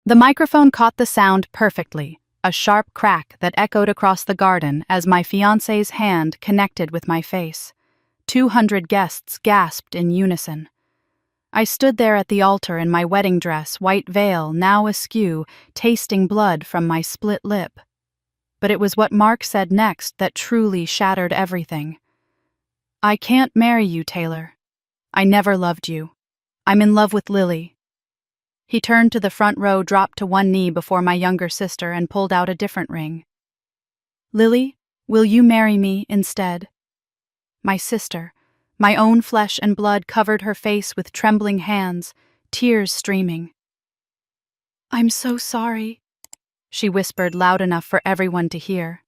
The microphone caught the sound perfectly, a sharp crack that echoed across the garden as my fiancé's hand connected with my face. 200 guests gasped in unison. I stood there at the altar in my wedding dress, white veil now askew, tasting blood from my split lip. But it was what Mark said next that truly shattered everything. "I can't marry you, Taylor. I never loved you. I'm in love with Lily." He turned to the front row, dropped to one knee before my younger sister, and pulled out a different ring. "Lily, will you marry me instead?" My sister, my own flesh and blood, covered her face with trembling hands, tears streaming. "I'm so sorry," she whispered loud enough for everyone to hear.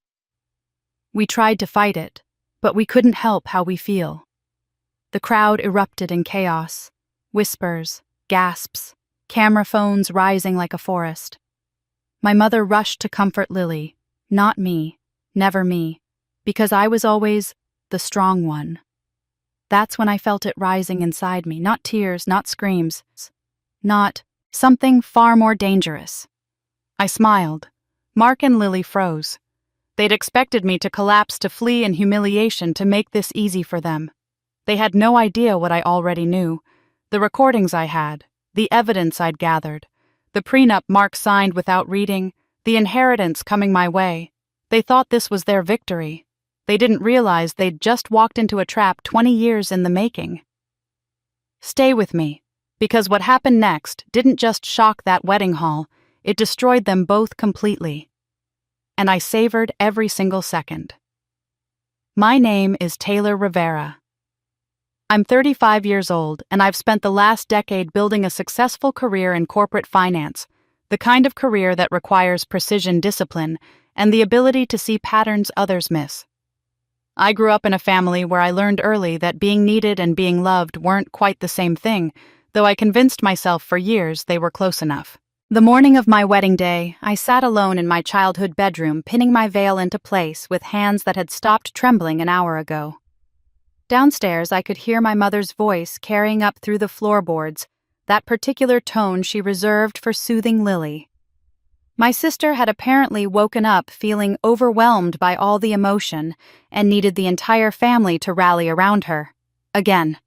We tried to fight it, but we couldn't help how we feel. The crowd erupted in chaos, whispers, gasps, camera phones rising like a forest. My mother rushed to comfort Lily, not me, never me, because I was always the strong one. That's when I felt it rising inside me, not tears, not screams, not something far more dangerous. I smiled. Mark and Lily froze. They'd expected me to collapse, to flee in humiliation, to make this easy for them. They had no idea what I already knew. The recordings I had, the evidence I'd gathered, the prenup Mark signed without reading, the inheritance coming my way. They thought this was their victory. They didn't realize they'd just walked into a trap 20 years in the making. Stay with me, because what happened next didn't just shock that wedding hall, it destroyed them both completely. And I savored every single second. My name is Taylor Rivera. I'm 35 years old, and I've spent the last decade building a successful career in corporate finance, the kind of career that requires precision discipline and the ability to see patterns others miss. I grew up in a family where I learned early that being needed and being loved weren't quite the same thing, though I convinced myself for years they were close enough. The morning of my wedding day, I sat alone in my childhood bedroom, pinning my veil into place with hands that had stopped trembling an hour ago. Downstairs, I could hear my mother's voice carrying up through the floorboards, that particular tone she reserved for soothing Lily. My sister had apparently woken up feeling overwhelmed by all the emotion and needed the entire family to rally around her. Again.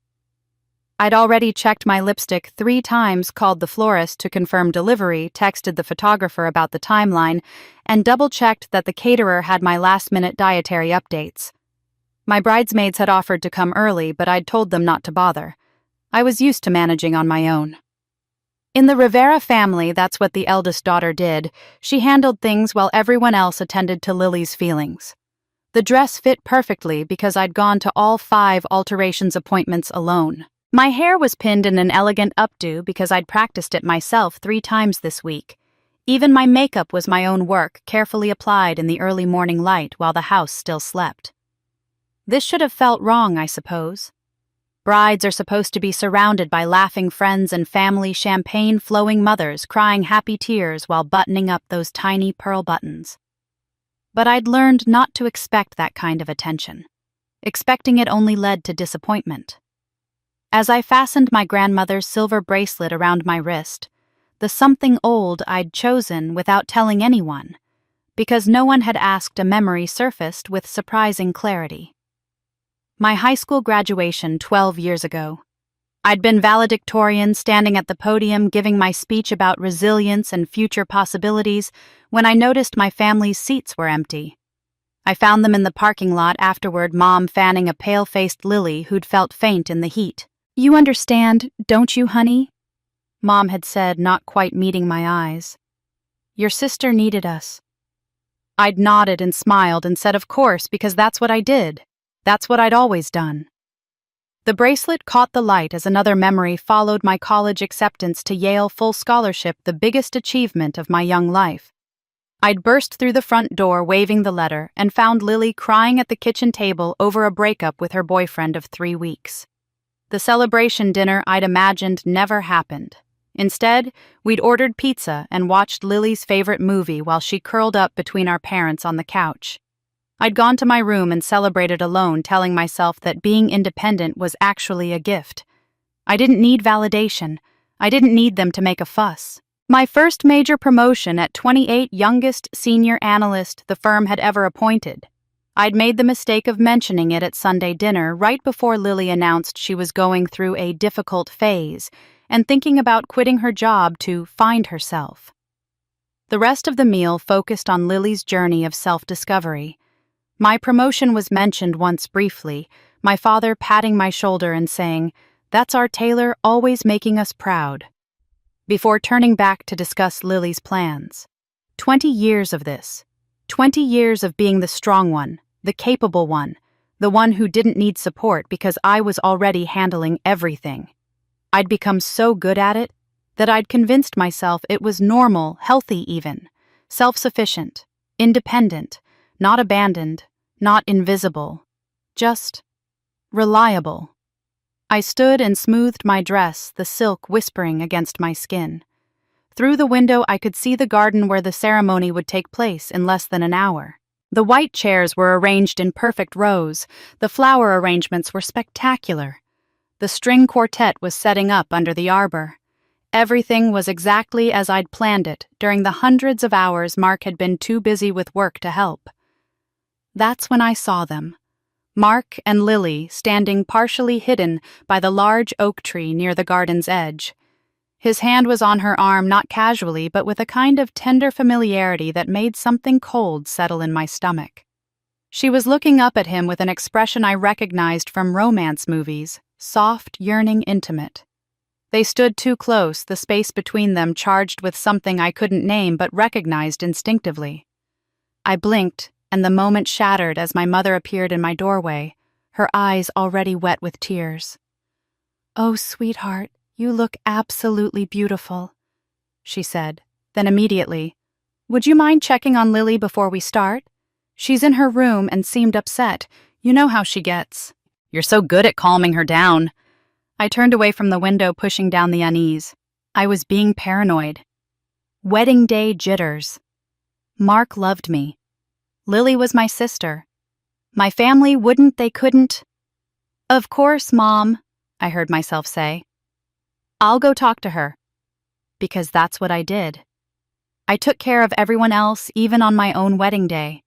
I'd already checked my lipstick 3 times, called the florist to confirm delivery, texted the photographer about the timeline, and double-checked that the caterer had my last-minute dietary updates. My bridesmaids had offered to come early, but I'd told them not to bother. I was used to managing on my own. In the Rivera family, that's what the eldest daughter did. She handled things while everyone else attended to Lily's feelings. The dress fit perfectly because I'd gone to all 5 alterations appointments alone. My hair was pinned in an elegant updo because I'd practiced it myself 3 times this week. Even my makeup was my own work, carefully applied in the early morning light while the house still slept. This should have felt wrong, I suppose. Brides are supposed to be surrounded by laughing friends and family, champagne-flowing mothers crying happy tears while buttoning up those tiny pearl buttons. But I'd learned not to expect that kind of attention. Expecting it only led to disappointment. As I fastened my grandmother's silver bracelet around my wrist, the something old I'd chosen without telling anyone, because no one had asked, a memory surfaced with surprising clarity. My high school graduation 12 years ago. I'd been valedictorian, standing at the podium giving my speech about resilience and future possibilities when I noticed my family's seats were empty. I found them in the parking lot afterward, Mom fanning a pale-faced Lily who'd felt faint in the heat. "You understand, don't you, honey?" Mom had said, not quite meeting my eyes. "Your sister needed us." I'd nodded and smiled and said of course, because that's what I did. That's what I'd always done. The bracelet caught the light as another memory followed my college acceptance to Yale full scholarship, the biggest achievement of my young life. I'd burst through the front door waving the letter and found Lily crying at the kitchen table over a breakup with her boyfriend of 3 weeks. The celebration dinner I'd imagined never happened. Instead, we'd ordered pizza and watched Lily's favorite movie while she curled up between our parents on the couch. I'd gone to my room and celebrated alone, telling myself that being independent was actually a gift. I didn't need validation. I didn't need them to make a fuss. My first major promotion at 28, youngest senior analyst the firm had ever appointed. I'd made the mistake of mentioning it at Sunday dinner right before Lily announced she was going through a difficult phase and thinking about quitting her job to find herself. The rest of the meal focused on Lily's journey of self-discovery. My promotion was mentioned once briefly, my father patting my shoulder and saying, "That's our Taylor, always making us proud," before turning back to discuss Lily's plans. 20 years of this. 20 years of being the strong one, the capable one, the one who didn't need support because I was already handling everything. I'd become so good at it that I'd convinced myself it was normal, healthy even, self-sufficient, independent, not abandoned, not invisible, just reliable. I stood and smoothed my dress, the silk whispering against my skin. Through the window I could see the garden where the ceremony would take place in less than an hour. The white chairs were arranged in perfect rows, the flower arrangements were spectacular. The string quartet was setting up under the arbor. Everything was exactly as I'd planned it during the hundreds of hours Mark had been too busy with work to help. That's when I saw them. Mark and Lily standing partially hidden by the large oak tree near the garden's edge. His hand was on her arm not casually but with a kind of tender familiarity that made something cold settle in my stomach. She was looking up at him with an expression I recognized from romance movies, soft, yearning, intimate. They stood too close, the space between them charged with something I couldn't name but recognized instinctively. I blinked, and the moment shattered as my mother appeared in my doorway, her eyes already wet with tears. "Oh, sweetheart, you look absolutely beautiful," she said. Then immediately, "Would you mind checking on Lily before we start? She's in her room and seemed upset. You know how she gets." "You're so good at calming her down." I turned away from the window, pushing down the unease. I was being paranoid. Wedding day jitters. Mark loved me. Lily was my sister. My family couldn't. "Of course, Mom," I heard myself say. "I'll go talk to her." Because that's what I did. I took care of everyone else, even on my own wedding day.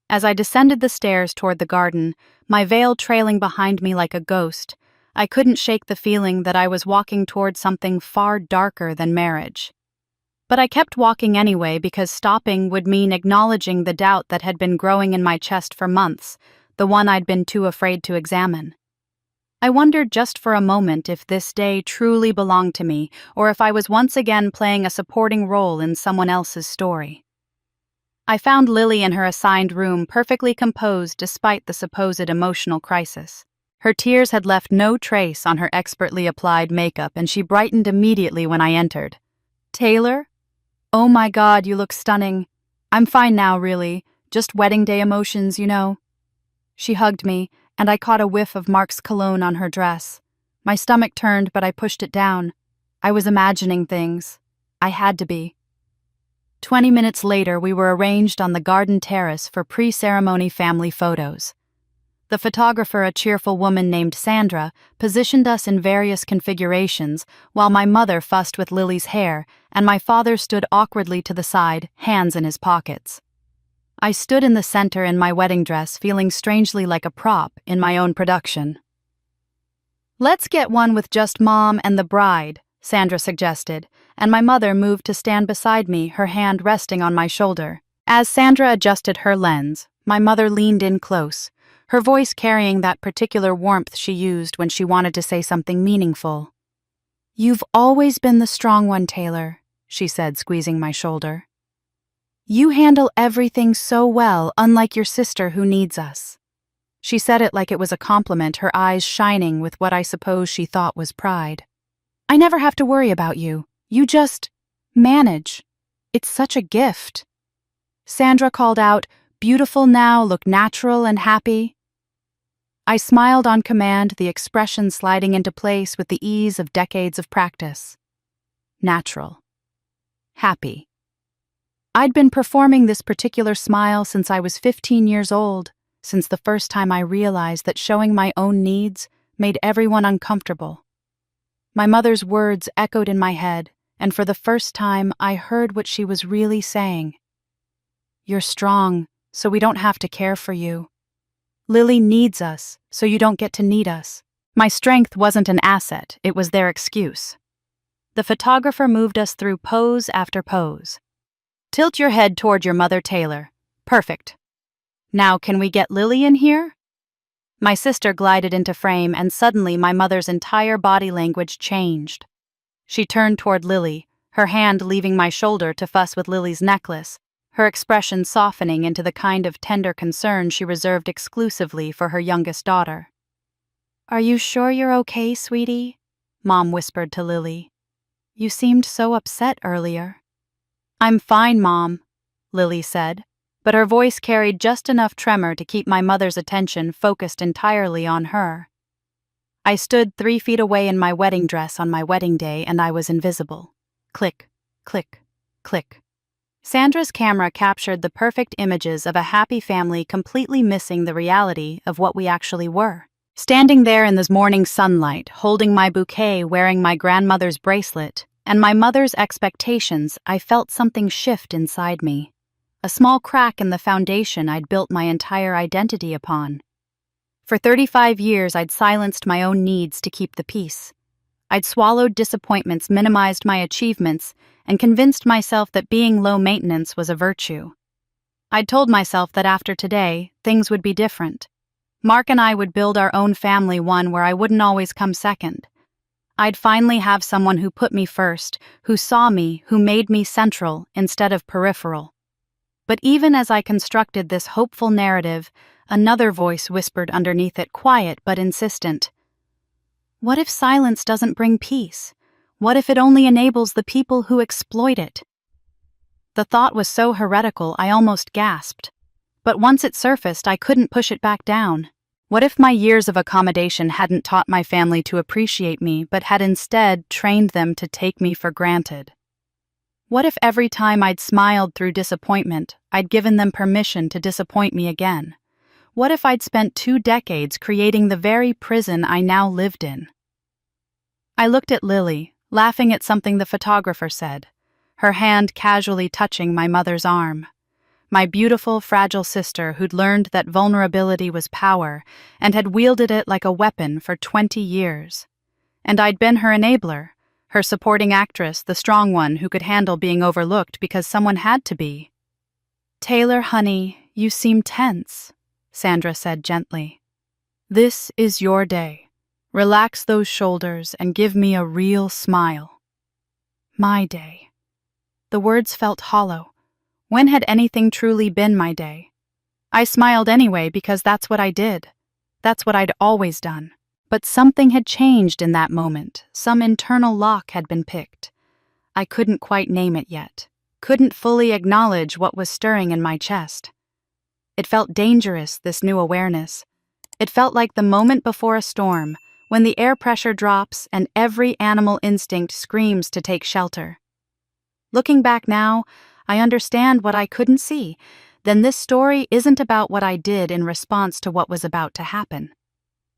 As I descended the stairs toward the garden, my veil trailing behind me like a ghost, I couldn't shake the feeling that I was walking toward something far darker than marriage. But I kept walking anyway because stopping would mean acknowledging the doubt that had been growing in my chest for months, the one I'd been too afraid to examine. I wondered just for a moment if this day truly belonged to me or if I was once again playing a supporting role in someone else's story. I found Lily in her assigned room perfectly composed despite the supposed emotional crisis. Her tears had left no trace on her expertly applied makeup and she brightened immediately when I entered. "Taylor? Oh my God, you look stunning. I'm fine now, really. Just wedding day emotions, you know." She hugged me, and I caught a whiff of Mark's cologne on her dress. My stomach turned, but I pushed it down. I was imagining things. I had to be. 20 minutes later, we were arranged on the garden terrace for pre-ceremony family photos. The photographer, a cheerful woman named Sandra, positioned us in various configurations, while my mother fussed with Lily's hair, and my father stood awkwardly to the side, hands in his pockets. I stood in the center in my wedding dress, feeling strangely like a prop in my own production. "Let's get one with just Mom and the bride," Sandra suggested, and my mother moved to stand beside me, her hand resting on my shoulder. As Sandra adjusted her lens, my mother leaned in close, her voice carrying that particular warmth she used when she wanted to say something meaningful. "You've always been the strong one, Taylor," she said, squeezing my shoulder. "You handle everything so well, unlike your sister who needs us." She said it like it was a compliment, her eyes shining with what I suppose she thought was pride. "I never have to worry about you. You just manage. It's such a gift." Sandra called out, "Beautiful now, look natural and happy." I smiled on command, the expression sliding into place with the ease of decades of practice. Natural. Happy. I'd been performing this particular smile since I was 15 years old, since the first time I realized that showing my own needs made everyone uncomfortable. My mother's words echoed in my head, and for the first time I heard what she was really saying. "You're strong, so we don't have to care for you. Lily needs us, so you don't get to need us." My strength wasn't an asset, it was their excuse. The photographer moved us through pose after pose. "Tilt your head toward your mother, Taylor. Perfect. Now can we get Lily in here?" My sister glided into frame, and suddenly my mother's entire body language changed. She turned toward Lily, her hand leaving my shoulder to fuss with Lily's necklace, her expression softening into the kind of tender concern she reserved exclusively for her youngest daughter. "Are you sure you're okay, sweetie?" Mom whispered to Lily. "You seemed so upset earlier." "I'm fine, Mom," Lily said, but her voice carried just enough tremor to keep my mother's attention focused entirely on her. I stood 3 feet away in my wedding dress on my wedding day, and I was invisible. Click, click, click. Sandra's camera captured the perfect images of a happy family completely missing the reality of what we actually were. Standing there in the morning sunlight, holding my bouquet, wearing my grandmother's bracelet, and my mother's expectations, I felt something shift inside me. A small crack in the foundation I'd built my entire identity upon. For 35 years, I'd silenced my own needs to keep the peace. I'd swallowed disappointments, minimized my achievements, and convinced myself that being low maintenance was a virtue. I'd told myself that after today, things would be different. Mark and I would build our own family, one where I wouldn't always come second. I'd finally have someone who put me first, who saw me, who made me central instead of peripheral. But even as I constructed this hopeful narrative, another voice whispered underneath it, quiet but insistent. "What if silence doesn't bring peace? What if it only enables the people who exploit it?" The thought was so heretical I almost gasped. But once it surfaced, I couldn't push it back down. What if my years of accommodation hadn't taught my family to appreciate me, but had instead trained them to take me for granted? What if every time I'd smiled through disappointment, I'd given them permission to disappoint me again? What if I'd spent 2 decades creating the very prison I now lived in? I looked at Lily, laughing at something the photographer said, her hand casually touching my mother's arm. My beautiful, fragile sister who'd learned that vulnerability was power and had wielded it like a weapon for 20 years. And I'd been her enabler, her supporting actress, the strong one who could handle being overlooked because someone had to be. "Taylor, honey, you seem tense," Sandra said gently. "This is your day. Relax those shoulders and give me a real smile." My day. The words felt hollow. When had anything truly been my day? I smiled anyway because that's what I did. That's what I'd always done. But something had changed in that moment. Some internal lock had been picked. I couldn't quite name it yet. Couldn't fully acknowledge what was stirring in my chest. It felt dangerous, this new awareness. It felt like the moment before a storm, when the air pressure drops and every animal instinct screams to take shelter. Looking back now, I understand what I couldn't see. Then this story isn't about what I did in response to what was about to happen.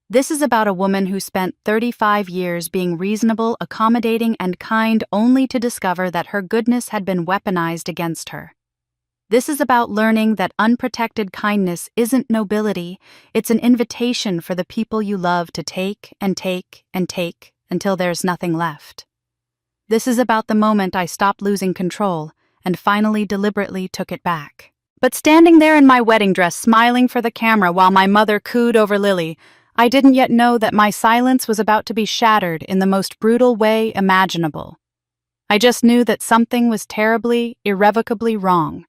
This is about a woman who spent 35 years being reasonable, accommodating, and kind only to discover that her goodness had been weaponized against her. This is about learning that unprotected kindness isn't nobility, it's an invitation for the people you love to take and take and take until there's nothing left. This is about the moment I stopped losing control and finally deliberately took it back. But standing there in my wedding dress, smiling for the camera while my mother cooed over Lily, I didn't yet know that my silence was about to be shattered in the most brutal way imaginable. I just knew that something was terribly, irrevocably wrong.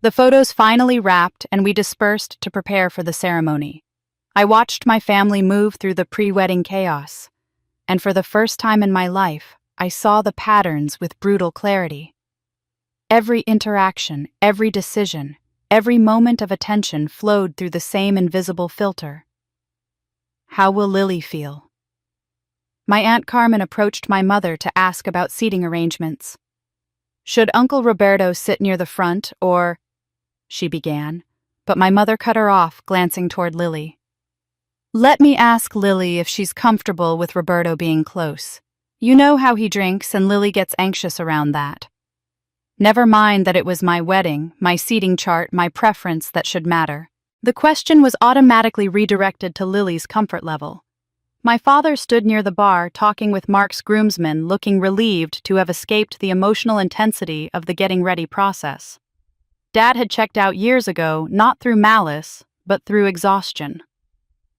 The photos finally wrapped and we dispersed to prepare for the ceremony. I watched my family move through the pre-wedding chaos, and for the first time in my life, I saw the patterns with brutal clarity. Every interaction, every decision, every moment of attention flowed through the same invisible filter. How will Lily feel? My Aunt Carmen approached my mother to ask about seating arrangements. Should Uncle Roberto sit near the front, or... she began, but my mother cut her off, glancing toward Lily. Let me ask Lily if she's comfortable with Roberto being close. You know how he drinks, and Lily gets anxious around that. Never mind that it was my wedding, my seating chart, my preference that should matter. The question was automatically redirected to Lily's comfort level. My father stood near the bar talking with Mark's groomsmen, looking relieved to have escaped the emotional intensity of the getting ready process. Dad had checked out years ago, not through malice, but through exhaustion.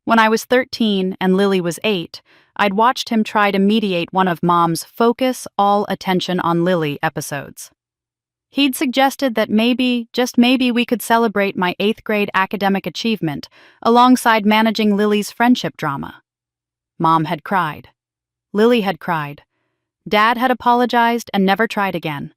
When I was 13 and Lily was 8, I'd watched him try to mediate one of Mom's focus all attention on Lily episodes. He'd suggested that maybe, just maybe, we could celebrate my 8th grade academic achievement alongside managing Lily's friendship drama. Mom had cried. Lily had cried. Dad had apologized and never tried again.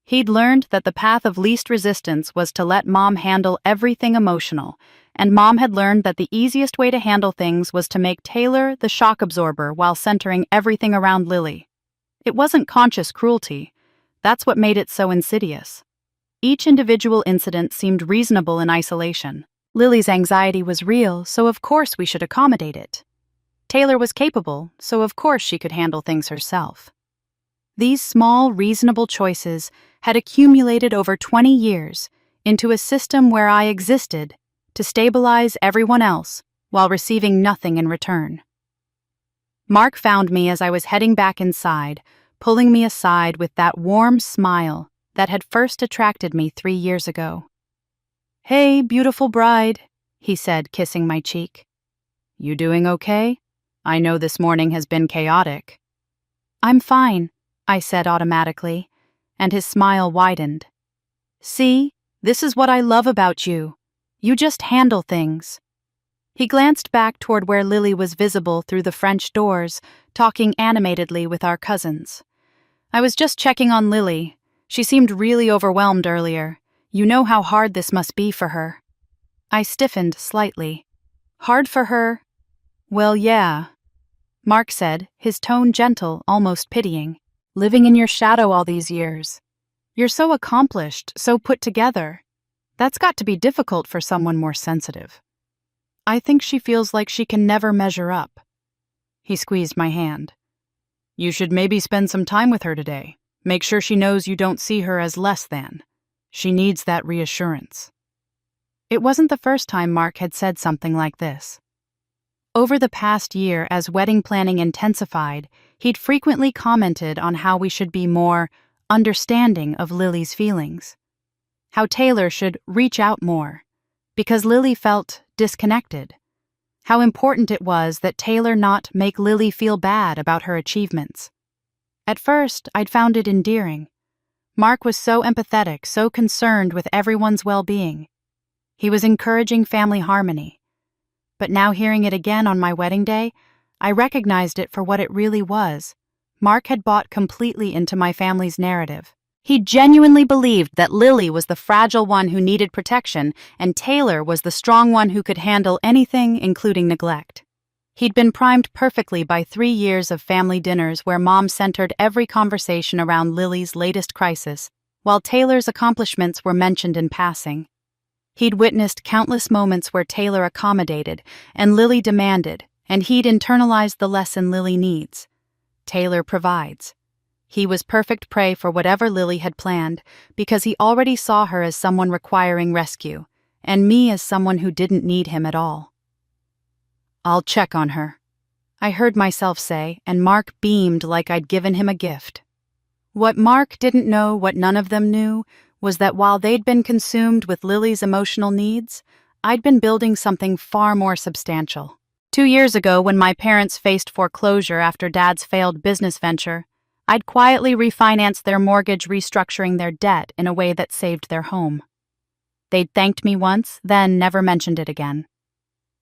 He'd learned that the path of least resistance was to let Mom handle everything emotional, and Mom had learned that the easiest way to handle things was to make Taylor the shock absorber while centering everything around Lily. It wasn't conscious cruelty. That's what made it so insidious. Each individual incident seemed reasonable in isolation. Lily's anxiety was real, so of course we should accommodate it. Taylor was capable, so of course she could handle things herself. These small, reasonable choices had accumulated over 20 years into a system where I existed to stabilize everyone else while receiving nothing in return. Mark found me as I was heading back inside, pulling me aside with that warm smile that had first attracted me 3 years ago. "Hey, beautiful bride," he said, kissing my cheek. "You doing okay? I know this morning has been chaotic." "I'm fine," I said automatically, and his smile widened. "See, this is what I love about you. You just handle things." He glanced back toward where Lily was visible through the French doors, talking animatedly with our cousins. "I was just checking on Lily. She seemed really overwhelmed earlier. You know how hard this must be for her." I stiffened slightly. "Hard for her?" "Well, yeah," Mark said, his tone gentle, almost pitying. "Living in your shadow all these years. You're so accomplished, so put together. That's got to be difficult for someone more sensitive. I think she feels like she can never measure up." He squeezed my hand. "You should maybe spend some time with her today. Make sure she knows you don't see her as less than. She needs that reassurance." It wasn't the first time Mark had said something like this. Over the past year, as wedding planning intensified, he'd frequently commented on how we should be more understanding of Lily's feelings. How Taylor should reach out more, because Lily felt disconnected. How important it was that Taylor not make Lily feel bad about her achievements. At first, I'd found it endearing. Mark was so empathetic, so concerned with everyone's well-being. He was encouraging family harmony. But now hearing it again on my wedding day, I recognized it for what it really was. Mark had bought completely into my family's narrative. He genuinely believed that Lily was the fragile one who needed protection, and Taylor was the strong one who could handle anything, including neglect. He'd been primed perfectly by 3 years of family dinners where Mom centered every conversation around Lily's latest crisis, while Taylor's accomplishments were mentioned in passing. He'd witnessed countless moments where Taylor accommodated and Lily demanded, and he'd internalized the lesson Lily needs. Taylor provides. He was perfect prey for whatever Lily had planned, because he already saw her as someone requiring rescue, and me as someone who didn't need him at all. "I'll check on her," I heard myself say, and Mark beamed like I'd given him a gift. What Mark didn't know, what none of them knew, was that while they'd been consumed with Lily's emotional needs, I'd been building something far more substantial. 2 years ago, when my parents faced foreclosure after Dad's failed business venture, I'd quietly refinanced their mortgage, restructuring their debt in a way that saved their home. They'd thanked me once, then never mentioned it again.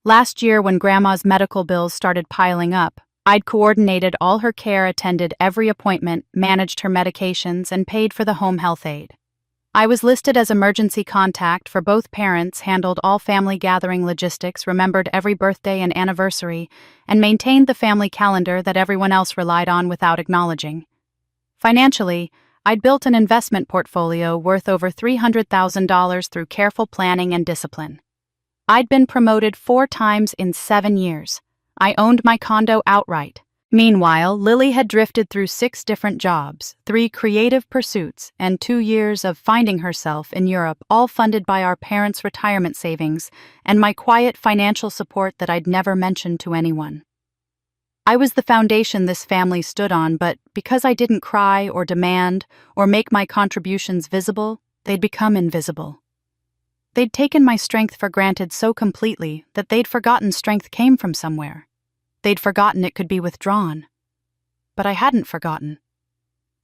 Last year, when Grandma's medical bills started piling up, I'd coordinated all her care, attended every appointment, managed her medications, and paid for the home health aid. I was listed as emergency contact for both parents, handled all family gathering logistics, remembered every birthday and anniversary, and maintained the family calendar that everyone else relied on without acknowledging. Financially, I'd built an investment portfolio worth over $300,000 through careful planning and discipline. I'd been promoted 4 times in 7 years. I owned my condo outright. Meanwhile, Lily had drifted through 6 different jobs, 3 creative pursuits, and 2 years of finding herself in Europe, all funded by our parents' retirement savings and my quiet financial support that I'd never mentioned to anyone. I was the foundation this family stood on, but because I didn't cry or demand or make my contributions visible, they'd become invisible. They'd taken my strength for granted so completely that they'd forgotten strength came from somewhere. They'd forgotten it could be withdrawn. But I hadn't forgotten.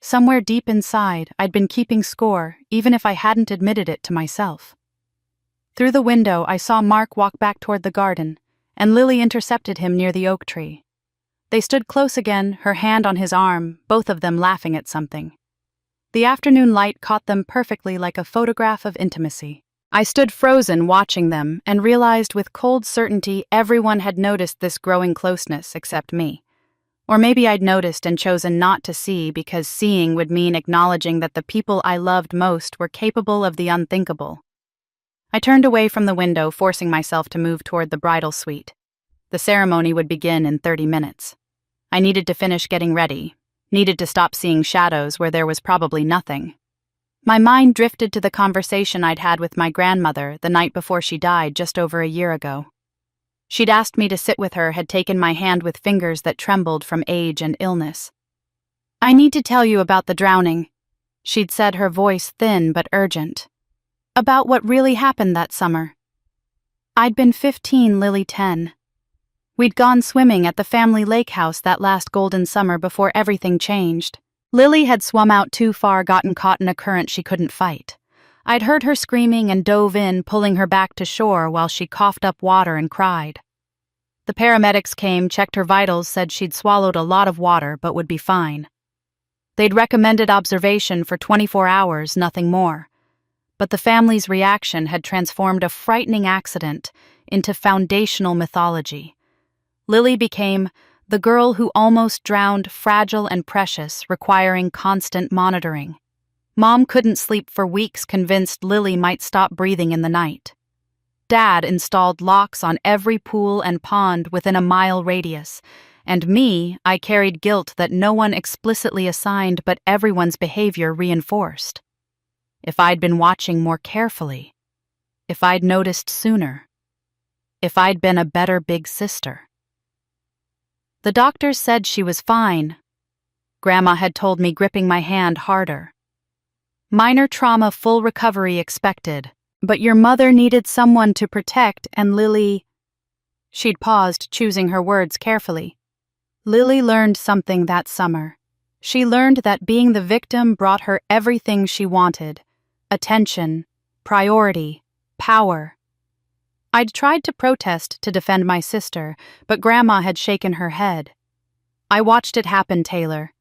Somewhere deep inside, I'd been keeping score, even if I hadn't admitted it to myself. Through the window, I saw Mark walk back toward the garden, and Lily intercepted him near the oak tree. They stood close again, her hand on his arm, both of them laughing at something. The afternoon light caught them perfectly like a photograph of intimacy. I stood frozen watching them and realized with cold certainty everyone had noticed this growing closeness except me. Or maybe I'd noticed and chosen not to see because seeing would mean acknowledging that the people I loved most were capable of the unthinkable. I turned away from the window, forcing myself to move toward the bridal suite. The ceremony would begin in 30 minutes. I needed to finish getting ready, needed to stop seeing shadows where there was probably nothing. My mind drifted to the conversation I'd had with my grandmother the night before she died just over a year ago. She'd asked me to sit with her, had taken my hand with fingers that trembled from age and illness. "I need to tell you about the drowning," she'd said, her voice thin but urgent. "About what really happened that summer." I'd been 15, Lily 10. We'd gone swimming at the family lake house that last golden summer before everything changed. Lily had swum out too far, gotten caught in a current she couldn't fight. I'd heard her screaming and dove in, pulling her back to shore while she coughed up water and cried. The paramedics came, checked her vitals, said she'd swallowed a lot of water but would be fine. They'd recommended observation for 24 hours, nothing more. But the family's reaction had transformed a frightening accident into foundational mythology. Lily became the girl who almost drowned, fragile and precious, requiring constant monitoring. Mom couldn't sleep for weeks, convinced Lily might stop breathing in the night. Dad installed locks on every pool and pond within a mile radius, and me, I carried guilt that no one explicitly assigned but everyone's behavior reinforced. If I'd been watching more carefully, if I'd noticed sooner, if I'd been a better big sister. The doctors said she was fine. Grandma had told me, gripping my hand harder. Minor trauma, full recovery expected. But your mother needed someone to protect, and Lily... She'd paused, choosing her words carefully. Lily learned something that summer. She learned that being the victim brought her everything she wanted. Attention, priority, power. I'd tried to protest to defend my sister, but Grandma had shaken her head. I watched it happen, Taylor.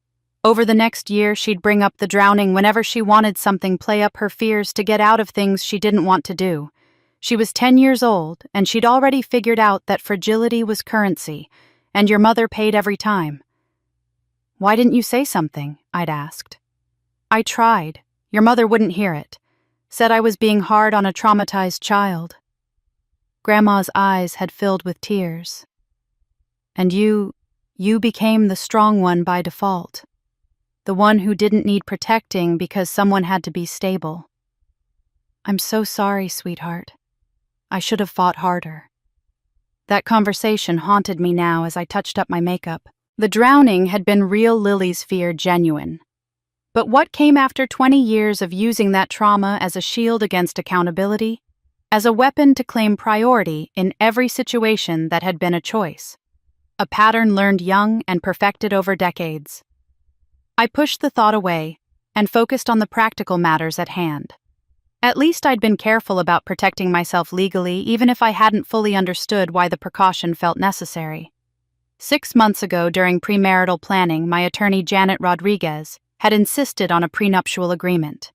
Over the next year, she'd bring up the drowning whenever she wanted something, play up her fears to get out of things she didn't want to do. She was 10 years old, and she'd already figured out that fragility was currency, and your mother paid every time. "Why didn't you say something?" I'd asked. "I tried. Your mother wouldn't hear it. Said I was being hard on a traumatized child." Grandma's eyes had filled with tears. "And you became the strong one by default. The one who didn't need protecting because someone had to be stable. I'm so sorry, sweetheart. I should have fought harder." That conversation haunted me now as I touched up my makeup. The drowning had been real, Lily's fear genuine. But what came after 20 years of using that trauma as a shield against accountability? As a weapon to claim priority in every situation that had been a choice. A pattern learned young and perfected over decades. I pushed the thought away and focused on the practical matters at hand. At least I'd been careful about protecting myself legally, even if I hadn't fully understood why the precaution felt necessary. 6 months ago, during premarital planning, my attorney Janet Rodriguez had insisted on a prenuptial agreement.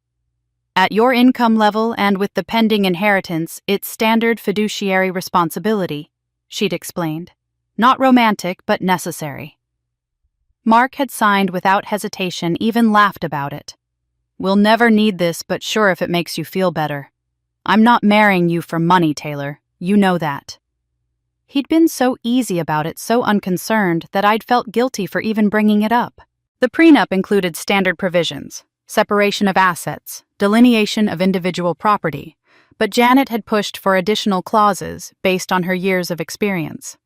At your income level and with the pending inheritance, it's standard fiduciary responsibility, she'd explained. Not romantic, but necessary. Mark had signed without hesitation, even laughed about it. "We'll never need this, but sure if it makes you feel better. I'm not marrying you for money, Taylor. You know that." He'd been so easy about it, so unconcerned, that I'd felt guilty for even bringing it up. The prenup included standard provisions: separation of assets, delineation of individual property, but Janet had pushed for additional clauses based on her years of experience.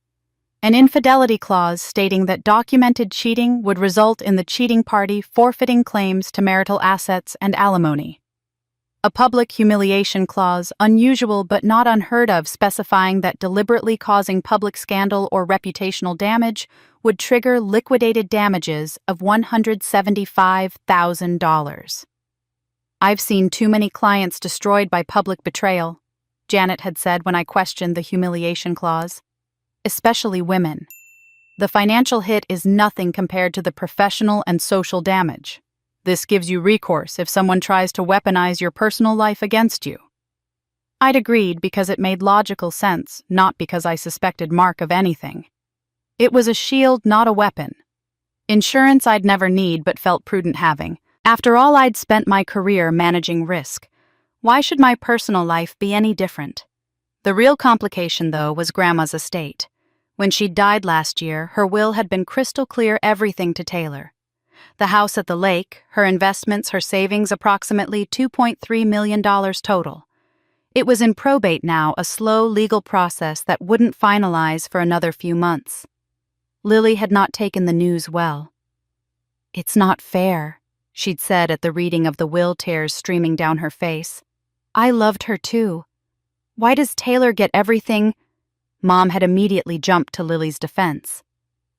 An infidelity clause stating that documented cheating would result in the cheating party forfeiting claims to marital assets and alimony. A public humiliation clause, unusual but not unheard of, specifying that deliberately causing public scandal or reputational damage would trigger liquidated damages of $175,000. "I've seen too many clients destroyed by public betrayal," Janet had said when I questioned the humiliation clause. "Especially women. The financial hit is nothing compared to the professional and social damage. This gives you recourse if someone tries to weaponize your personal life against you." I'd agreed because it made logical sense, not because I suspected Mark of anything. It was a shield, not a weapon. Insurance I'd never need but felt prudent having. After all, I'd spent my career managing risk. Why should my personal life be any different? The real complication, though, was Grandma's estate. When she died last year, her will had been crystal clear: everything to Taylor. The house at the lake, her investments, her savings, approximately $2.3 million total. It was in probate now, a slow legal process that wouldn't finalize for another few months. Lily had not taken the news well. "It's not fair," she'd said at the reading of the will, tears streaming down her face. "I loved her too. Why does Taylor get everything?" Mom had immediately jumped to Lily's defense.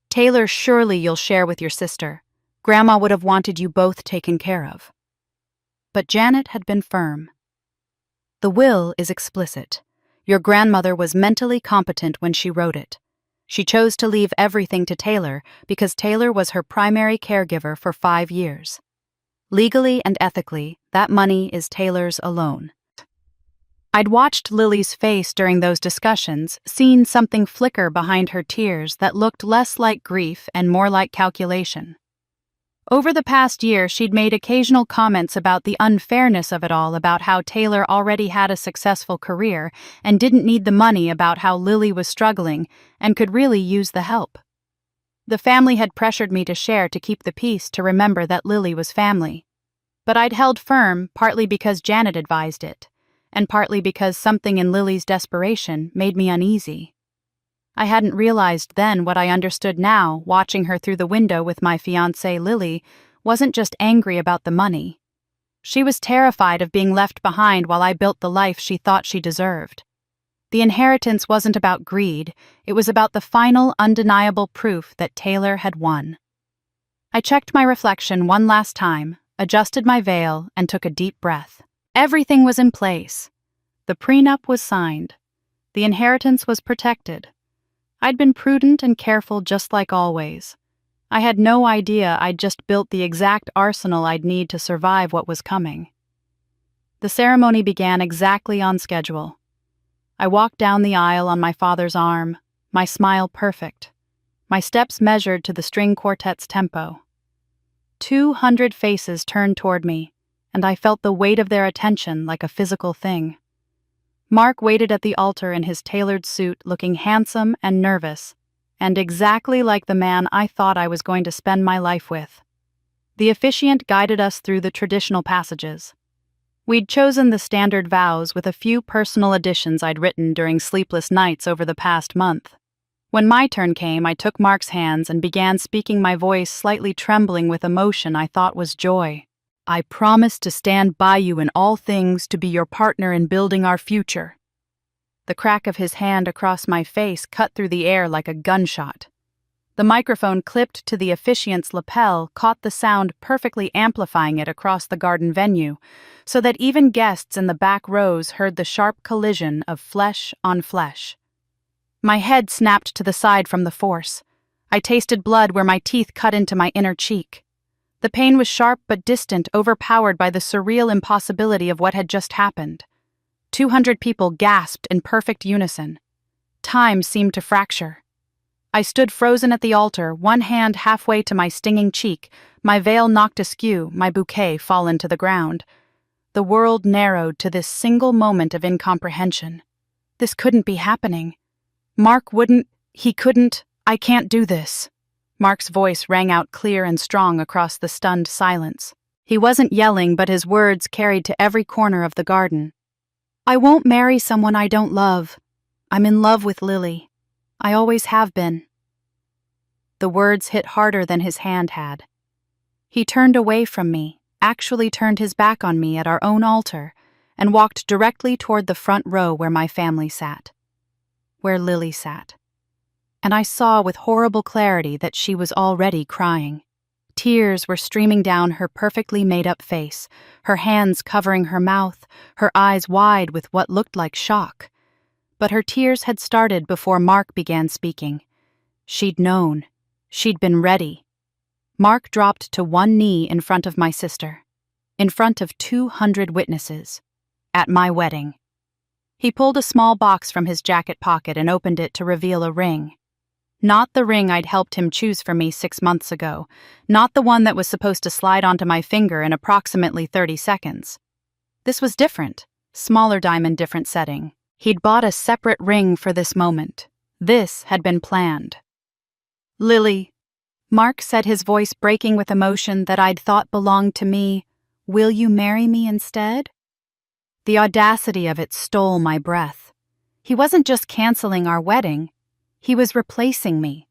"Taylor, surely you'll share with your sister. Grandma would have wanted you both taken care of." But Janet had been firm. "The will is explicit. Your grandmother was mentally competent when she wrote it. She chose to leave everything to Taylor because Taylor was her primary caregiver for 5 years. Legally and ethically, that money is Taylor's alone." I'd watched Lily's face during those discussions, seen something flicker behind her tears that looked less like grief and more like calculation. Over the past year, she'd made occasional comments about the unfairness of it all, about how Taylor already had a successful career and didn't need the money, about how Lily was struggling and could really use the help. The family had pressured me to share to keep the peace, to remember that Lily was family. But I'd held firm, partly because Janet advised it, and partly because something in Lily's desperation made me uneasy. I hadn't realized then what I understood now, watching her through the window with my fiancée. Lily wasn't just angry about the money. She was terrified of being left behind while I built the life she thought she deserved. The inheritance wasn't about greed, it was about the final, undeniable proof that Taylor had won. I checked my reflection one last time, adjusted my veil, and took a deep breath. Everything was in place. The prenup was signed. The inheritance was protected. I'd been prudent and careful, just like always. I had no idea I'd just built the exact arsenal I'd need to survive what was coming. The ceremony began exactly on schedule. I walked down the aisle on my father's arm, my smile perfect, my steps measured to the string quartet's tempo. 200 faces turned toward me, and I felt the weight of their attention like a physical thing. Mark waited at the altar in his tailored suit, looking handsome and nervous, and exactly like the man I thought I was going to spend my life with. The officiant guided us through the traditional passages. We'd chosen the standard vows with a few personal additions I'd written during sleepless nights over the past month. When my turn came, I took Mark's hands and began speaking, my voice slightly trembling with emotion I thought was joy. "I promise to stand by you in all things, to be your partner in building our future." The crack of his hand across my face cut through the air like a gunshot. The microphone clipped to the officiant's lapel caught the sound, perfectly amplifying it across the garden venue, so that even guests in the back rows heard the sharp collision of flesh on flesh. My head snapped to the side from the force. I tasted blood where my teeth cut into my inner cheek. The pain was sharp but distant, overpowered by the surreal impossibility of what had just happened. 200 people gasped in perfect unison. Time seemed to fracture. I stood frozen at the altar, one hand halfway to my stinging cheek, my veil knocked askew, my bouquet fallen to the ground. The world narrowed to this single moment of incomprehension. This couldn't be happening. Mark wouldn't, he couldn't, I can't do this. Mark's voice rang out clear and strong across the stunned silence. He wasn't yelling, but his words carried to every corner of the garden. I won't marry someone I don't love. I'm in love with Lily. I always have been. The words hit harder than his hand had. He turned away from me, actually turned his back on me at our own altar, and walked directly toward the front row where my family sat. Where Lily sat. And I saw with horrible clarity that she was already crying. Tears were streaming down her perfectly made-up face, her hands covering her mouth, her eyes wide with what looked like shock. But her tears had started before Mark began speaking. She'd known. She'd been ready. Mark dropped to one knee in front of my sister, in front of 200 witnesses, at my wedding. He pulled a small box from his jacket pocket and opened it to reveal a ring. Not the ring I'd helped him choose for me 6 months ago, not the one that was supposed to slide onto my finger in approximately 30 seconds. This was different, smaller diamond, different setting. He'd bought a separate ring for this moment. This had been planned. Lily, Mark said, his voice breaking with emotion that I'd thought belonged to me, will you marry me instead? The audacity of it stole my breath. He wasn't just canceling our wedding. He was replacing me.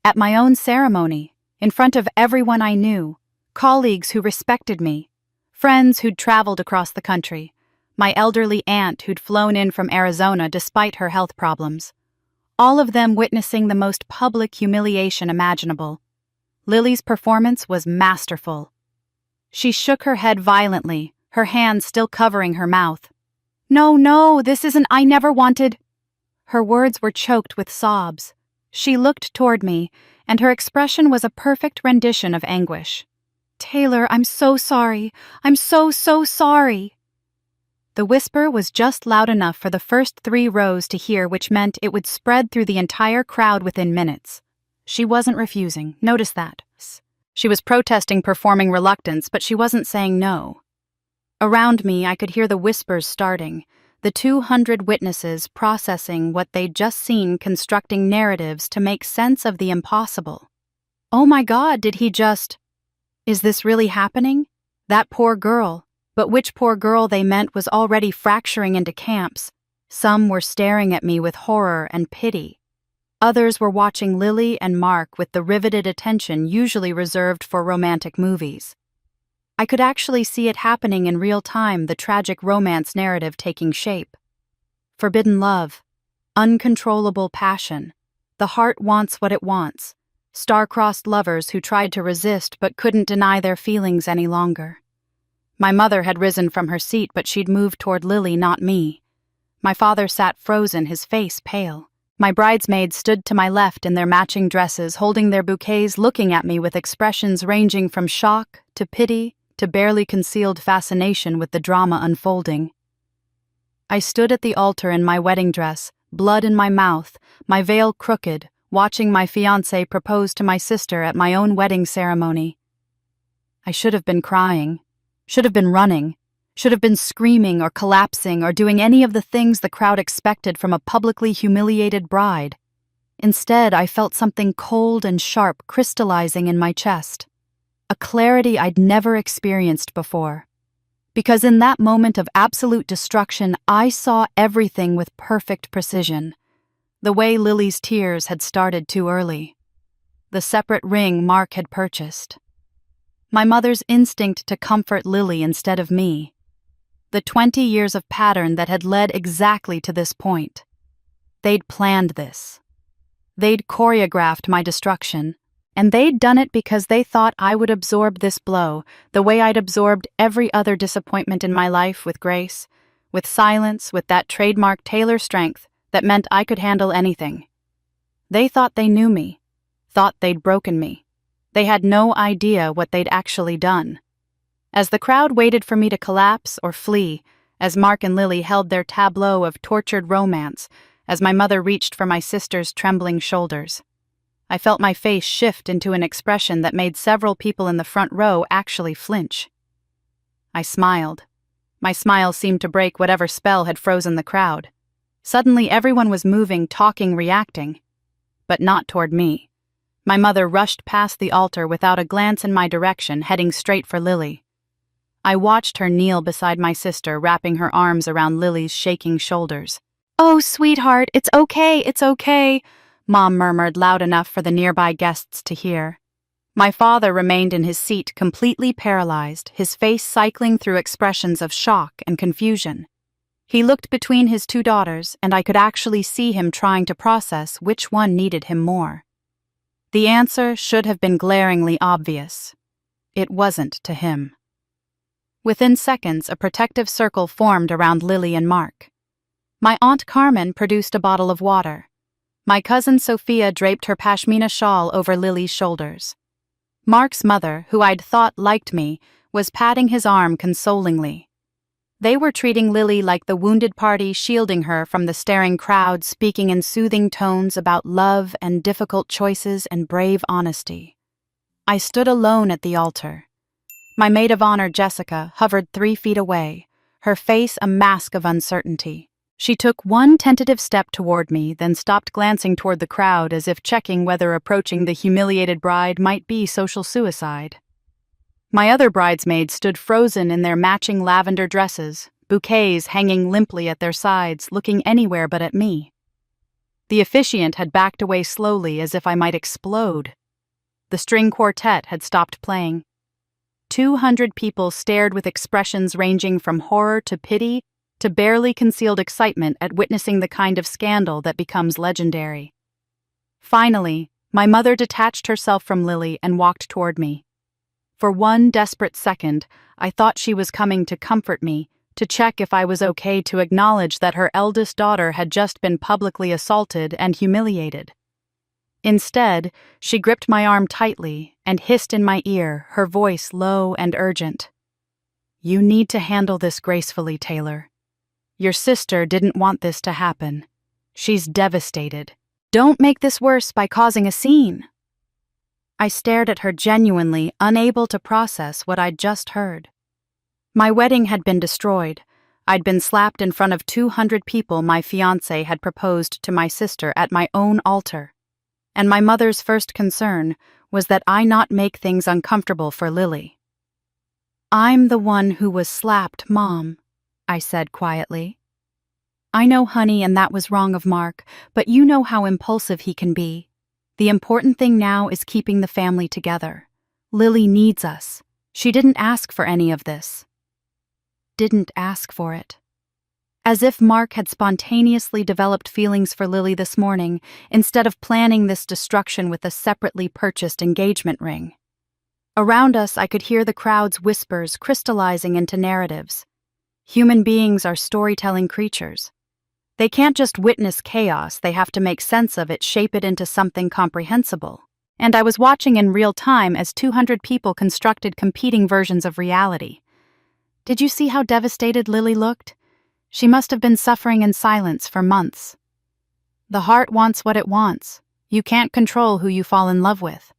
At my own ceremony, in front of everyone I knew, colleagues who respected me, friends who'd traveled across the country, my elderly aunt who'd flown in from Arizona despite her health problems, all of them witnessing the most public humiliation imaginable. Lily's performance was masterful. She shook her head violently, her hands still covering her mouth. No, this isn't, I never wanted. Her words were choked with sobs. She looked toward me, and her expression was a perfect rendition of anguish. Taylor, I'm so sorry. I'm so sorry. The whisper was just loud enough for the first 3 rows to hear, which meant it would spread through the entire crowd within minutes. She wasn't refusing, notice that. She was protesting performing reluctance, but she wasn't saying no. Around me, I could hear the whispers starting, the 200 witnesses processing what they'd just seen, constructing narratives to make sense of the impossible. Oh my God, did he just... Is this really happening? That poor girl. But which poor girl they meant was already fracturing into camps. Some were staring at me with horror and pity. Others were watching Lily and Mark with the riveted attention usually reserved for romantic movies. I could actually see it happening in real time, the tragic romance narrative taking shape. Forbidden love, uncontrollable passion, the heart wants what it wants, star-crossed lovers who tried to resist but couldn't deny their feelings any longer. My mother had risen from her seat, but she'd moved toward Lily, not me. My father sat frozen, his face pale. My bridesmaids stood to my left in their matching dresses, holding their bouquets, looking at me with expressions ranging from shock to pity to barely concealed fascination with the drama unfolding. I stood at the altar in my wedding dress, blood in my mouth, my veil crooked, watching my fiancé propose to my sister at my own wedding ceremony. I should have been crying, should have been running, should have been screaming or collapsing or doing any of the things the crowd expected from a publicly humiliated bride. Instead, I felt something cold and sharp crystallizing in my chest. A clarity I'd never experienced before. Because in that moment of absolute destruction, I saw everything with perfect precision. The way Lily's tears had started too early. The separate ring Mark had purchased. My mother's instinct to comfort Lily instead of me. The 20 years of pattern that had led exactly to this point. They'd planned this. They'd choreographed my destruction. And they'd done it because they thought I would absorb this blow the way I'd absorbed every other disappointment in my life, with grace, with silence, with that trademark Taylor strength that meant I could handle anything. They thought they knew me, thought they'd broken me. They had no idea what they'd actually done. As the crowd waited for me to collapse or flee, as Mark and Lily held their tableau of tortured romance, as my mother reached for my sister's trembling shoulders, I felt my face shift into an expression that made several people in the front row actually flinch. I smiled. My smile seemed to break whatever spell had frozen the crowd. Suddenly everyone was moving, talking, reacting. But not toward me. My mother rushed past the altar without a glance in my direction, heading straight for Lily. I watched her kneel beside my sister, wrapping her arms around Lily's shaking shoulders. "Oh, sweetheart, it's okay," Mom murmured loud enough for the nearby guests to hear. My father remained in his seat, completely paralyzed, his face cycling through expressions of shock and confusion. He looked between his two daughters, and I could actually see him trying to process which one needed him more. The answer should have been glaringly obvious. It wasn't to him. Within seconds, a protective circle formed around Lily and Mark. My Aunt Carmen produced a bottle of water. My cousin Sophia draped her pashmina shawl over Lily's shoulders. Mark's mother, who I'd thought liked me, was patting his arm consolingly. They were treating Lily like the wounded party, shielding her from the staring crowd, speaking in soothing tones about love and difficult choices and brave honesty. I stood alone at the altar. My maid of honor, Jessica, hovered 3 feet away, her face a mask of uncertainty. She took one tentative step toward me, then stopped, glancing toward the crowd as if checking whether approaching the humiliated bride might be social suicide. My other bridesmaids stood frozen in their matching lavender dresses, bouquets hanging limply at their sides, looking anywhere but at me. The officiant had backed away slowly as if I might explode. The string quartet had stopped playing. 200 people stared with expressions ranging from horror to pity to barely concealed excitement at witnessing the kind of scandal that becomes legendary. Finally, my mother detached herself from Lily and walked toward me. For one desperate second, I thought she was coming to comfort me, to check if I was okay, to acknowledge that her eldest daughter had just been publicly assaulted and humiliated. Instead, she gripped my arm tightly and hissed in my ear, her voice low and urgent. "You need to handle this gracefully, Taylor. Your sister didn't want this to happen. She's devastated. Don't make this worse by causing a scene." I stared at her, genuinely unable to process what I'd just heard. My wedding had been destroyed. I'd been slapped in front of 200 people my fiancé had proposed to my sister at my own altar. And my mother's first concern was that I not make things uncomfortable for Lily. "I'm the one who was slapped, Mom," I said quietly. "I know, honey, and that was wrong of Mark, but you know how impulsive he can be. The important thing now is keeping the family together. Lily needs us. She didn't ask for any of this." Didn't ask for it. As if Mark had spontaneously developed feelings for Lily this morning, instead of planning this destruction with a separately purchased engagement ring. Around us, I could hear the crowd's whispers crystallizing into narratives. Human beings are storytelling creatures. They can't just witness chaos, they have to make sense of it, shape it into something comprehensible. And I was watching in real time as 200 people constructed competing versions of reality. Did you see how devastated Lily looked? She must have been suffering in silence for months. The heart wants what it wants. You can't control who you fall in love with.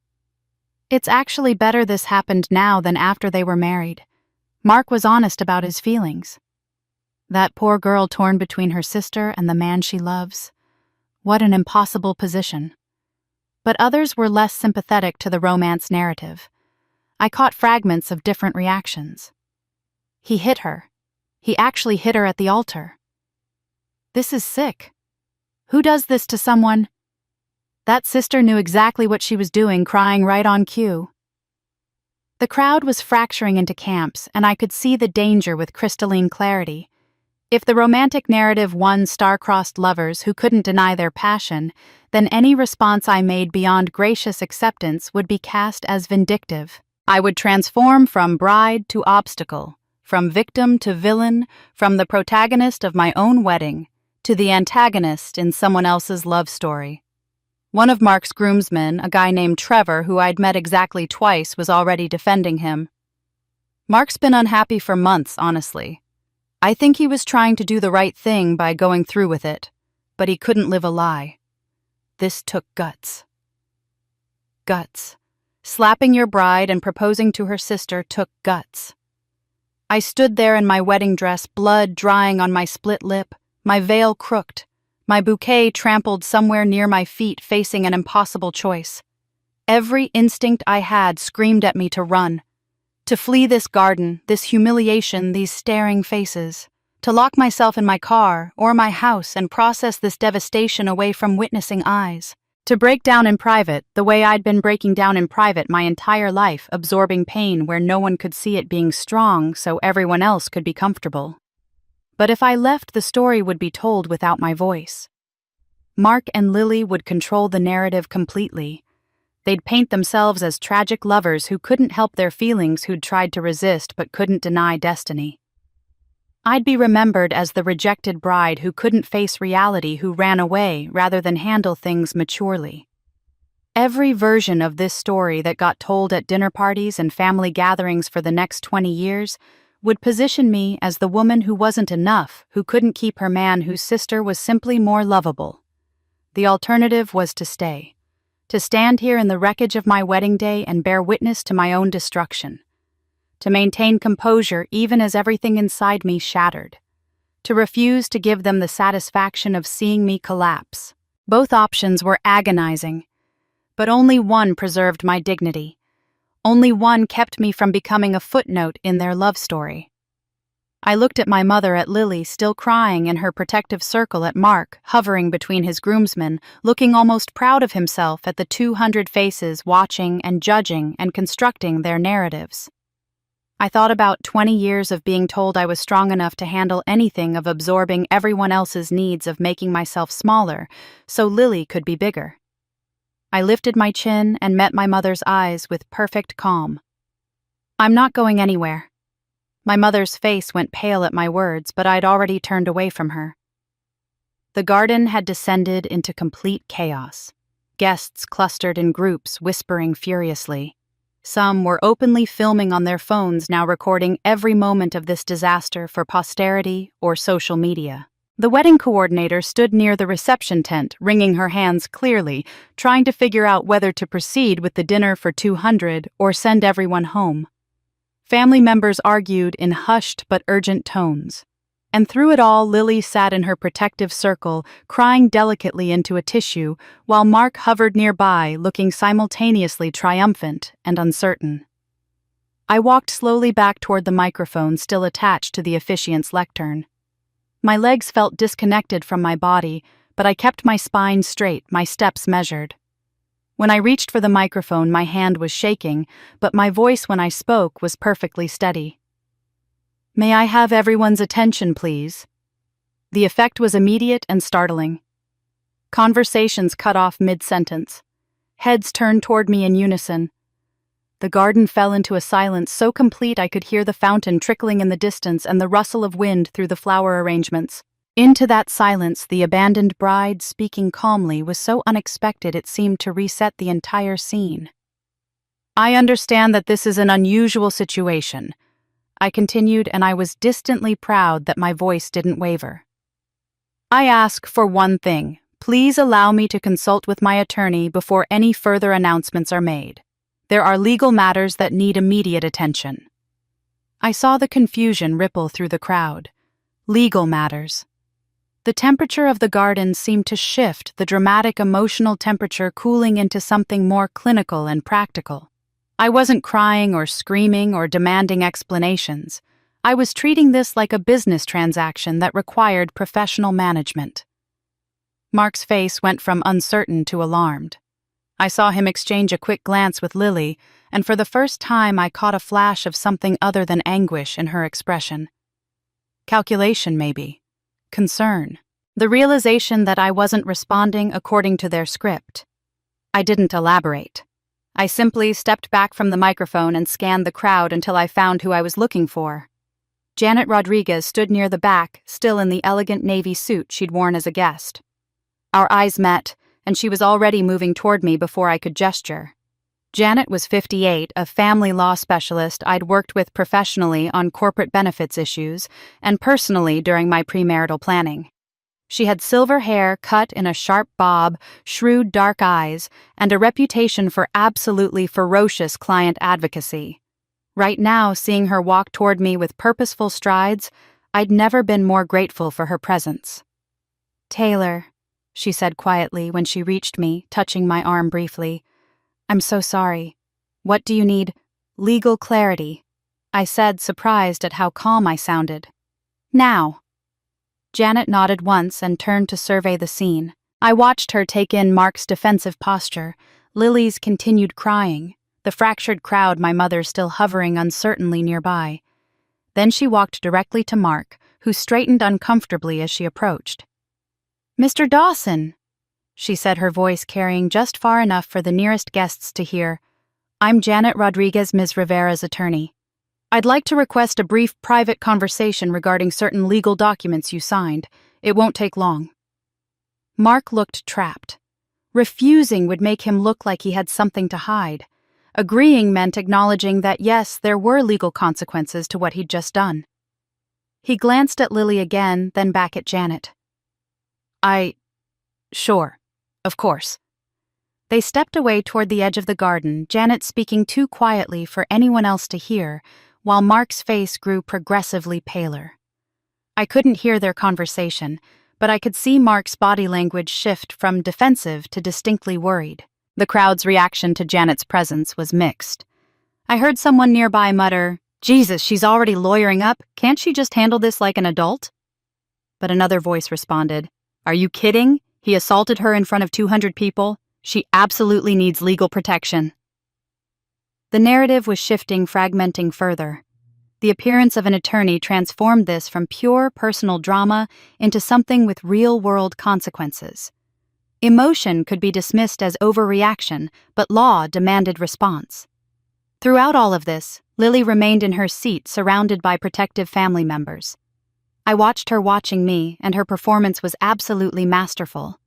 It's actually better this happened now than after they were married. Mark was honest about his feelings. That poor girl torn between her sister and the man she loves. What an impossible position. But others were less sympathetic to the romance narrative. I caught fragments of different reactions. He hit her. He actually hit her at the altar. This is sick. Who does this to someone? That sister knew exactly what she was doing, crying right on cue. The crowd was fracturing into camps, and I could see the danger with crystalline clarity. If the romantic narrative won star-crossed lovers who couldn't deny their passion, then any response I made beyond gracious acceptance would be cast as vindictive. I would transform from bride to obstacle, from victim to villain, from the protagonist of my own wedding to the antagonist in someone else's love story. One of Mark's groomsmen, a guy named Trevor, who I'd met exactly twice, was already defending him. Mark's been unhappy for months, honestly. I think he was trying to do the right thing by going through with it, but he couldn't live a lie. This took guts. Guts. Slapping your bride and proposing to her sister took guts. I stood there in my wedding dress, blood drying on my split lip, my veil crooked, my bouquet trampled somewhere near my feet, facing an impossible choice. Every instinct I had screamed at me to run, to flee this garden, this humiliation, these staring faces, to lock myself in my car or my house and process this devastation away from witnessing eyes. To break down in private, the way I'd been breaking down in private my entire life, absorbing pain where no one could see it, being strong so everyone else could be comfortable. But if I left, the story would be told without my voice. Mark and Lily would control the narrative completely. They'd paint themselves as tragic lovers who couldn't help their feelings, who'd tried to resist but couldn't deny destiny. I'd be remembered as the rejected bride who couldn't face reality, who ran away rather than handle things maturely. Every version of this story that got told at dinner parties and family gatherings for the next 20 years would position me as the woman who wasn't enough, who couldn't keep her man, whose sister was simply more lovable. The alternative was to stay. To stand here in the wreckage of my wedding day and bear witness to my own destruction. To maintain composure even as everything inside me shattered. To refuse to give them the satisfaction of seeing me collapse. Both options were agonizing, but only one preserved my dignity. Only one kept me from becoming a footnote in their love story. I looked at my mother, at Lily, still crying in her protective circle, at Mark, hovering between his groomsmen, looking almost proud of himself, at the 200 faces watching and judging and constructing their narratives. I thought about 20 years of being told I was strong enough to handle anything, of absorbing everyone else's needs, of making myself smaller so Lily could be bigger. I lifted my chin and met my mother's eyes with perfect calm. "I'm not going anywhere." My mother's face went pale at my words, but I'd already turned away from her. The garden had descended into complete chaos. Guests clustered in groups, whispering furiously. Some were openly filming on their phones, now recording every moment of this disaster for posterity or social media. The wedding coordinator stood near the reception tent, wringing her hands clearly, trying to figure out whether to proceed with the dinner for 200 or send everyone home. Family members argued in hushed but urgent tones. And through it all, Lily sat in her protective circle, crying delicately into a tissue, while Mark hovered nearby, looking simultaneously triumphant and uncertain. I walked slowly back toward the microphone still attached to the officiant's lectern. My legs felt disconnected from my body, but I kept my spine straight, my steps measured. When I reached for the microphone, my hand was shaking, but my voice when I spoke was perfectly steady. "May I have everyone's attention, please?" The effect was immediate and startling. Conversations cut off mid-sentence. Heads turned toward me in unison. The garden fell into a silence so complete I could hear the fountain trickling in the distance and the rustle of wind through the flower arrangements. Into that silence, the abandoned bride, speaking calmly, was so unexpected it seemed to reset the entire scene. "I understand that this is an unusual situation," I continued, and I was distantly proud that my voice didn't waver. "I ask for one thing. Please allow me to consult with my attorney before any further announcements are made. There are legal matters that need immediate attention." I saw the confusion ripple through the crowd. Legal matters. The temperature of the garden seemed to shift, the dramatic emotional temperature cooling into something more clinical and practical. I wasn't crying or screaming or demanding explanations. I was treating this like a business transaction that required professional management. Mark's face went from uncertain to alarmed. I saw him exchange a quick glance with Lily, and for the first time I caught a flash of something other than anguish in her expression. Calculation, maybe. Concern. The realization that I wasn't responding according to their script. I didn't elaborate. I simply stepped back from the microphone and scanned the crowd until I found who I was looking for. Janet Rodriguez stood near the back, still in the elegant navy suit she'd worn as a guest. Our eyes met, and she was already moving toward me before I could gesture. Janet was 58, a family law specialist I'd worked with professionally on corporate benefits issues and personally during my premarital planning. She had silver hair cut in a sharp bob, shrewd dark eyes, and a reputation for absolutely ferocious client advocacy. Right now, seeing her walk toward me with purposeful strides, I'd never been more grateful for her presence. "Taylor," she said quietly when she reached me, touching my arm briefly. "I'm so sorry. What do you need?" "Legal clarity," I said, surprised at how calm I sounded. "Now." Janet nodded once and turned to survey the scene. I watched her take in Mark's defensive posture, Lily's continued crying, the fractured crowd, my mother still hovering uncertainly nearby. Then she walked directly to Mark, who straightened uncomfortably as she approached. "Mr. Dawson," she said, her voice carrying just far enough for the nearest guests to hear. "I'm Janet Rodriguez, Ms. Rivera's attorney. I'd like to request a brief private conversation regarding certain legal documents you signed. It won't take long." Mark looked trapped. Refusing would make him look like he had something to hide. Agreeing meant acknowledging that yes, there were legal consequences to what he'd just done. He glanced at Lily again, then back at Janet. Sure, of course." They stepped away toward the edge of the garden, Janet speaking too quietly for anyone else to hear, while Mark's face grew progressively paler. I couldn't hear their conversation, but I could see Mark's body language shift from defensive to distinctly worried. The crowd's reaction to Janet's presence was mixed. I heard someone nearby mutter, "Jesus, she's already lawyering up. Can't she just handle this like an adult?" But another voice responded, "Are you kidding? He assaulted her in front of 200 people. She absolutely needs legal protection." The narrative was shifting, fragmenting further. The appearance of an attorney transformed this from pure personal drama into something with real-world consequences. Emotion could be dismissed as overreaction, but law demanded response. Throughout all of this, Lily remained in her seat, surrounded by protective family members. I watched her watching me, and her performance was absolutely masterful.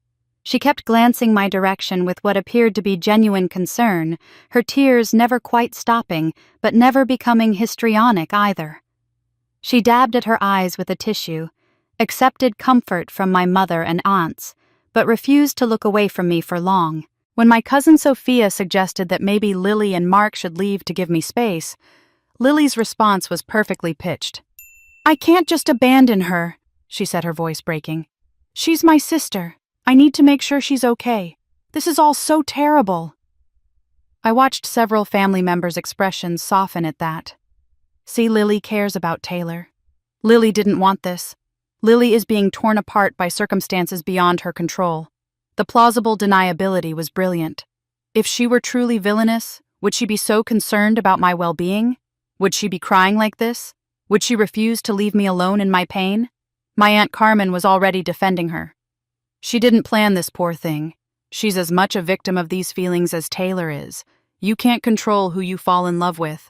She kept glancing my direction with what appeared to be genuine concern, her tears never quite stopping, but never becoming histrionic either. She dabbed at her eyes with a tissue, accepted comfort from my mother and aunts, but refused to look away from me for long. When my cousin Sophia suggested that maybe Lily and Mark should leave to give me space, Lily's response was perfectly pitched. "I can't just abandon her," she said, her voice breaking. "She's my sister. I need to make sure she's okay. This is all so terrible." I watched several family members' expressions soften at that. "See, Lily cares about Taylor. Lily didn't want this. Lily is being torn apart by circumstances beyond her control." The plausible deniability was brilliant. If she were truly villainous, would she be so concerned about my well-being? Would she be crying like this? Would she refuse to leave me alone in my pain? My Aunt Carmen was already defending her. "She didn't plan this, poor thing. She's as much a victim of these feelings as Taylor is. You can't control who you fall in love with."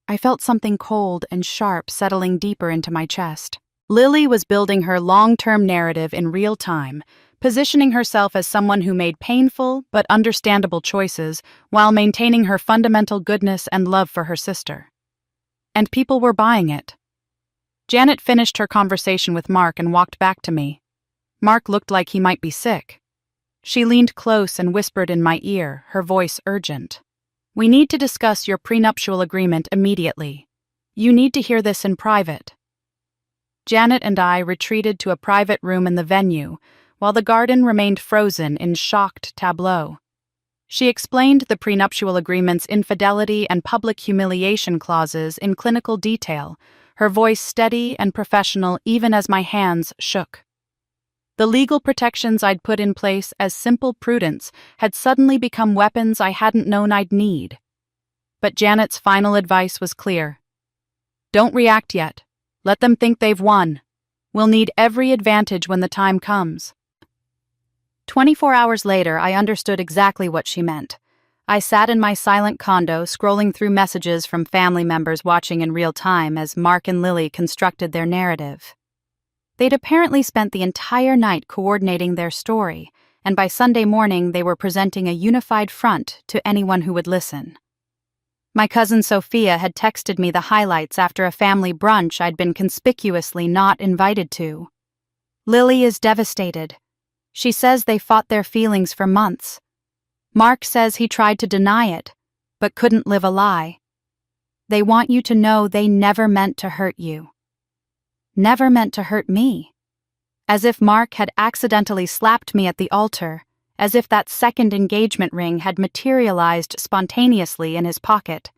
I felt something cold and sharp settling deeper into my chest. Lily was building her long-term narrative in real time, positioning herself as someone who made painful but understandable choices while maintaining her fundamental goodness and love for her sister. And people were buying it. Janet finished her conversation with Mark and walked back to me. Mark looked like he might be sick. She leaned close and whispered in my ear, her voice urgent. "We need to discuss your prenuptial agreement immediately. You need to hear this in private." Janet and I retreated to a private room in the venue, while the garden remained frozen in shocked tableau. She explained the prenuptial agreement's infidelity and public humiliation clauses in clinical detail, her voice steady and professional even as my hands shook. The legal protections I'd put in place as simple prudence had suddenly become weapons I hadn't known I'd need. But Janet's final advice was clear. "Don't react yet. Let them think they've won. We'll need every advantage when the time comes." 24 hours later, I understood exactly what she meant. I sat in my silent condo, scrolling through messages from family members watching in real time as Mark and Lily constructed their narrative. They'd apparently spent the entire night coordinating their story, and by Sunday morning they were presenting a unified front to anyone who would listen. My cousin Sophia had texted me the highlights after a family brunch I'd been conspicuously not invited to. "Lily is devastated. She says they fought their feelings for months. Mark says he tried to deny it, but couldn't live a lie. They want you to know they never meant to hurt you. Never meant to hurt me. As if Mark had accidentally slapped me at the altar, as if that second engagement ring had materialized spontaneously in his pocket.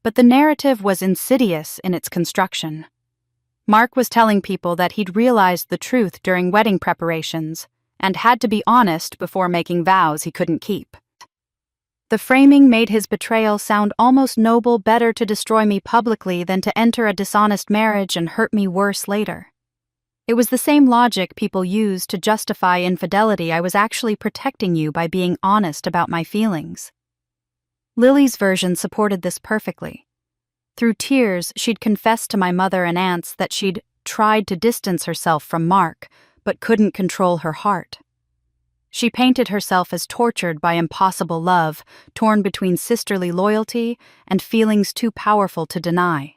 But the narrative was insidious in its construction. Mark was telling people that he'd realized the truth during wedding preparations and had to be honest before making vows he couldn't keep. The framing made his betrayal sound almost noble, better to destroy me publicly than to enter a dishonest marriage and hurt me worse later. It was the same logic people used to justify infidelity. I was actually protecting you by being honest about my feelings. Lily's version supported this perfectly. Through tears, she'd confessed to my mother and aunts that she'd tried to distance herself from Mark, but couldn't control her heart. She painted herself as tortured by impossible love, torn between sisterly loyalty and feelings too powerful to deny.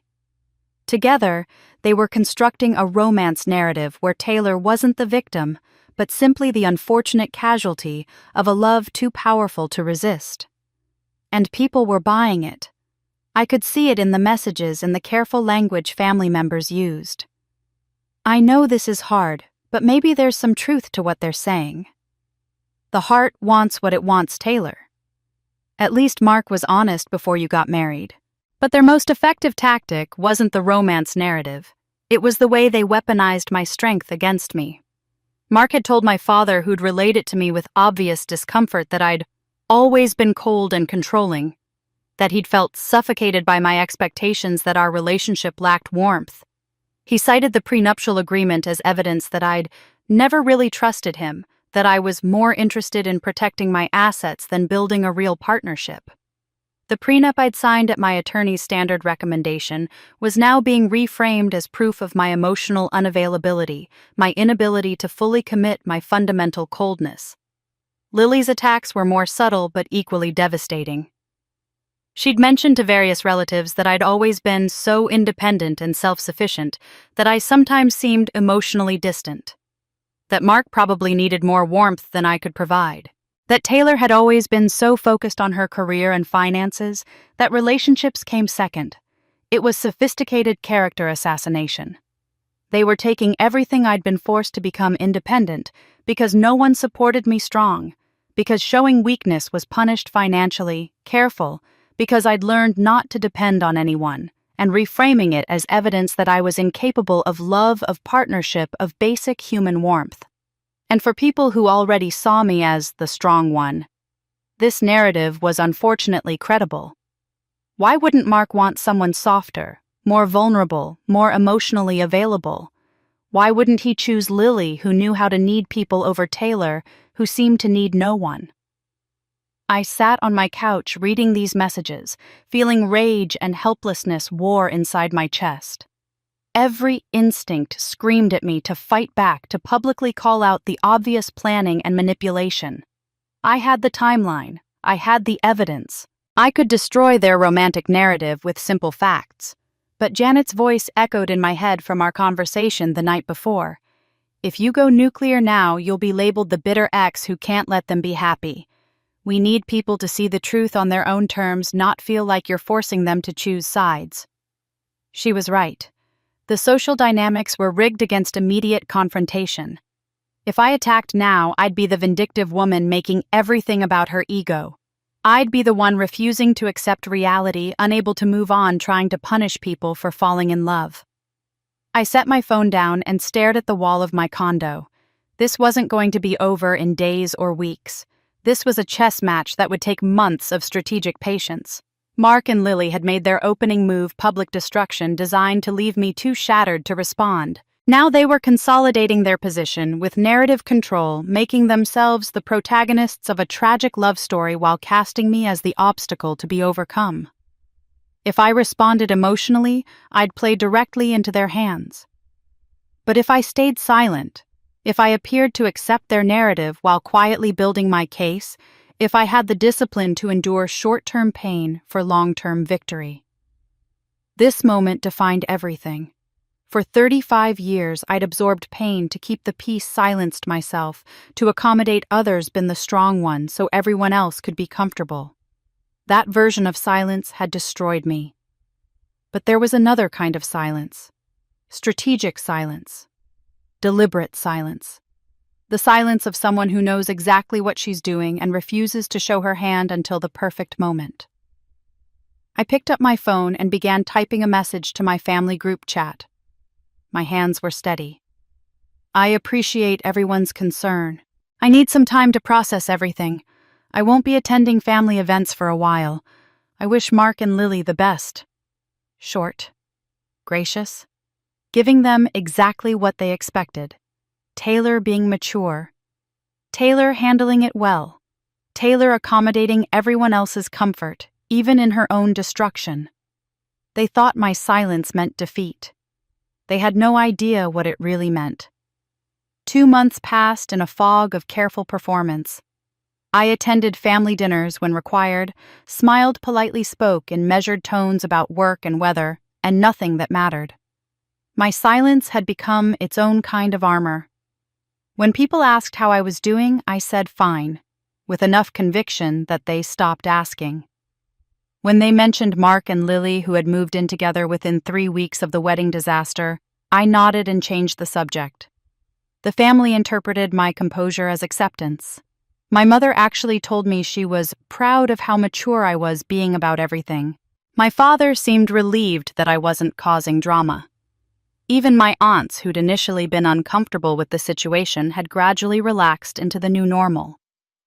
Together, they were constructing a romance narrative where Taylor wasn't the victim, but simply the unfortunate casualty of a love too powerful to resist. And people were buying it. I could see it in the messages and the careful language family members used. I know this is hard, but maybe there's some truth to what they're saying. The heart wants what it wants, Taylor. At least Mark was honest before you got married. But their most effective tactic wasn't the romance narrative. It was the way they weaponized my strength against me. Mark had told my father, who'd relayed it to me with obvious discomfort, that I'd always been cold and controlling, that he'd felt suffocated by my expectations, that our relationship lacked warmth. He cited the prenuptial agreement as evidence that I'd never really trusted him, that I was more interested in protecting my assets than building a real partnership. The prenup I'd signed at my attorney's standard recommendation was now being reframed as proof of my emotional unavailability, my inability to fully commit, my fundamental coldness. Lily's attacks were more subtle but equally devastating. She'd mentioned to various relatives that I'd always been so independent and self-sufficient that I sometimes seemed emotionally distant, that Mark probably needed more warmth than I could provide, that Taylor had always been so focused on her career and finances that relationships came second. It was sophisticated character assassination. They were taking everything I'd been forced to become independent because no one supported me strong, because showing weakness was punished financially, careful, because I'd learned not to depend on anyone, and reframing it as evidence that I was incapable of love, of partnership, of basic human warmth. And for people who already saw me as the strong one, this narrative was unfortunately credible. Why wouldn't Mark want someone softer, more vulnerable, more emotionally available? Why wouldn't he choose Lily, who knew how to need people, over Taylor, who seemed to need no one? I sat on my couch reading these messages, feeling rage and helplessness war inside my chest. Every instinct screamed at me to fight back, to publicly call out the obvious planning and manipulation. I had the timeline. I had the evidence. I could destroy their romantic narrative with simple facts. But Janet's voice echoed in my head from our conversation the night before. If you go nuclear now, you'll be labeled the bitter ex who can't let them be happy. We need people to see the truth on their own terms, not feel like you're forcing them to choose sides. She was right. The social dynamics were rigged against immediate confrontation. If I attacked now, I'd be the vindictive woman making everything about her ego. I'd be the one refusing to accept reality, unable to move on, trying to punish people for falling in love. I set my phone down and stared at the wall of my condo. This wasn't going to be over in days or weeks. This was a chess match that would take months of strategic patience. Mark and Lily had made their opening move public destruction, designed to leave me too shattered to respond. Now they were consolidating their position with narrative control, making themselves the protagonists of a tragic love story while casting me as the obstacle to be overcome. If I responded emotionally, I'd play directly into their hands. But if I stayed silent, if I appeared to accept their narrative while quietly building my case, if I had the discipline to endure short-term pain for long-term victory. This moment defined everything. For 35 years, I'd absorbed pain to keep the peace, silenced myself, to accommodate others, been the strong one so everyone else could be comfortable. That version of silence had destroyed me. But there was another kind of silence. Strategic silence. Deliberate silence. The silence of someone who knows exactly what she's doing and refuses to show her hand until the perfect moment. I picked up my phone and began typing a message to my family group chat. My hands were steady. I appreciate everyone's concern. I need some time to process everything. I won't be attending family events for a while. I wish Mark and Lily the best. Short. Gracious. Giving them exactly what they expected. Taylor being mature. Taylor handling it well. Taylor accommodating everyone else's comfort, even in her own destruction. They thought my silence meant defeat. They had no idea what it really meant. 2 months passed in a fog of careful performance. I attended family dinners when required, smiled politely, spoke in measured tones about work and weather, and nothing that mattered. My silence had become its own kind of armor. When people asked how I was doing, I said fine, with enough conviction that they stopped asking. When they mentioned Mark and Lily, who had moved in together within 3 weeks of the wedding disaster, I nodded and changed the subject. The family interpreted my composure as acceptance. My mother actually told me she was proud of how mature I was being about everything. My father seemed relieved that I wasn't causing drama. Even my aunts, who'd initially been uncomfortable with the situation, had gradually relaxed into the new normal.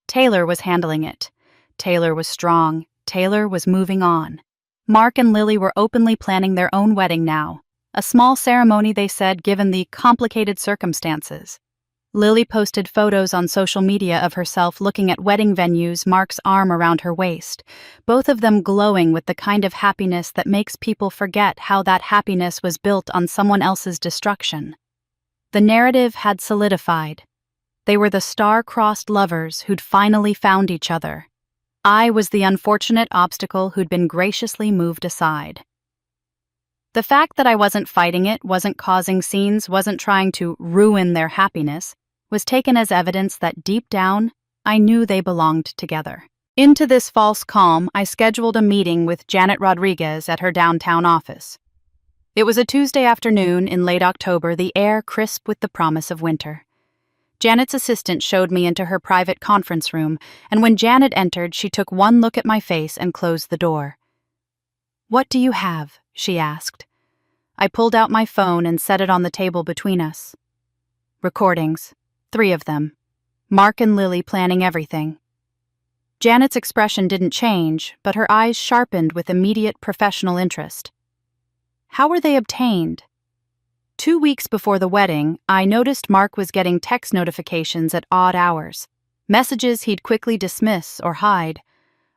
Taylor was handling it. Taylor was strong. Taylor was moving on. Mark and Lily were openly planning their own wedding now. A small ceremony, they said, given the complicated circumstances. Lily posted photos on social media of herself looking at wedding venues, Mark's arm around her waist, both of them glowing with the kind of happiness that makes people forget how that happiness was built on someone else's destruction. The narrative had solidified. They were the star-crossed lovers who'd finally found each other. I was the unfortunate obstacle who'd been graciously moved aside. The fact that I wasn't fighting it, wasn't causing scenes, wasn't trying to ruin their happiness, was taken as evidence that deep down, I knew they belonged together. Into this false calm, I scheduled a meeting with Janet Rodriguez at her downtown office. It was a Tuesday afternoon in late October, the air crisp with the promise of winter. Janet's assistant showed me into her private conference room, and when Janet entered, she took one look at my face and closed the door. "What do you have?" she asked. I pulled out my phone and set it on the table between us. Recordings, 3 of them. Mark and Lily planning everything. Janet's expression didn't change, but her eyes sharpened with immediate professional interest. How were they obtained? 2 weeks before the wedding, I noticed Mark was getting text notifications at odd hours, messages he'd quickly dismiss or hide.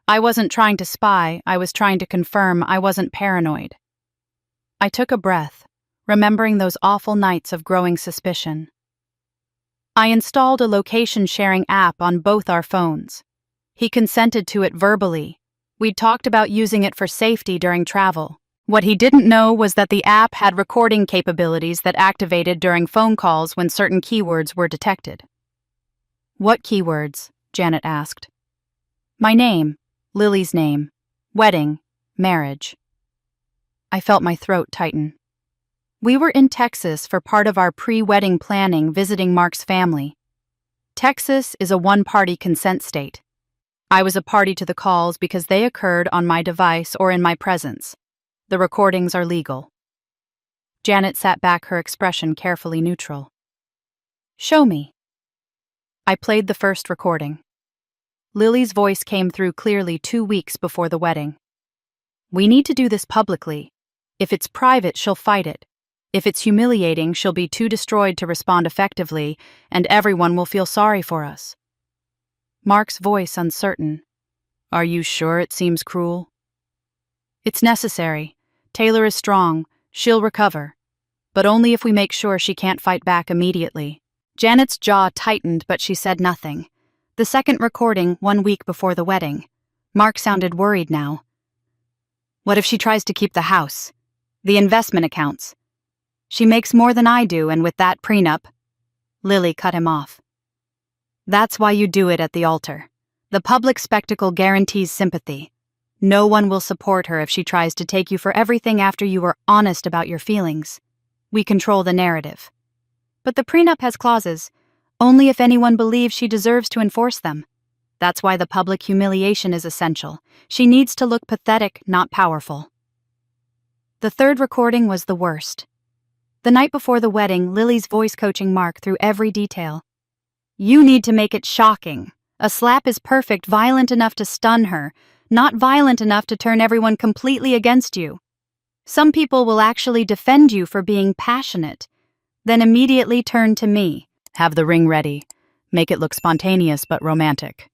I wasn't trying to spy, I was trying to confirm I wasn't paranoid. I took a breath, remembering those awful nights of growing suspicion. I installed a location-sharing app on both our phones. He consented to it verbally. We'd talked about using it for safety during travel. What he didn't know was that the app had recording capabilities that activated during phone calls when certain keywords were detected. "What keywords?" Janet asked. "My name, Lily's name, wedding, marriage." I felt my throat tighten. We were in Texas for part of our pre-wedding planning, visiting Mark's family. Texas is a one-party consent state. I was a party to the calls because they occurred on my device or in my presence. The recordings are legal. Janet sat back, her expression carefully neutral. "Show me." I played the first recording. Lily's voice came through clearly 2 weeks before the wedding. "We need to do this publicly. If it's private, she'll fight it. If it's humiliating, she'll be too destroyed to respond effectively, and everyone will feel sorry for us." Mark's voice uncertain. "Are you sure it seems cruel?" "It's necessary. Taylor is strong. She'll recover. But only if we make sure she can't fight back immediately." Janet's jaw tightened, but she said nothing. The second recording, 1 week before the wedding. Mark sounded worried now. "What if she tries to keep the house? The investment accounts? She makes more than I do, and with that prenup..." Lily cut him off. "That's why you do it at the altar. The public spectacle guarantees sympathy. No one will support her if she tries to take you for everything after you were honest about your feelings. We control the narrative." But the prenup has clauses, only if anyone believes she deserves to enforce them. That's why the public humiliation is essential. She needs to look pathetic, not powerful. The third recording was the worst. The night before the wedding, Lily's voice coaching Mark through every detail. You need to make it shocking. A slap is perfect, violent enough to stun her, not violent enough to turn everyone completely against you. Some people will actually defend you for being passionate, then immediately turn to me. Have the ring ready. Make it look spontaneous but romantic.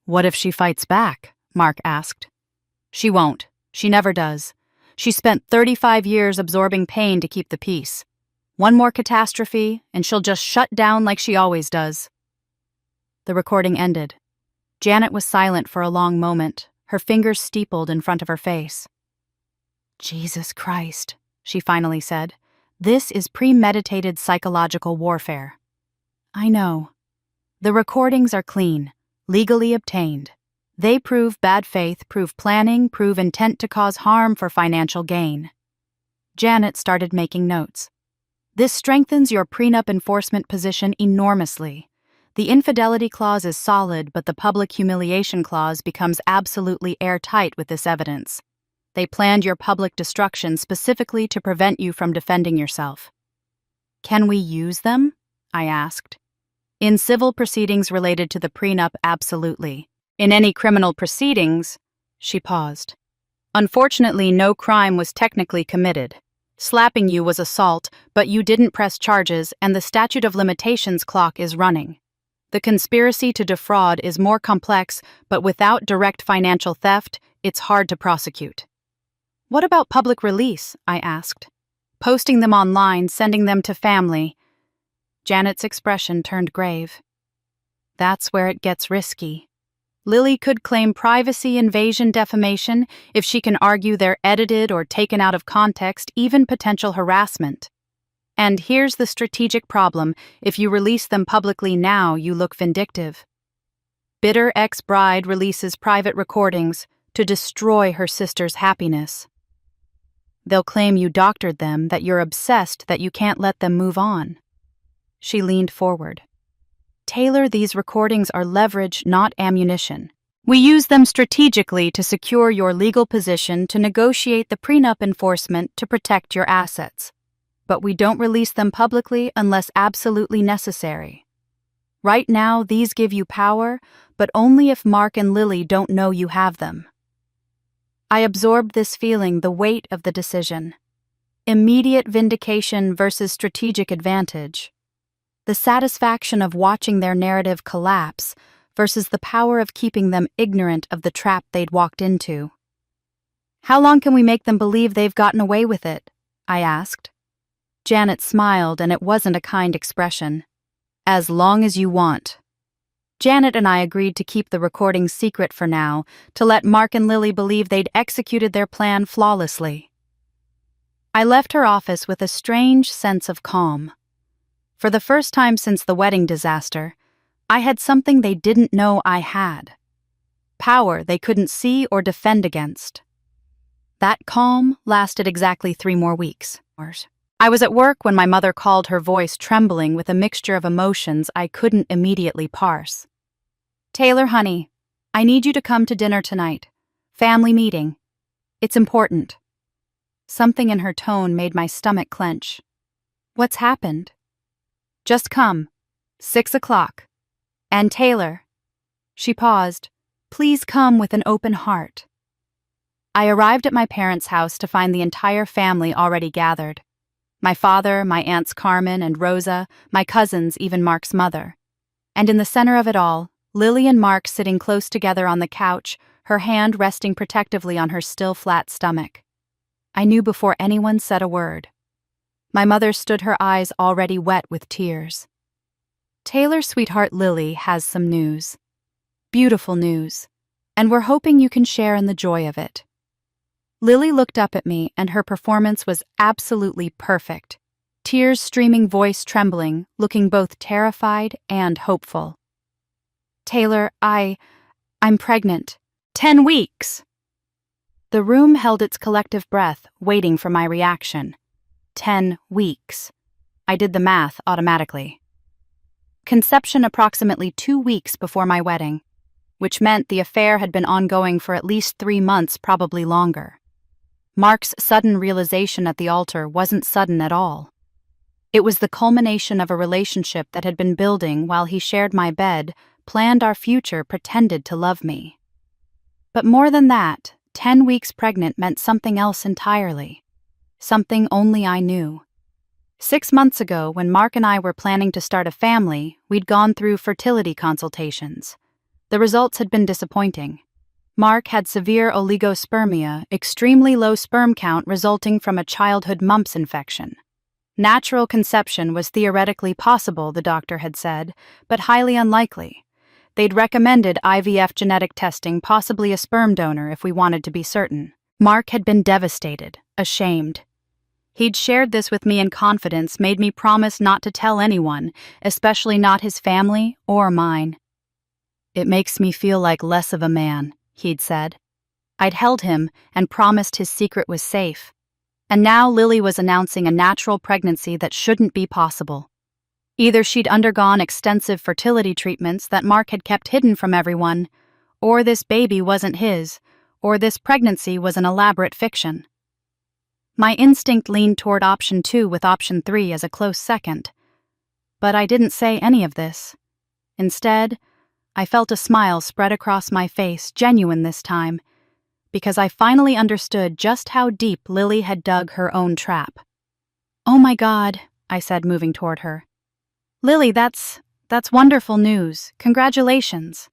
What if she fights back? Mark asked. She won't. She never does. She spent 35 years absorbing pain to keep the peace. One more catastrophe, and she'll just shut down like she always does. The recording ended. Janet was silent for a long moment, her fingers steepled in front of her face. Jesus Christ, she finally said. This is premeditated psychological warfare. I know. The recordings are clean, legally obtained. They prove bad faith, prove planning, prove intent to cause harm for financial gain. Janet started making notes. This strengthens your prenup enforcement position enormously. The infidelity clause is solid, but the public humiliation clause becomes absolutely airtight with this evidence. They planned your public destruction specifically to prevent you from defending yourself. Can we use them? I asked. In civil proceedings related to the prenup, absolutely. In any criminal proceedings, she paused. Unfortunately, no crime was technically committed. Slapping you was assault, but you didn't press charges, and the statute of limitations clock is running. The conspiracy to defraud is more complex, but without direct financial theft, it's hard to prosecute. What about public release? I asked. Posting them online, sending them to family. Janet's expression turned grave. That's where it gets risky. Lily could claim privacy invasion defamation if she can argue they're edited or taken out of context, even potential harassment. And here's the strategic problem: if you release them publicly now, you look vindictive. Bitter ex-bride releases private recordings to destroy her sister's happiness. They'll claim you doctored them, that you're obsessed, that you can't let them move on. She leaned forward. Taylor, these recordings are leverage, not ammunition. We use them strategically to secure your legal position to negotiate the prenup enforcement to protect your assets. But we don't release them publicly unless absolutely necessary. Right now, these give you power, but only if Mark and Lily don't know you have them. I absorbed this feeling, the weight of the decision. Immediate vindication versus strategic advantage. The satisfaction of watching their narrative collapse versus the power of keeping them ignorant of the trap they'd walked into. How long can we make them believe they've gotten away with it? I asked. Janet smiled, and it wasn't a kind expression. As long as you want. Janet and I agreed to keep the recordings secret for now, to let Mark and Lily believe they'd executed their plan flawlessly. I left her office with a strange sense of calm. For the first time since the wedding disaster, I had something they didn't know I had. Power they couldn't see or defend against. That calm lasted exactly 3 more weeks. I was at work when my mother called, her voice trembling with a mixture of emotions I couldn't immediately parse. Taylor, honey, I need you to come to dinner tonight. Family meeting. It's important. Something in her tone made my stomach clench. What's happened? Just come. 6 o'clock. And Taylor. She paused. Please come with an open heart. I arrived at my parents' house to find the entire family already gathered. My father, my aunts Carmen and Rosa, my cousins, even Mark's mother. And in the center of it all, Lily and Mark sitting close together on the couch, her hand resting protectively on her still flat stomach. I knew before anyone said a word. My mother stood, her eyes already wet with tears. Taylor's sweetheart Lily has some news. Beautiful news. And we're hoping you can share in the joy of it. Lily looked up at me, and her performance was absolutely perfect. Tears streaming, voice trembling, looking both terrified and hopeful. Taylor, I'm pregnant. 10 weeks! The room held its collective breath, waiting for my reaction. 10 weeks. I did the math automatically. Conception approximately 2 weeks before my wedding, which meant the affair had been ongoing for at least 3 months, probably longer. Mark's sudden realization at the altar wasn't sudden at all. It was the culmination of a relationship that had been building while he shared my bed, planned our future, pretended to love me. But more than that, 10 weeks pregnant meant something else entirely. Something only I knew. 6 months ago, when Mark and I were planning to start a family, we'd gone through fertility consultations. The results had been disappointing. Mark had severe oligospermia, extremely low sperm count resulting from a childhood mumps infection. Natural conception was theoretically possible, the doctor had said, but highly unlikely. They'd recommended IVF genetic testing, possibly a sperm donor if we wanted to be certain. Mark had been devastated, ashamed. He'd shared this with me in confidence, made me promise not to tell anyone, especially not his family or mine. "It makes me feel like less of a man," he'd said. I'd held him and promised his secret was safe. And now Lily was announcing a natural pregnancy that shouldn't be possible. Either she'd undergone extensive fertility treatments that Mark had kept hidden from everyone, or this baby wasn't his, or this pregnancy was an elaborate fiction. My instinct leaned toward option 2 with option 3 as a close second. But I didn't say any of this. Instead, I felt a smile spread across my face, genuine this time, because I finally understood just how deep Lily had dug her own trap. "Oh my God," I said, moving toward her. "Lily, that's wonderful news. Congratulations."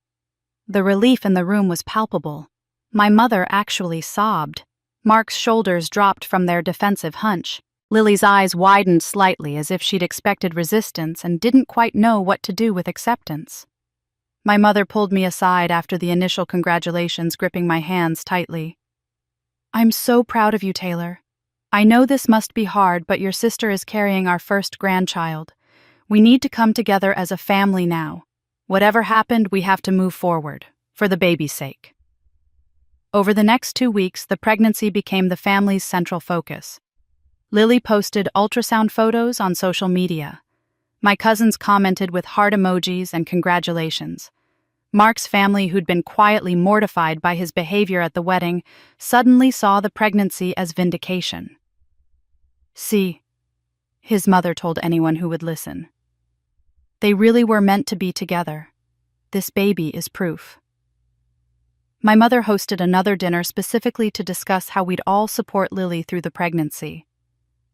The relief in the room was palpable. My mother actually sobbed. Mark's shoulders dropped from their defensive hunch. Lily's eyes widened slightly as if she'd expected resistance and didn't quite know what to do with acceptance. My mother pulled me aside after the initial congratulations, gripping my hands tightly. "I'm so proud of you, Taylor. I know this must be hard, but your sister is carrying our first grandchild. We need to come together as a family now. Whatever happened, we have to move forward, for the baby's sake." Over the next 2 weeks, the pregnancy became the family's central focus. Lily posted ultrasound photos on social media. My cousins commented with heart emojis and congratulations. Mark's family, who'd been quietly mortified by his behavior at the wedding, suddenly saw the pregnancy as vindication. "See," his mother told anyone who would listen. "They really were meant to be together. This baby is proof." My mother hosted another dinner specifically to discuss how we'd all support Lily through the pregnancy.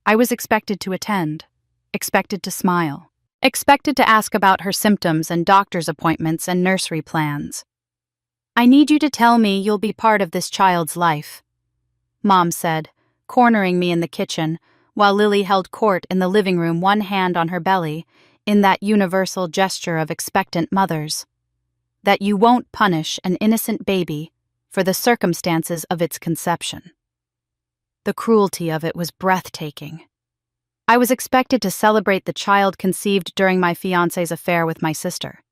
I was expected to attend, expected to smile. Expected to ask about her symptoms and doctor's appointments and nursery plans. "I need you to tell me you'll be part of this child's life," Mom said, cornering me in the kitchen, while Lily held court in the living room, one hand on her belly, in that universal gesture of expectant mothers. "That you won't punish an innocent baby for the circumstances of its conception." The cruelty of it was breathtaking. I was expected to celebrate the child conceived during my fiancé's affair with my sister.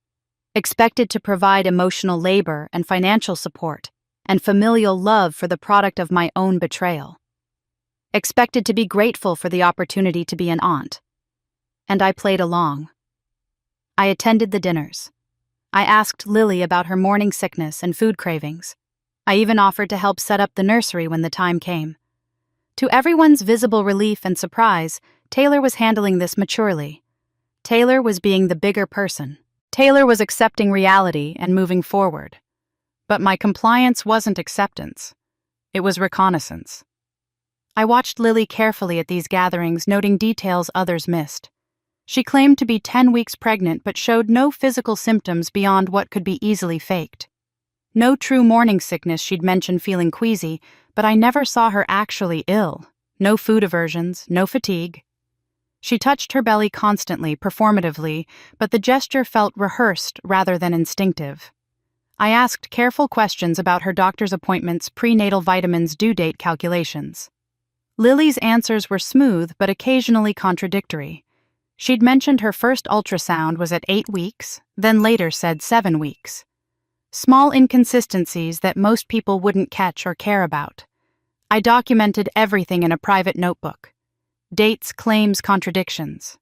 Expected to provide emotional labor and financial support and familial love for the product of my own betrayal. Expected to be grateful for the opportunity to be an aunt. And I played along. I attended the dinners. I asked Lily about her morning sickness and food cravings. I even offered to help set up the nursery when the time came. To everyone's visible relief and surprise, Taylor was handling this maturely. Taylor was being the bigger person. Taylor was accepting reality and moving forward. But my compliance wasn't acceptance. It was reconnaissance. I watched Lily carefully at these gatherings, noting details others missed. She claimed to be 10 weeks pregnant but showed no physical symptoms beyond what could be easily faked. No true morning sickness. She'd mentioned feeling queasy, but I never saw her actually ill. No food aversions, no fatigue. She touched her belly constantly, performatively, but the gesture felt rehearsed rather than instinctive. I asked careful questions about her doctor's appointments, prenatal vitamins, due date calculations. Lily's answers were smooth but occasionally contradictory. She'd mentioned her first ultrasound was at 8 weeks, then later said 7 weeks. Small inconsistencies that most people wouldn't catch or care about. I documented everything in a private notebook. Dates, claims, contradictions.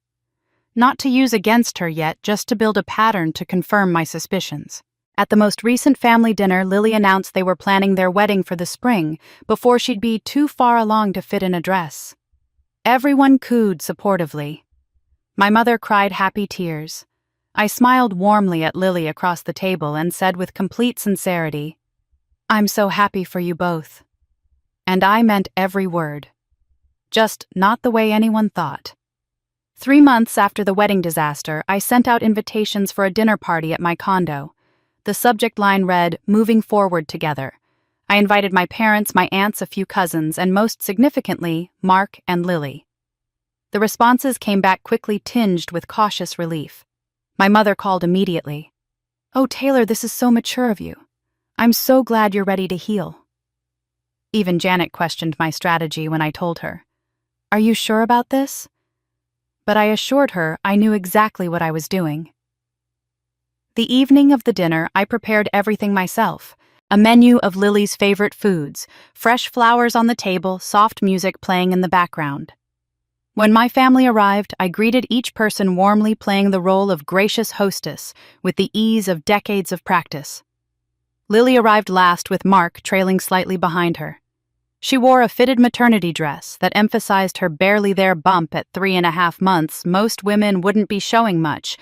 not to use against her yet, just to build a pattern to confirm my suspicions. At the most recent family dinner, Lily announced they were planning their wedding for the spring, before she'd be too far along to fit in a dress. Everyone cooed supportively. My mother cried happy tears. I smiled warmly at Lily across the table and said with complete sincerity, "I'm so happy for you both." And I meant every word. Just not the way anyone thought. 3 months after the wedding disaster, I sent out invitations for a dinner party at my condo. The subject line read, "Moving Forward Together." I invited my parents, my aunts, a few cousins, and most significantly, Mark and Lily. The responses came back quickly, tinged with cautious relief. My mother called immediately. "Oh, Taylor, this is so mature of you. I'm so glad you're ready to heal." Even Janet questioned my strategy when I told her. "Are you sure about this?" But I assured her I knew exactly what I was doing. The evening of the dinner, I prepared everything myself. A menu of Lily's favorite foods, fresh flowers on the table, soft music playing in the background. When my family arrived, I greeted each person warmly, playing the role of gracious hostess with the ease of decades of practice. Lily arrived last, with Mark trailing slightly behind her. She wore a fitted maternity dress that emphasized her barely there bump at 3.5 months. Most women wouldn't be showing much,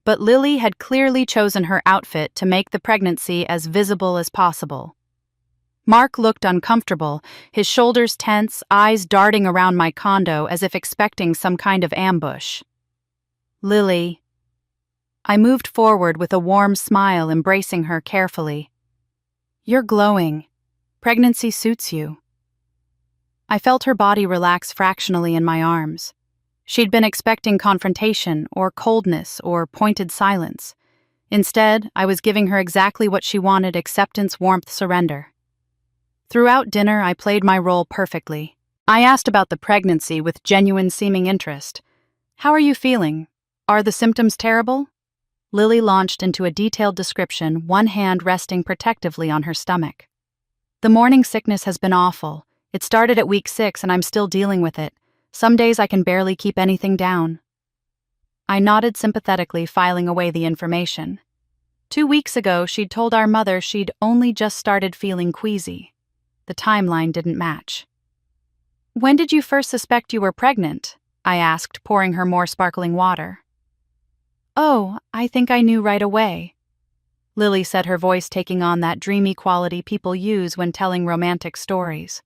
but Lily had clearly chosen her outfit to make the pregnancy as visible as possible. Mark looked uncomfortable, his shoulders tense, eyes darting around my condo as if expecting some kind of ambush. "Lily." I moved forward with a warm smile, embracing her carefully. "You're glowing. Pregnancy suits you." I felt her body relax fractionally in my arms. She'd been expecting confrontation, or coldness, or pointed silence. Instead, I was giving her exactly what she wanted: acceptance, warmth, surrender. Throughout dinner, I played my role perfectly. I asked about the pregnancy with genuine seeming interest. "How are you feeling? Are the symptoms terrible?" Lily launched into a detailed description, one hand resting protectively on her stomach. "The morning sickness has been awful. It started at week 6 and I'm still dealing with it. Some days I can barely keep anything down." I nodded sympathetically, filing away the information. 2 weeks ago, she'd told our mother she'd only just started feeling queasy. The timeline didn't match. "When did you first suspect you were pregnant?" I asked, pouring her more sparkling water. "Oh, I think I knew right away," Lily said, her voice taking on that dreamy quality people use when telling romantic stories.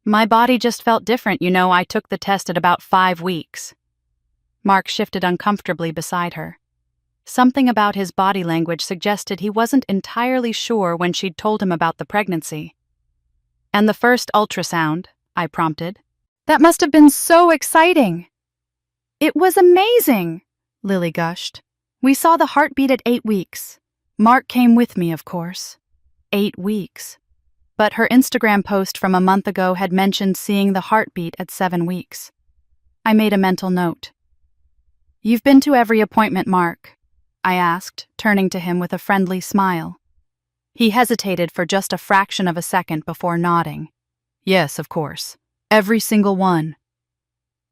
"My body just felt different, you know. I took the test at about 5 weeks. Mark shifted uncomfortably beside her. Something about his body language suggested he wasn't entirely sure when she'd told him about the pregnancy. "And the first ultrasound?" I prompted. "That must have been so exciting." "It was amazing," Lily gushed. "We saw the heartbeat at 8 weeks. Mark came with me, of course." 8 weeks. But her Instagram post from a month ago had mentioned seeing the heartbeat at 7 weeks. I made a mental note. "You've been to every appointment, Mark?" I asked, turning to him with a friendly smile. He hesitated for just a fraction of a second before nodding. "Yes, of course. Every single one."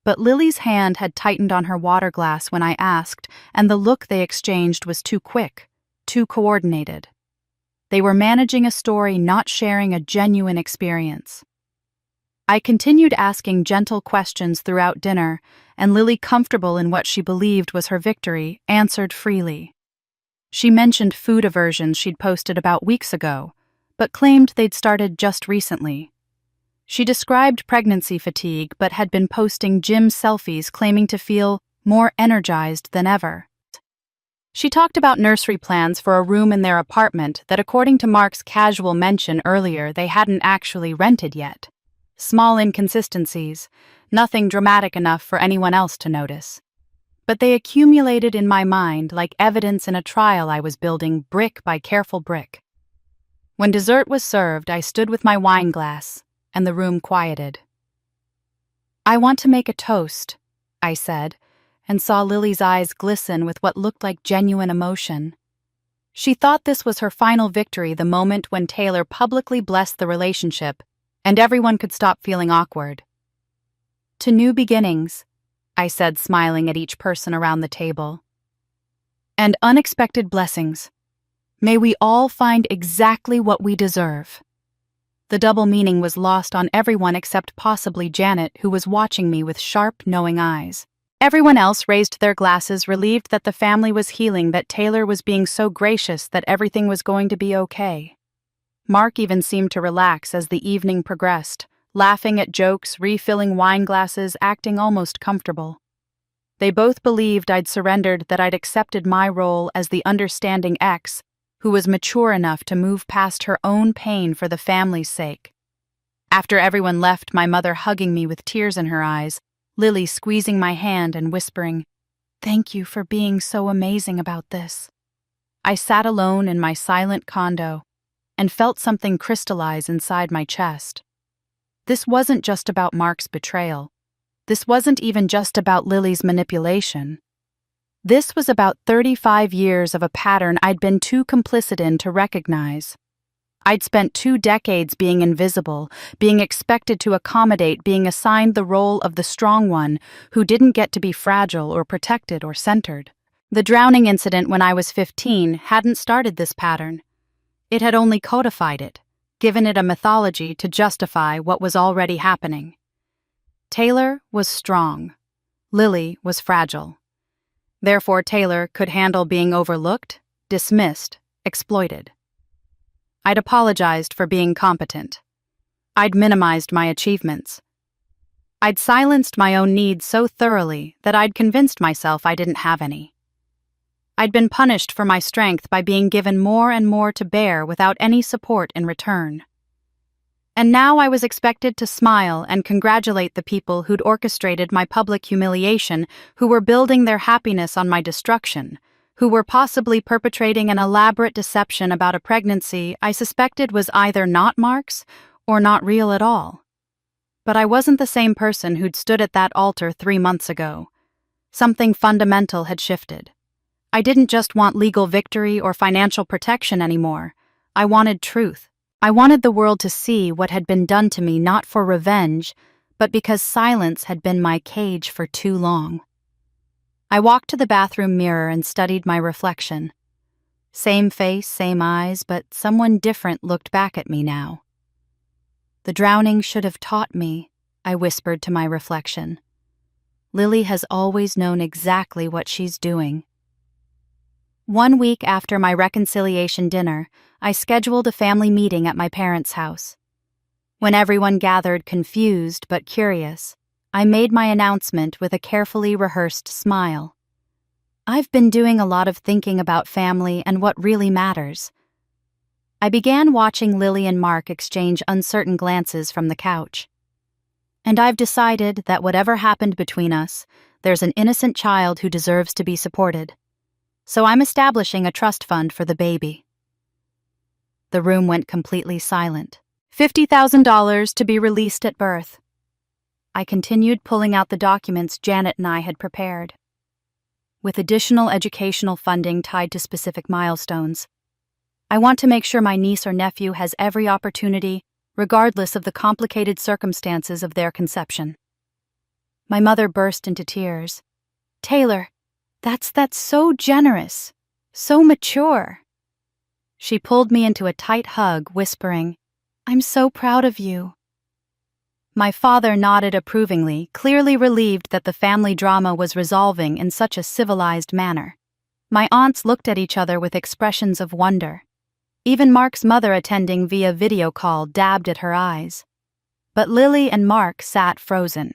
But Lily's hand had tightened on her water glass when I asked, and the look they exchanged was too quick, too coordinated. They were managing a story, not sharing a genuine experience. I continued asking gentle questions throughout dinner, and Lily, comfortable in what she believed was her victory, answered freely. She mentioned food aversions she'd posted about weeks ago, but claimed they'd started just recently. She described pregnancy fatigue, but had been posting gym selfies, claiming to feel more energized than ever. She talked about nursery plans for a room in their apartment that, according to Mark's casual mention earlier, they hadn't actually rented yet. Small inconsistencies, nothing dramatic enough for anyone else to notice. But they accumulated in my mind like evidence in a trial I was building, brick by careful brick. When dessert was served, I stood with my wine glass, and the room quieted. "I want to make a toast," I said, and saw Lily's eyes glisten with what looked like genuine emotion. She thought this was her final victory, the moment when Taylor publicly blessed the relationship, and everyone could stop feeling awkward. "To new beginnings," I said, smiling at each person around the table. And unexpected blessings. May we all find exactly what we deserve. The double meaning was lost on everyone except possibly Janet, who was watching me with sharp, knowing eyes. Everyone else raised their glasses, relieved that the family was healing, that Taylor was being so gracious, that everything was going to be okay. Mark even seemed to relax as the evening progressed, laughing at jokes, refilling wine glasses, acting almost comfortable. They both believed I'd surrendered, that I'd accepted my role as the understanding ex, who was mature enough to move past her own pain for the family's sake. After everyone left, my mother hugging me with tears in her eyes, Lily squeezing my hand and whispering, "Thank you for being so amazing about this." I sat alone in my silent condo and felt something crystallize inside my chest. This wasn't just about Mark's betrayal. This wasn't even just about Lily's manipulation. This was about 35 years of a pattern I'd been too complicit in to recognize. I'd spent 2 decades being invisible, being expected to accommodate, being assigned the role of the strong one who didn't get to be fragile or protected or centered. The drowning incident when I was 15 hadn't started this pattern. It had only codified it, given it a mythology to justify what was already happening. Taylor was strong. Lily was fragile. Therefore, Taylor could handle being overlooked, dismissed, exploited. I'd apologized for being competent. I'd minimized my achievements. I'd silenced my own needs so thoroughly that I'd convinced myself I didn't have any. I'd been punished for my strength by being given more and more to bear without any support in return. And now I was expected to smile and congratulate the people who'd orchestrated my public humiliation, who were building their happiness on my destruction, who were possibly perpetrating an elaborate deception about a pregnancy I suspected was either not Mark's or not real at all. But I wasn't the same person who'd stood at that altar 3 months ago. Something fundamental had shifted. I didn't just want legal victory or financial protection anymore. I wanted truth. I wanted the world to see what had been done to me, not for revenge, but because silence had been my cage for too long. I walked to the bathroom mirror and studied my reflection. Same face, same eyes, but someone different looked back at me now. "The drowning should have taught me," I whispered to my reflection. "Lily has always known exactly what she's doing." 1 week after my reconciliation dinner, I scheduled a family meeting at my parents' house. When everyone gathered confused but curious, I made my announcement with a carefully rehearsed smile. I've been doing a lot of thinking about family and what really matters. I began watching Lily and Mark exchange uncertain glances from the couch. And I've decided that whatever happened between us, there's an innocent child who deserves to be supported. So I'm establishing a trust fund for the baby. The room went completely silent. $50,000 to be released at birth. I continued pulling out the documents Janet and I had prepared. With additional educational funding tied to specific milestones, I want to make sure my niece or nephew has every opportunity, regardless of the complicated circumstances of their conception. My mother burst into tears. "Taylor, that's so generous, so mature." She pulled me into a tight hug, whispering, "I'm so proud of you." My father nodded approvingly, clearly relieved that the family drama was resolving in such a civilized manner. My aunts looked at each other with expressions of wonder. Even Mark's mother, attending via video call, dabbed at her eyes. But Lily and Mark sat frozen.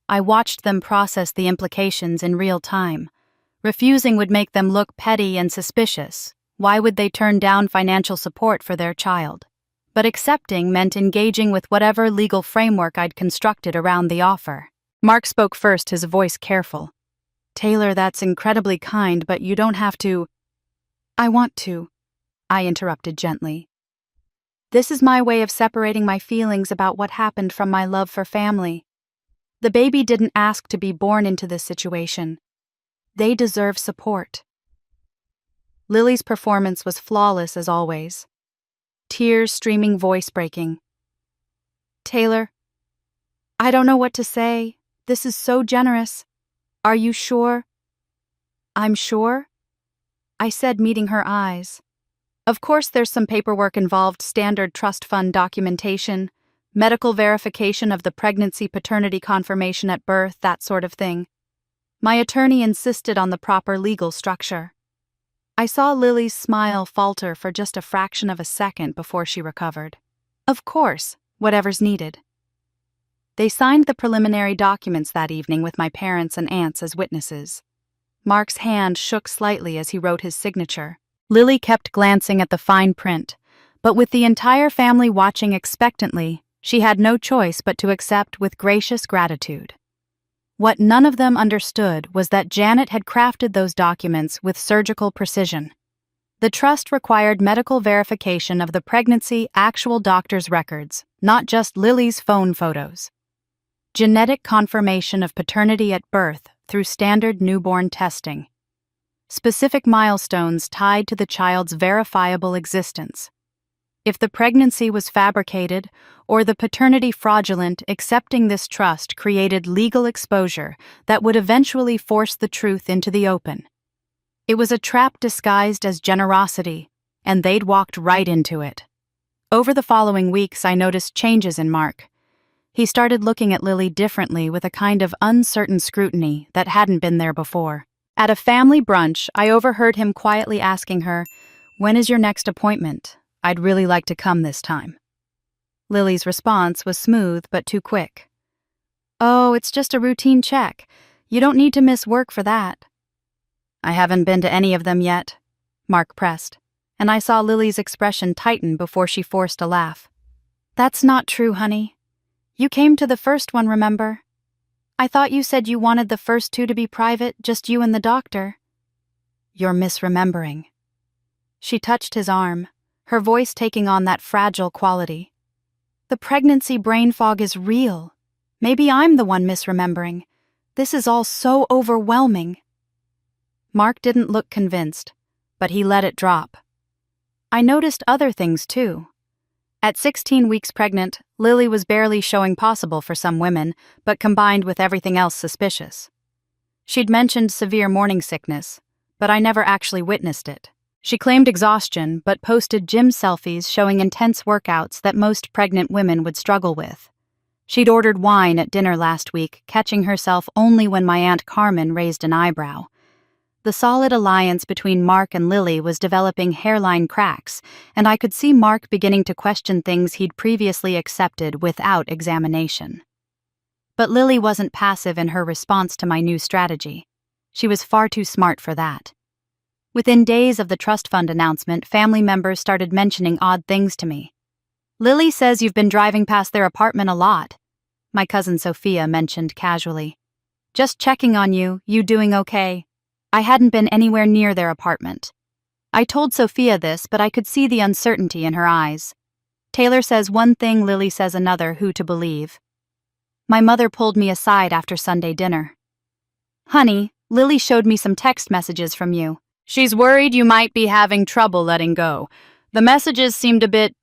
I watched them process the implications in real time. Refusing would make them look petty and suspicious. Why would they turn down financial support for their child? But accepting meant engaging with whatever legal framework I'd constructed around the offer. Mark spoke first, his voice careful. "Taylor, that's incredibly kind, but you don't have to." "I want to," I interrupted gently. "This is my way of separating my feelings about what happened from my love for family. The baby didn't ask to be born into this situation. They deserve support." Lily's performance was flawless as always. Tears streaming, voice breaking. "Taylor, I don't know what to say. This is so generous. Are you sure? I'm sure, I said, meeting her eyes. Of course there's some paperwork involved, standard trust fund documentation, medical verification of the pregnancy, paternity confirmation at birth, that sort of thing. My attorney insisted on the proper legal structure. I saw Lily's smile falter for just a fraction of a second before she recovered. Of course, whatever's needed. They signed the preliminary documents that evening with my parents and aunts as witnesses. Mark's hand shook slightly as he wrote his signature. Lily kept glancing at the fine print, but with the entire family watching expectantly, she had no choice but to accept with gracious gratitude. What none of them understood was that Janet had crafted those documents with surgical precision. The trust required medical verification of the pregnancy, actual doctor's records, not just Lily's phone photos. Genetic confirmation of paternity at birth through standard newborn testing. Specific milestones tied to the child's verifiable existence. If the pregnancy was fabricated or the paternity fraudulent, accepting this trust created legal exposure that would eventually force the truth into the open. It was a trap disguised as generosity, and they'd walked right into it. Over the following weeks, I noticed changes in Mark. He started looking at Lily differently with a kind of uncertain scrutiny that hadn't been there before. At a family brunch, I overheard him quietly asking her, "When is your next appointment? I'd really like to come this time." Lily's response was smooth but too quick. "Oh, it's just a routine check. You don't need to miss work for that." "I haven't been to any of them yet," Mark pressed, and I saw Lily's expression tighten before she forced a laugh. "That's not true, honey. You came to the first one, remember? I thought you said you wanted the first two to be private, just you and the doctor." "You're misremembering." She touched his arm, her voice taking on that fragile quality. "The pregnancy brain fog is real. Maybe I'm the one misremembering. This is all so overwhelming." Mark didn't look convinced, but he let it drop. I noticed other things too. At 16 weeks pregnant, Lily was barely showing possible for some women, but combined with everything else suspicious. She'd mentioned severe morning sickness, but I never actually witnessed it. She claimed exhaustion, but posted gym selfies showing intense workouts that most pregnant women would struggle with. She'd ordered wine at dinner last week, catching herself only when my Aunt Carmen raised an eyebrow. The solid alliance between Mark and Lily was developing hairline cracks, and I could see Mark beginning to question things he'd previously accepted without examination. But Lily wasn't passive in her response to my new strategy. She was far too smart for that. Within days of the trust fund announcement, family members started mentioning odd things to me. "Lily says you've been driving past their apartment a lot," my cousin Sophia mentioned casually. "Just checking on you, you doing okay?" I hadn't been anywhere near their apartment. I told Sophia this, but I could see the uncertainty in her eyes. Taylor says one thing, Lily says another, who to believe? My mother pulled me aside after Sunday dinner. "Honey, Lily showed me some text messages from you. She's worried you might be having trouble letting go. The messages seemed a bit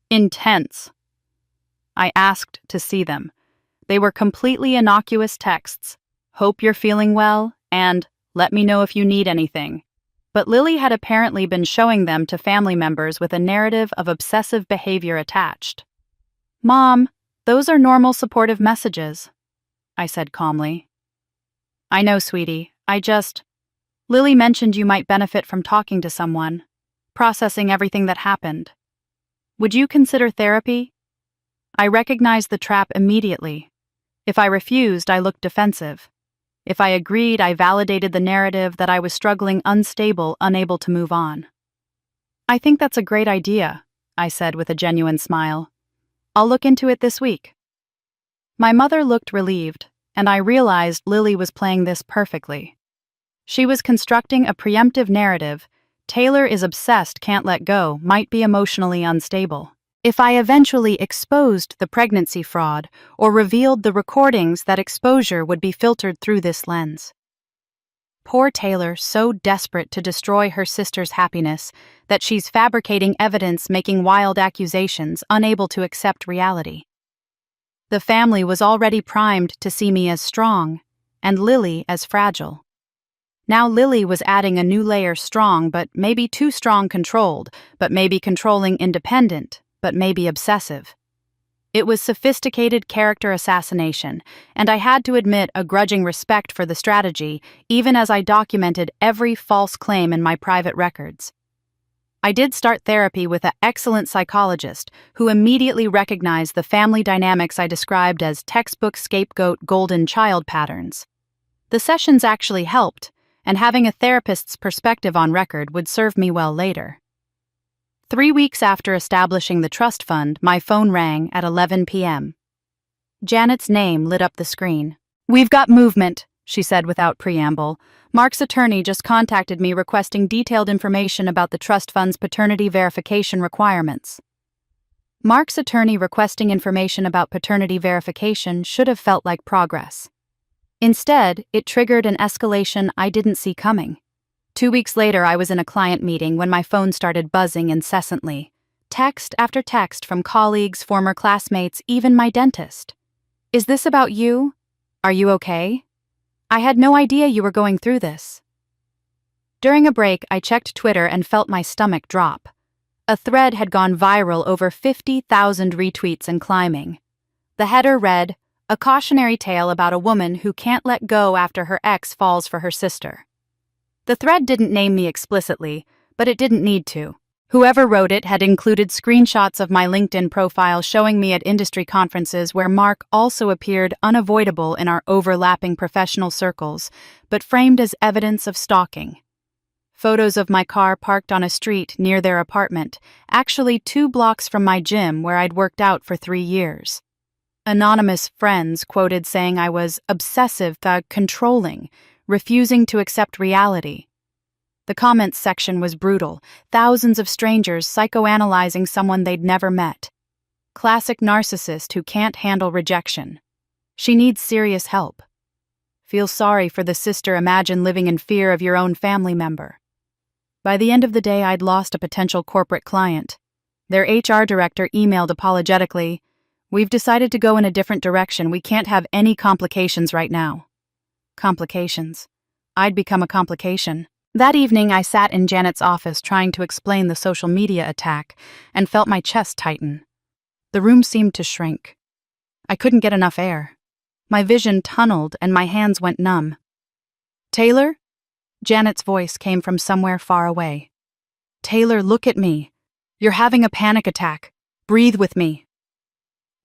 intense." I asked to see them. They were completely innocuous texts. "Hope you're feeling well," and "Let me know if you need anything." But Lily had apparently been showing them to family members with a narrative of obsessive behavior attached. "Mom, those are normal supportive messages," I said calmly. "I know, sweetie. Lily mentioned you might benefit from talking to someone, processing everything that happened. Would you consider therapy?" I recognized the trap immediately. If I refused, I looked defensive. If I agreed, I validated the narrative that I was struggling, unstable, unable to move on. "I think that's a great idea," I said with a genuine smile. "I'll look into it this week." My mother looked relieved, and I realized Lily was playing this perfectly. She was constructing a preemptive narrative. Taylor is obsessed, can't let go, might be emotionally unstable. If I eventually exposed the pregnancy fraud or revealed the recordings, that exposure would be filtered through this lens. Poor Taylor, so desperate to destroy her sister's happiness that she's fabricating evidence, making wild accusations, unable to accept reality. The family was already primed to see me as strong, and Lily as fragile. Now Lily was adding a new layer, strong, but maybe too strong, controlled, but maybe controlling, independent, but maybe obsessive. It was sophisticated character assassination, and I had to admit a grudging respect for the strategy, even as I documented every false claim in my private records. I did start therapy with an excellent psychologist who immediately recognized the family dynamics I described as textbook scapegoat golden child patterns. The sessions actually helped, and having a therapist's perspective on record would serve me well later. 3 weeks after establishing the trust fund, my phone rang at 11 p.m. Janet's name lit up the screen. "We've got movement," she said without preamble. "Mark's attorney just contacted me requesting detailed information about the trust fund's paternity verification requirements." Mark's attorney requesting information about paternity verification should have felt like progress. Instead, it triggered an escalation I didn't see coming. 2 weeks later, I was in a client meeting when my phone started buzzing incessantly. Text after text from colleagues, former classmates, even my dentist. "Is this about you? Are you okay? I had no idea you were going through this." During a break, I checked Twitter and felt my stomach drop. A thread had gone viral, over 50,000 retweets and climbing. The header read, "A cautionary tale about a woman who can't let go after her ex falls for her sister." The thread didn't name me explicitly, but it didn't need to. Whoever wrote it had included screenshots of my LinkedIn profile showing me at industry conferences where Mark also appeared, unavoidable in our overlapping professional circles, but framed as evidence of stalking. Photos of my car parked on a street near their apartment, actually 2 blocks from my gym where I'd worked out for 3 years. Anonymous friends quoted saying I was obsessive, controlling, refusing to accept reality. The comments section was brutal, thousands of strangers psychoanalyzing someone they'd never met. Classic narcissist who can't handle rejection. She needs serious help. Feel sorry for the sister, imagine living in fear of your own family member. By the end of the day, I'd lost a potential corporate client. Their HR director emailed apologetically, "We've decided to go in a different direction. We can't have any complications right now." Complications. I'd become a complication. That evening, I sat in Janet's office trying to explain the social media attack and felt my chest tighten. The room seemed to shrink. I couldn't get enough air. My vision tunneled and my hands went numb. "Taylor?" Janet's voice came from somewhere far away. "Taylor, look at me. You're having a panic attack. Breathe with me."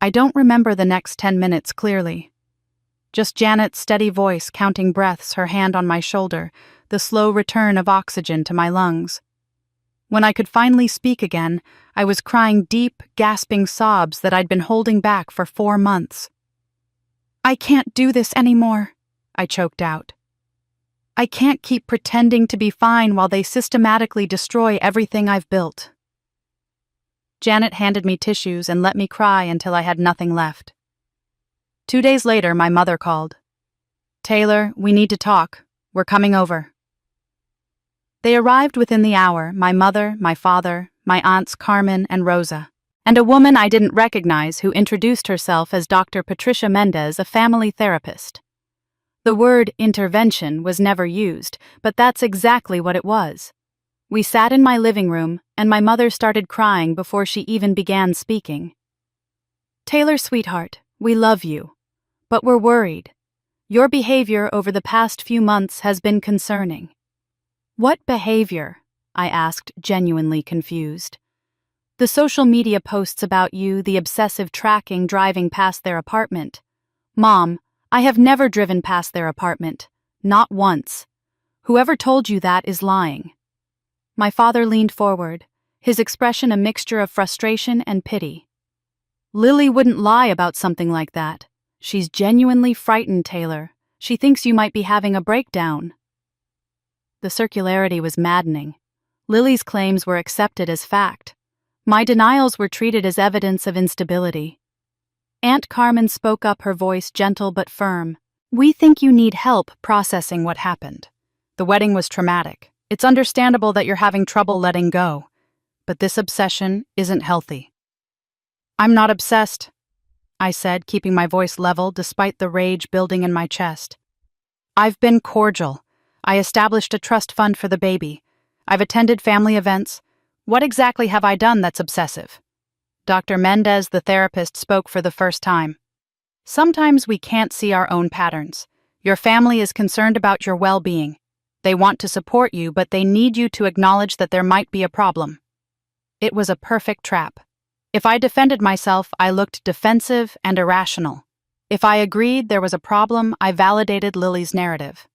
I don't remember the next 10 minutes clearly. Just Janet's steady voice counting breaths, her hand on my shoulder, the slow return of oxygen to my lungs. When I could finally speak again, I was crying deep, gasping sobs that I'd been holding back for 4 months. "I can't do this anymore," I choked out. "I can't keep pretending to be fine while they systematically destroy everything I've built." Janet handed me tissues and let me cry until I had nothing left. 2 days later, my mother called. "Taylor, we need to talk. We're coming over." They arrived within the hour, my mother, my father, my aunts Carmen and Rosa, and a woman I didn't recognize who introduced herself as Dr. Patricia Mendez, a family therapist. The word intervention was never used, but that's exactly what it was. We sat in my living room, and my mother started crying before she even began speaking. "Taylor, sweetheart, we love you, but we're worried. Your behavior over the past few months has been concerning." "What behavior?" I asked, genuinely confused. "The social media posts about you, the obsessive tracking, driving past their apartment." "Mom, I have never driven past their apartment. Not once. Whoever told you that is lying." My father leaned forward, his expression a mixture of frustration and pity. "Lily wouldn't lie about something like that. She's genuinely frightened, Taylor. She thinks you might be having a breakdown." The circularity was maddening. Lily's claims were accepted as fact. My denials were treated as evidence of instability. Aunt Carmen spoke up, her voice gentle but firm. "We think you need help processing what happened. The wedding was traumatic. It's understandable that you're having trouble letting go. But this obsession isn't healthy." "I'm not obsessed," I said, keeping my voice level despite the rage building in my chest. I've been cordial. I established a trust fund for the baby. I've attended family events. What exactly have I done that's obsessive? Dr. Mendez, the therapist, spoke for the first time. Sometimes we can't see our own patterns. Your family is concerned about your well-being. They want to support you, but they need you to acknowledge that there might be a problem. It was a perfect trap. If I defended myself, I looked defensive and irrational. If I agreed there was a problem, I validated Lily's narrative.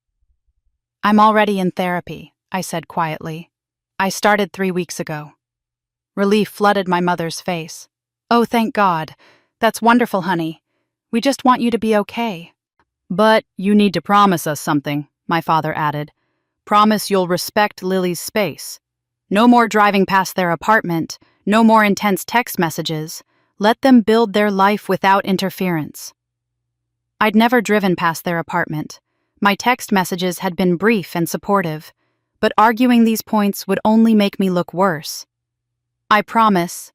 I'm already in therapy, I said quietly. I started 3 weeks ago. Relief flooded my mother's face. Oh, thank God. That's wonderful, honey. We just want you to be okay. But you need to promise us something, my father added. Promise you'll respect Lily's space. No more driving past their apartment, no more intense text messages. Let them build their life without interference. I'd never driven past their apartment. My text messages had been brief and supportive, but arguing these points would only make me look worse. I promise.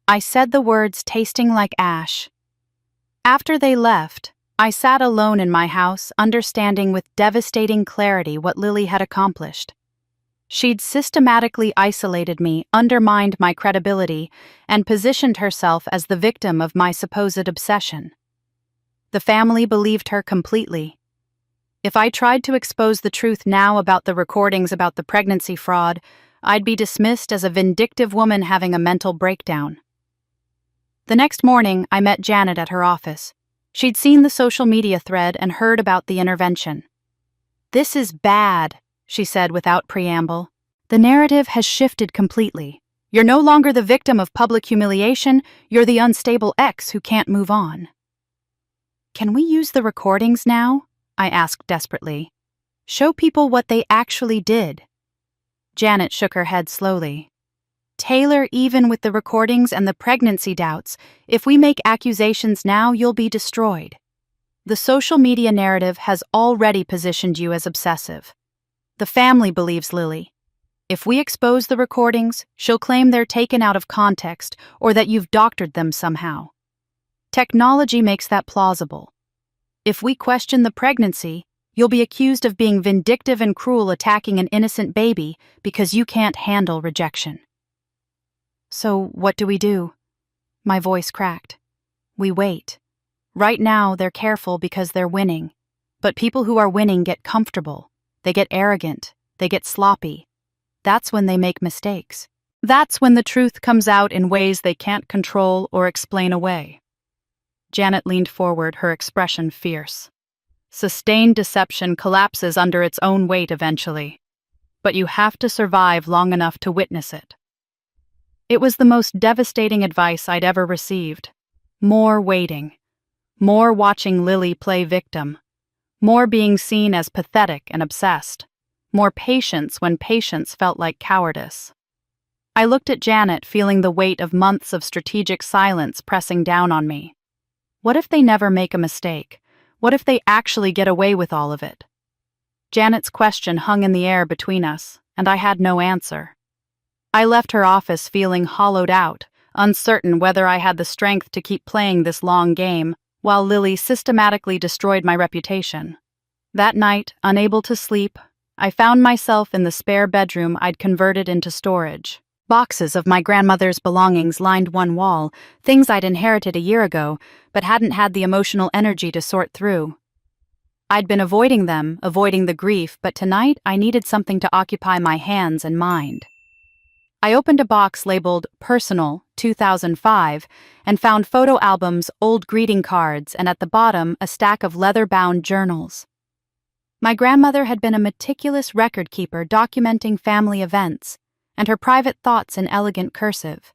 I said the words tasting like ash. After they left, I sat alone in my house, understanding with devastating clarity what Lily had accomplished. She'd systematically isolated me, undermined my credibility, and positioned herself as the victim of my supposed obsession. The family believed her completely. If I tried to expose the truth now about the recordings about the pregnancy fraud, I'd be dismissed as a vindictive woman having a mental breakdown. The next morning, I met Janet at her office. She'd seen the social media thread and heard about the intervention. "This is bad," she said without preamble. "The narrative has shifted completely. You're no longer the victim of public humiliation, you're the unstable ex who can't move on." "Can we use the recordings now?" I asked desperately. "Show people what they actually did." Janet shook her head slowly. "Taylor, even with the recordings and the pregnancy doubts, if we make accusations now, you'll be destroyed. The social media narrative has already positioned you as obsessive. The family believes Lily. If we expose the recordings, she'll claim they're taken out of context or that you've doctored them somehow. Technology makes that plausible. If we question the pregnancy, you'll be accused of being vindictive and cruel, attacking an innocent baby because you can't handle rejection." "So what do we do?" My voice cracked. "We wait. Right now, they're careful because they're winning. But people who are winning get comfortable. They get arrogant. They get sloppy. That's when they make mistakes. That's when the truth comes out in ways they can't control or explain away." Janet leaned forward, her expression fierce. "Sustained deception collapses under its own weight eventually. But you have to survive long enough to witness it." It was the most devastating advice I'd ever received. More waiting. More watching Lily play victim. More being seen as pathetic and obsessed. More patience when patience felt like cowardice. I looked at Janet, feeling the weight of months of strategic silence pressing down on me. What if they never make a mistake? What if they actually get away with all of it? Janet's question hung in the air between us, and I had no answer. I left her office feeling hollowed out, uncertain whether I had the strength to keep playing this long game, while Lily systematically destroyed my reputation. That night, unable to sleep, I found myself in the spare bedroom I'd converted into storage. Boxes of my grandmother's belongings lined one wall, things I'd inherited a year ago, but hadn't had the emotional energy to sort through. I'd been avoiding them, avoiding the grief, but tonight I needed something to occupy my hands and mind. I opened a box labeled Personal 2005 and found photo albums, old greeting cards, and at the bottom a stack of leather-bound journals. My grandmother had been a meticulous record keeper documenting family events, and her private thoughts in elegant cursive.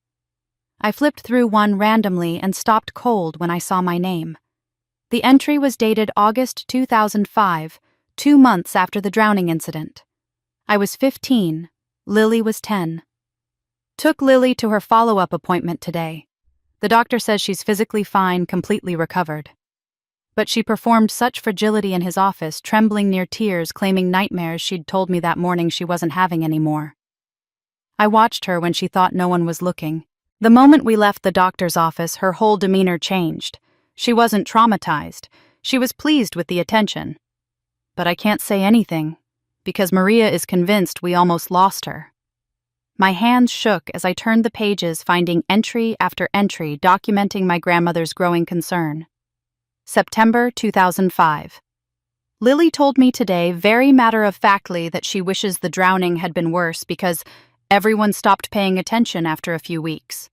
I flipped through one randomly and stopped cold when I saw my name. The entry was dated August 2005, 2 months after the drowning incident. I was 15, Lily was 10. Took Lily to her follow-up appointment today. The doctor says she's physically fine, completely recovered. But she performed such fragility in his office, trembling near tears, claiming nightmares she'd told me that morning she wasn't having anymore. I watched her when she thought no one was looking. The moment we left the doctor's office, her whole demeanor changed. She wasn't traumatized. She was pleased with the attention. but I can't say anything, because Maria is convinced we almost lost her. My hands shook as I turned the pages, finding entry after entry documenting my grandmother's growing concern. September 2005. Lily told me today very matter-of-factly that she wishes the drowning had been worse because everyone stopped paying attention after a few weeks.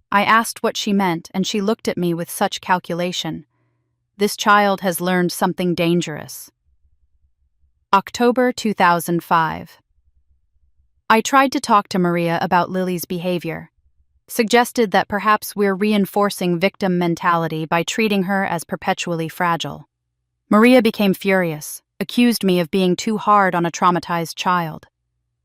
I asked what she meant, and she looked at me with such calculation. This child has learned something dangerous. October 2005. I tried to talk to Maria about Lily's behavior, suggested that perhaps we're reinforcing victim mentality by treating her as perpetually fragile. Maria became furious, accused me of being too hard on a traumatized child.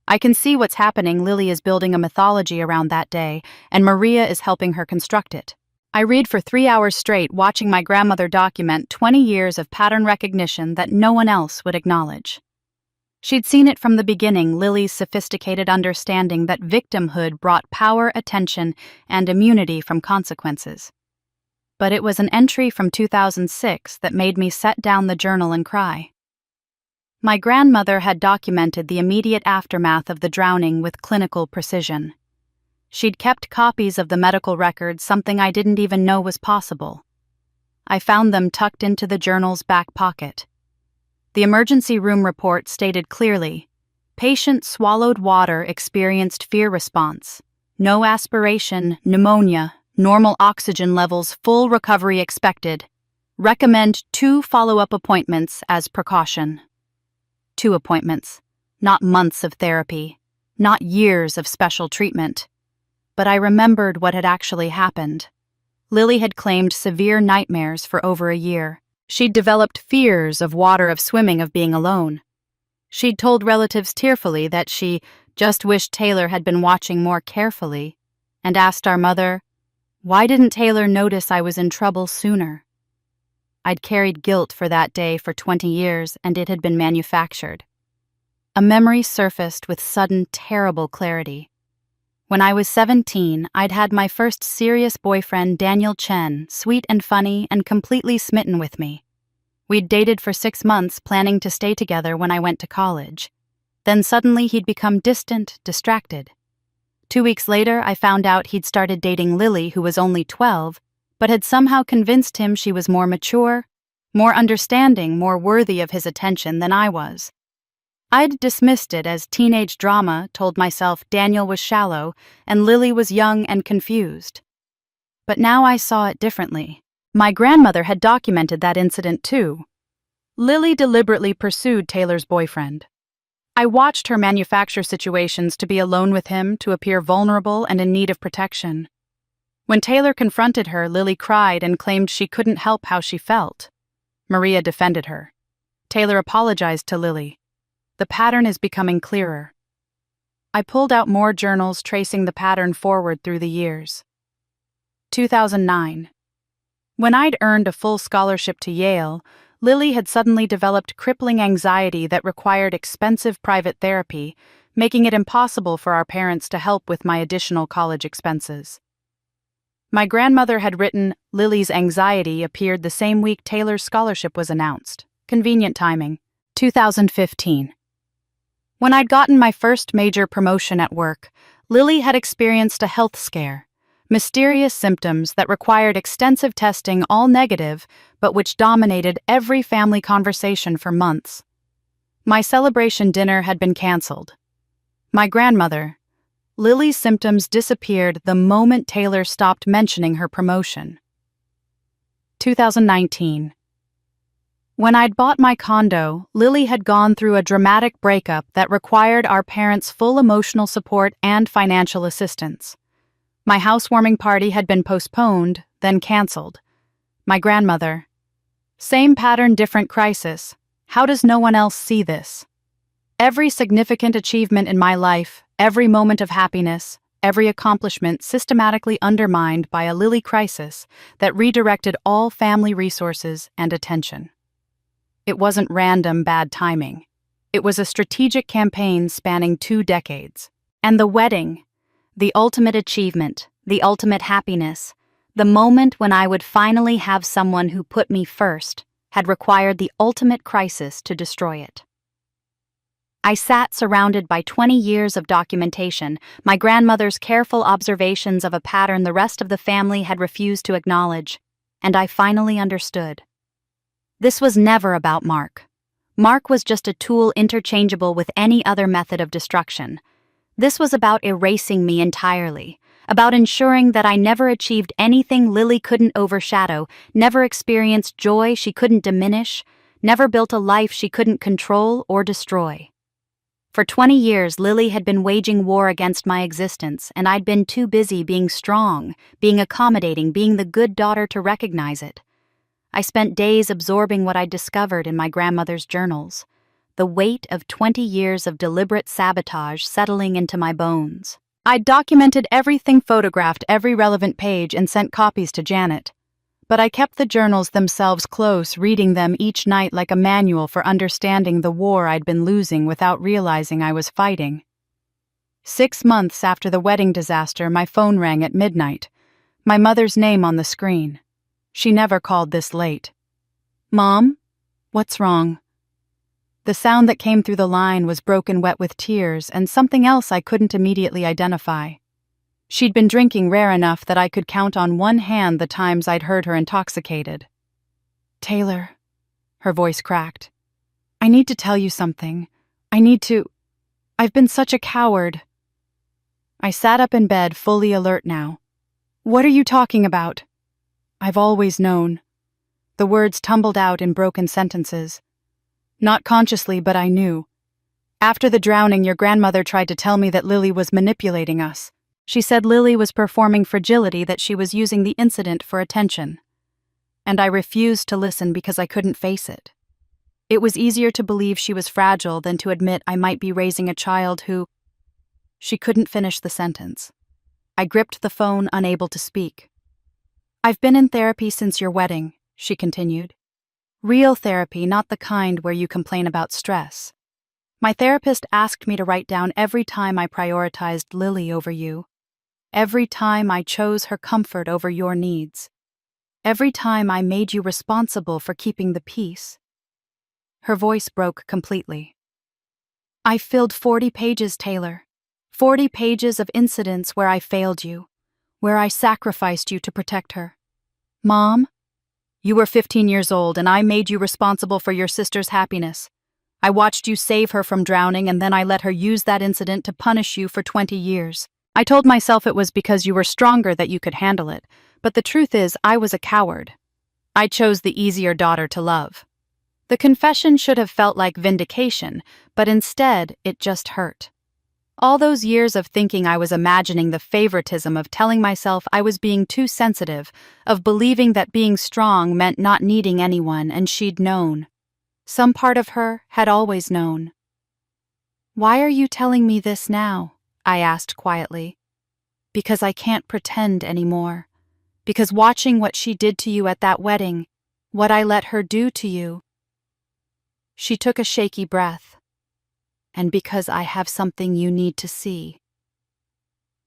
I can see what's happening. Lily is building a mythology around that day, and Maria is helping her construct it. I read for 3 hours straight, watching my grandmother document 20 years of pattern recognition that no one else would acknowledge. She'd seen it from the beginning, Lily's sophisticated understanding that victimhood brought power, attention, and immunity from consequences. But it was an entry from 2006 that made me set down the journal and cry. My grandmother had documented the immediate aftermath of the drowning with clinical precision. She'd kept copies of the medical records, something I didn't even know was possible. I found them tucked into the journal's back pocket. The emergency room report stated clearly, patient swallowed water, experienced fear response, no aspiration, pneumonia, normal oxygen levels, full recovery expected. Recommend 2 follow-up appointments as precaution. 2 appointments, not months of therapy, not years of special treatment. But I remembered what had actually happened. Lily had claimed severe nightmares for over a year. She'd developed fears of water, of swimming, of being alone. She'd told relatives tearfully that she just wished Taylor had been watching more carefully, and asked our mother, why didn't Taylor notice I was in trouble sooner? I'd carried guilt for that day for 20 years, and it had been manufactured. A memory surfaced with sudden, terrible clarity. When I was 17, I'd had my first serious boyfriend, Daniel Chen, sweet and funny and completely smitten with me. We'd dated for 6 months, planning to stay together when I went to college. Then suddenly he'd become distant, distracted. 2 weeks later, I found out he'd started dating Lily, who was only 12, but had somehow convinced him she was more mature, more understanding, more worthy of his attention than I was. I'd dismissed it as teenage drama, told myself Daniel was shallow and Lily was young and confused. But now I saw it differently. My grandmother had documented that incident too. Lily deliberately pursued Taylor's boyfriend. I watched her manufacture situations to be alone with him, to appear vulnerable and in need of protection. When Taylor confronted her, Lily cried and claimed she couldn't help how she felt. Maria defended her. Taylor apologized to Lily. The pattern is becoming clearer. I pulled out more journals tracing the pattern forward through the years. 2009. When I'd earned a full scholarship to Yale, Lily had suddenly developed crippling anxiety that required expensive private therapy, making it impossible for our parents to help with my additional college expenses. My grandmother had written, Lily's anxiety appeared the same week Taylor's scholarship was announced. Convenient timing. 2015. When I'd gotten my first major promotion at work, Lily had experienced a health scare. Mysterious symptoms that required extensive testing, all negative, but which dominated every family conversation for months. My celebration dinner had been canceled. My grandmother, Lily's symptoms disappeared the moment Taylor stopped mentioning her promotion. 2019. When I'd bought my condo, Lily had gone through a dramatic breakup that required our parents' full emotional support and financial assistance. My housewarming party had been postponed, then canceled. My grandmother. Same pattern, different crisis. How does no one else see this? Every significant achievement in my life, every moment of happiness, every accomplishment systematically undermined by a Lily crisis that redirected all family resources and attention. It wasn't random bad timing. It was a strategic campaign spanning 2 decades. And the wedding, the ultimate achievement, the ultimate happiness, the moment when I would finally have someone who put me first, had required the ultimate crisis to destroy it. I sat surrounded by 20 years of documentation, my grandmother's careful observations of a pattern the rest of the family had refused to acknowledge, and I finally understood. This was never about Mark. Mark was just a tool interchangeable with any other method of destruction. This was about erasing me entirely, about ensuring that I never achieved anything Lily couldn't overshadow, never experienced joy she couldn't diminish, never built a life she couldn't control or destroy. For 20 years, Lily had been waging war against my existence, and I'd been too busy being strong, being accommodating, being the good daughter to recognize it. I spent days absorbing what I'd discovered in my grandmother's journals, the weight of 20 years of deliberate sabotage settling into my bones. I'd documented everything, photographed every relevant page, and sent copies to Janet. But I kept the journals themselves close, reading them each night like a manual for understanding the war I'd been losing without realizing I was fighting. 6 months after the wedding disaster, my phone rang at midnight, my mother's name on the screen. She never called this late. "Mom? What's wrong?" The sound that came through the line was broken wet with tears and something else I couldn't immediately identify. She'd been drinking rare enough that I could count on one hand the times I'd heard her intoxicated. "Taylor," her voice cracked. "I need to tell you something. I've been such a coward." I sat up in bed, fully alert now. "What are you talking about?" "I've always known." The words tumbled out in broken sentences. "Not consciously, but I knew. After the drowning, your grandmother tried to tell me that Lily was manipulating us. She said Lily was performing fragility, that she was using the incident for attention. And I refused to listen because I couldn't face it. It was easier to believe she was fragile than to admit I might be raising a child who—" She couldn't finish the sentence. I gripped the phone, unable to speak. "I've been in therapy since your wedding," she continued. "Real therapy, not the kind where you complain about stress. My therapist asked me to write down every time I prioritized Lily over you. Every time I chose her comfort over your needs. Every time I made you responsible for keeping the peace." Her voice broke completely. "I filled 40 pages, Taylor. 40 pages of incidents where I failed you, where I sacrificed you to protect her. Mom, you were 15 years old and I made you responsible for your sister's happiness. I watched you save her from drowning, and then I let her use that incident to punish you for 20 years. I told myself it was because you were stronger that you could handle it, but the truth is I was a coward. I chose the easier daughter to love. The confession should have felt like vindication, but instead it just hurt. All those years of thinking I was imagining the favoritism, of telling myself I was being too sensitive, of believing that being strong meant not needing anyone, and she'd known. Some part of her had always known. "Why are you telling me this now?" I asked quietly. "Because I can't pretend anymore. Because watching what she did to you at that wedding, what I let her do to you." She took a shaky breath. "And because I have something you need to see."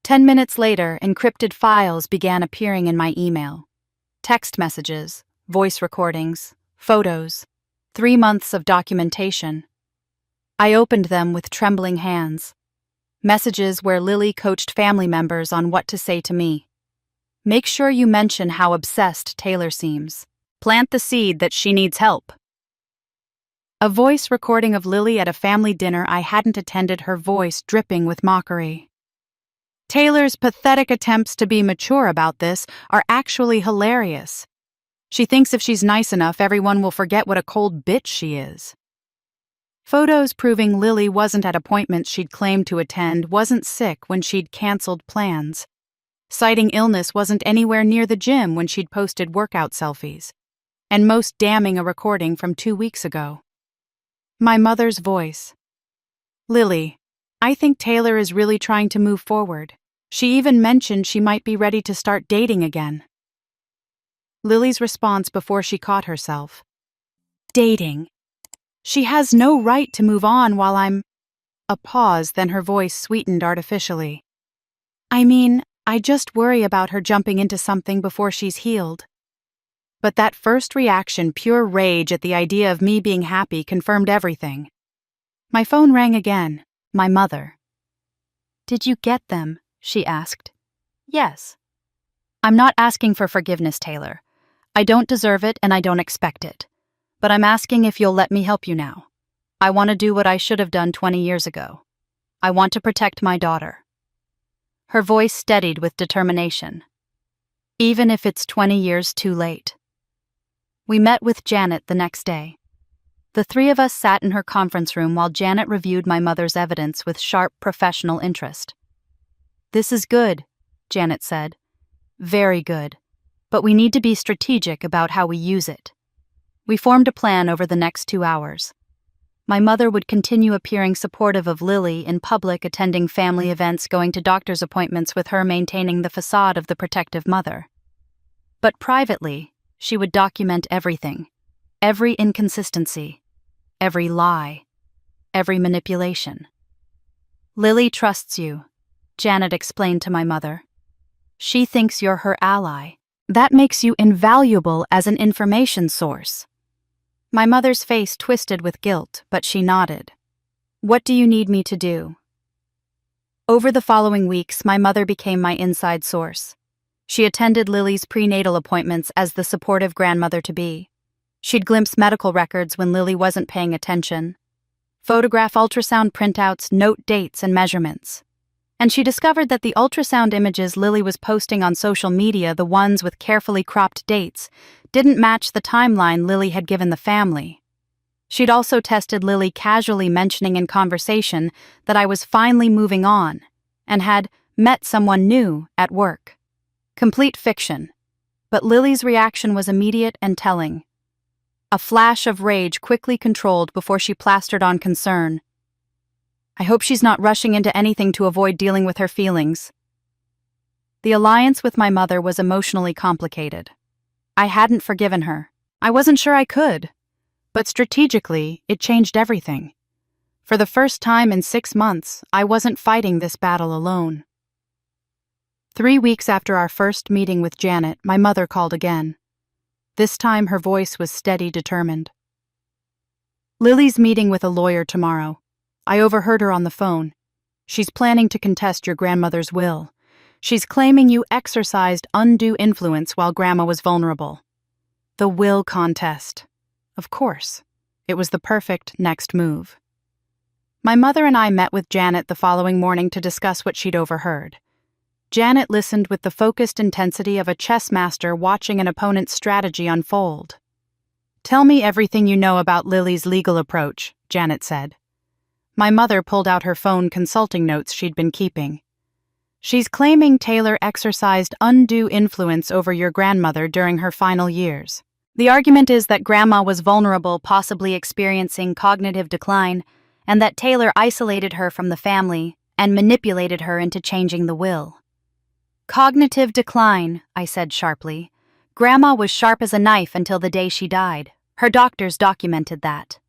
10 minutes later, encrypted files began appearing in my email. Text messages, voice recordings, photos, 3 months of documentation. I opened them with trembling hands. Messages where Lily coached family members on what to say to me. "Make sure you mention how obsessed Taylor seems. Plant the seed that she needs help." A voice recording of Lily at a family dinner I hadn't attended, her voice dripping with mockery. "Taylor's pathetic attempts to be mature about this are actually hilarious. She thinks if she's nice enough, everyone will forget what a cold bitch she is." Photos proving Lily wasn't at appointments she'd claimed to attend, wasn't sick when she'd canceled plans. Citing illness, wasn't anywhere near the gym when she'd posted workout selfies. And most damning, a recording from 2 weeks ago. My mother's voice. "Lily, I think Taylor is really trying to move forward. She even mentioned she might be ready to start dating again." Lily's response before she caught herself. "Dating? She has no right to move on while I'm—" A pause, then her voice sweetened artificially. "I mean, I just worry about her jumping into something before she's healed." But that first reaction, pure rage at the idea of me being happy, confirmed everything. My phone rang again. My mother. "Did you get them?" she asked. "Yes." "I'm not asking for forgiveness, Taylor. I don't deserve it and I don't expect it. But I'm asking if you'll let me help you now. I want to do what I should have done 20 years ago. I want to protect my daughter." Her voice steadied with determination. "Even if it's 20 years too late." We met with Janet the next day. The three of us sat in her conference room while Janet reviewed my mother's evidence with sharp professional interest. "This is good," Janet said. "Very good. But we need to be strategic about how we use it." We formed a plan over the next 2 hours. My mother would continue appearing supportive of Lily in public, attending family events, going to doctor's appointments, with her maintaining the facade of the protective mother. But privately, she would document everything, every inconsistency, every lie, every manipulation. "Lily trusts you," Janet explained to my mother. "She thinks you're her ally. That makes you invaluable as an information source." My mother's face twisted with guilt, but she nodded. "What do you need me to do?" Over the following weeks, my mother became my inside source. She attended Lily's prenatal appointments as the supportive grandmother-to-be. She'd glimpse medical records when Lily wasn't paying attention, photograph ultrasound printouts, note dates and measurements. And she discovered that the ultrasound images Lily was posting on social media, the ones with carefully cropped dates, didn't match the timeline Lily had given the family. She'd also tested Lily casually mentioning in conversation that I was finally moving on and had met someone new at work. Complete fiction. But Lily's reaction was immediate and telling. A flash of rage quickly controlled before she plastered on concern. "I hope she's not rushing into anything to avoid dealing with her feelings." The alliance with my mother was emotionally complicated. I hadn't forgiven her. I wasn't sure I could. But strategically, it changed everything. For the first time in 6 months, I wasn't fighting this battle alone. 3 weeks after our first meeting with Janet, my mother called again. This time her voice was steady, determined. "Lily's meeting with a lawyer tomorrow. I overheard her on the phone. She's planning to contest your grandmother's will. She's claiming you exercised undue influence while Grandma was vulnerable." The will contest. Of course. It was the perfect next move. My mother and I met with Janet the following morning to discuss what she'd overheard. Janet listened with the focused intensity of a chess master watching an opponent's strategy unfold. "Tell me everything you know about Lily's legal approach," Janet said. My mother pulled out her phone, consulting notes she'd been keeping. "She's claiming Taylor exercised undue influence over your grandmother during her final years. The argument is that Grandma was vulnerable, possibly experiencing cognitive decline, and that Taylor isolated her from the family and manipulated her into changing the will." "Cognitive decline," I said sharply. "Grandma was sharp as a knife until the day she died. Her doctors documented that."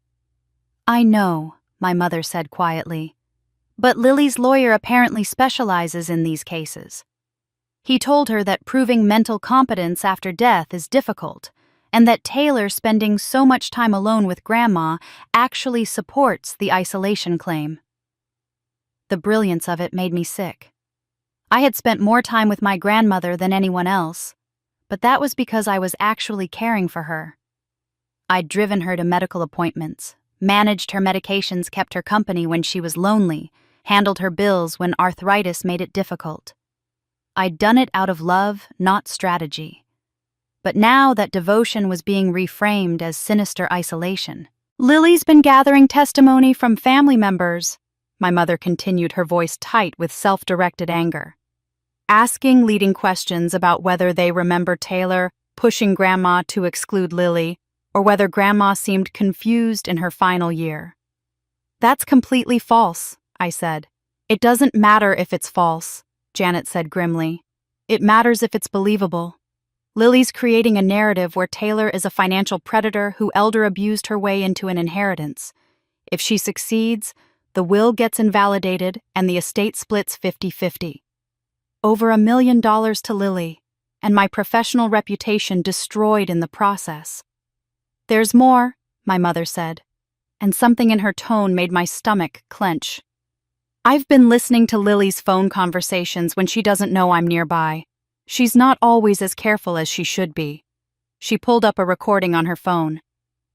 "I know," my mother said quietly. "But Lily's lawyer apparently specializes in these cases. He told her that proving mental competence after death is difficult, and that Taylor spending so much time alone with Grandma actually supports the isolation claim." The brilliance of it made me sick. I had spent more time with my grandmother than anyone else, but that was because I was actually caring for her. I'd driven her to medical appointments, managed her medications, kept her company when she was lonely, handled her bills when arthritis made it difficult. I'd done it out of love, not strategy. But now that devotion was being reframed as sinister isolation. "Lily's been gathering testimony from family members," my mother continued, her voice tight with self-directed anger. "Asking leading questions about whether they remember Taylor pushing Grandma to exclude Lily, or whether Grandma seemed confused in her final year." "That's completely false," I said. "It doesn't matter if it's false," Janet said grimly. "It matters if it's believable. Lily's creating a narrative where Taylor is a financial predator who elder abused her way into an inheritance. If she succeeds, the will gets invalidated and the estate splits 50-50. Over $1 million to Lily, and my professional reputation destroyed in the process. "There's more," my mother said, and something in her tone made my stomach clench. "I've been listening to Lily's phone conversations when she doesn't know I'm nearby. She's not always as careful as she should be." She pulled up a recording on her phone.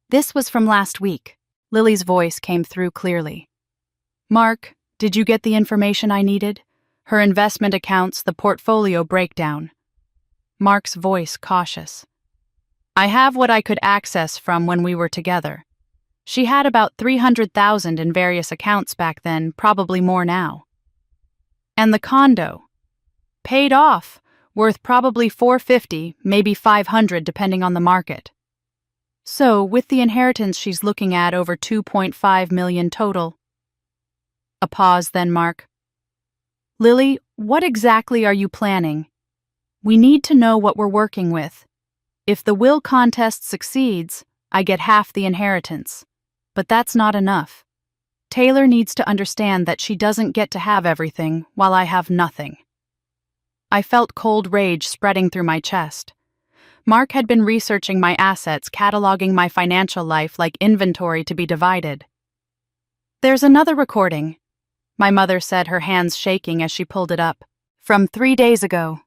This was from last week. Lily's voice came through clearly. "Mark, did you get the information I needed? Her investment accounts, the portfolio breakdown." Mark's voice cautious. "I have what I could access from when we were together. She had about 300,000 in various accounts back then, probably more now. And the condo? Paid off, worth probably 450, maybe 500 depending on the market. So, with the inheritance she's looking at over 2.5 million total." A pause, then Mark. "Lily, what exactly are you planning? We need to know what we're working with. If the will contest succeeds, I get half the inheritance. But that's not enough. Taylor needs to understand that she doesn't get to have everything while I have nothing." I felt cold rage spreading through my chest. Mark had been researching my assets, cataloging my financial life like inventory to be divided. "There's another recording," my mother said, her hands shaking as she pulled it up. "From 3 days ago.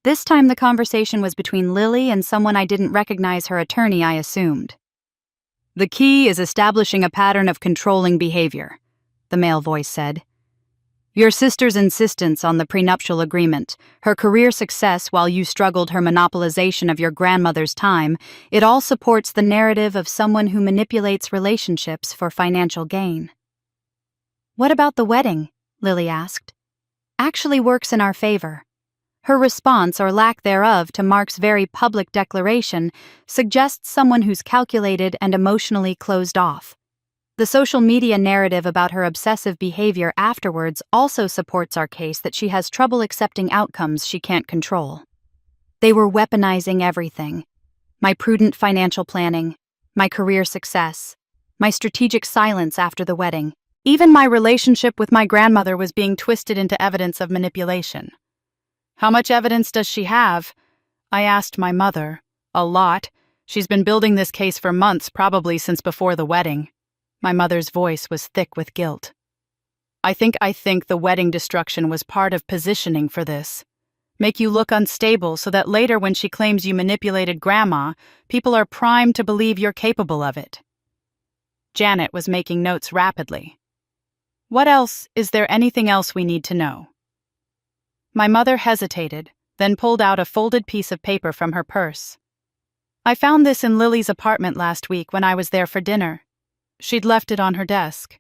This time the conversation was between Lily and someone I didn't recognize, her attorney, I assumed. "The key is establishing a pattern of controlling behavior," the male voice said. "Your sister's insistence on the prenuptial agreement, her career success while you struggled, her monopolization of your grandmother's time, it all supports the narrative of someone who manipulates relationships for financial gain." "What about the wedding?" Lily asked. "Actually works in our favor." Her response, or lack thereof, to Mark's very public declaration suggests someone who's calculated and emotionally closed off. The social media narrative about her obsessive behavior afterwards also supports our case that she has trouble accepting outcomes she can't control. They were weaponizing everything. My prudent financial planning, my career success, my strategic silence after the wedding. Even my relationship with my grandmother was being twisted into evidence of manipulation. "How much evidence does she have?" I asked my mother. "A lot. She's been building this case for months, probably since before the wedding." My mother's voice was thick with guilt. I think the wedding destruction was part of positioning for this. Make you look unstable so that later when she claims you manipulated Grandma, people are primed to believe you're capable of it." Janet was making notes rapidly. "What else? Is there anything else we need to know?" My mother hesitated, then pulled out a folded piece of paper from her purse. "I found this in Lily's apartment last week when I was there for dinner. She'd left it on her desk."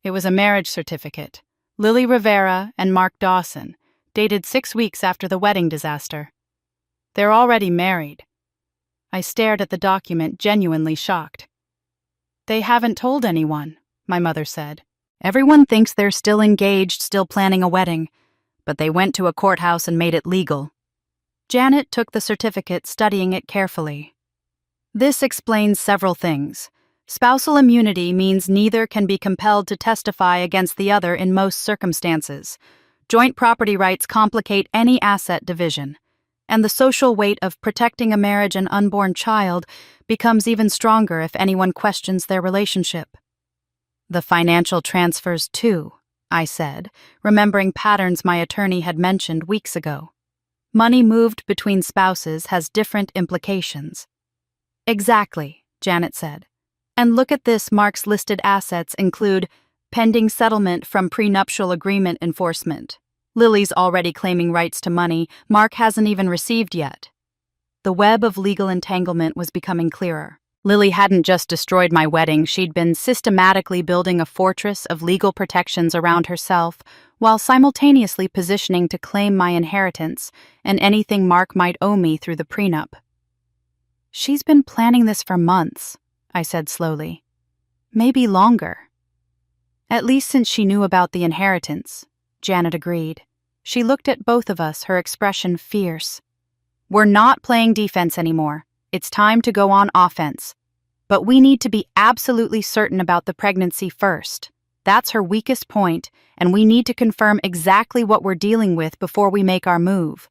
It was a marriage certificate, Lily Rivera and Mark Dawson, dated 6 weeks after the wedding disaster. They're already married. I stared at the document, genuinely shocked. "They haven't told anyone," my mother said. "Everyone thinks they're still engaged, still planning a wedding. But they went to a courthouse and made it legal." Janet took the certificate, studying it carefully. "This explains several things. Spousal immunity means neither can be compelled to testify against the other in most circumstances. Joint property rights complicate any asset division. And the social weight of protecting a marriage and unborn child becomes even stronger if anyone questions their relationship." "The financial transfers too," I said, remembering patterns my attorney had mentioned weeks ago. "Money moved between spouses has different implications." "Exactly," Janet said. "And look at this, Mark's listed assets include pending settlement from prenuptial agreement enforcement. Lily's already claiming rights to money Mark hasn't even received yet." The web of legal entanglement was becoming clearer. Lily hadn't just destroyed my wedding, she'd been systematically building a fortress of legal protections around herself while simultaneously positioning to claim my inheritance and anything Mark might owe me through the prenup. "She's been planning this for months," I said slowly. "Maybe longer." "At least since she knew about the inheritance," Janet agreed. She looked at both of us, her expression fierce. "We're not playing defense anymore. It's time to go on offense. But we need to be absolutely certain about the pregnancy first. That's her weakest point, and we need to confirm exactly what we're dealing with before we make our move."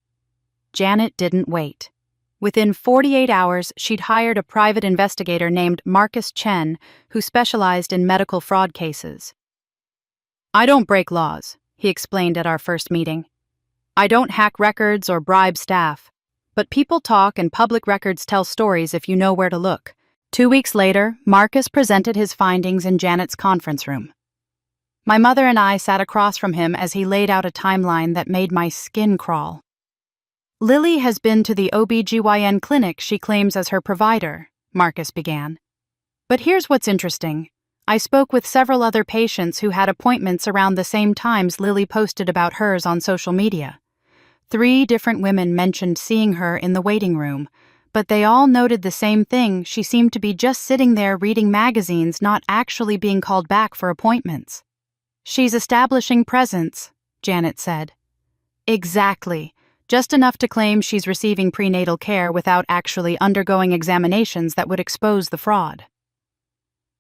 Janet didn't wait. Within 48 hours, she'd hired a private investigator named Marcus Chen, who specialized in medical fraud cases. "I don't break laws," he explained at our first meeting. "I don't hack records or bribe staff. But people talk and public records tell stories if you know where to look." 2 weeks later, Marcus presented his findings in Janet's conference room. My mother and I sat across from him as he laid out a timeline that made my skin crawl. "Lily has been to the OB/GYN clinic she claims as her provider," Marcus began. "But here's what's interesting. I spoke with several other patients who had appointments around the same times Lily posted about hers on social media. 3 different women mentioned seeing her in the waiting room, but they all noted the same thing: she seemed to be just sitting there reading magazines, not actually being called back for appointments." "She's establishing presence," Janet said. "Exactly. Just enough to claim she's receiving prenatal care without actually undergoing examinations that would expose the fraud."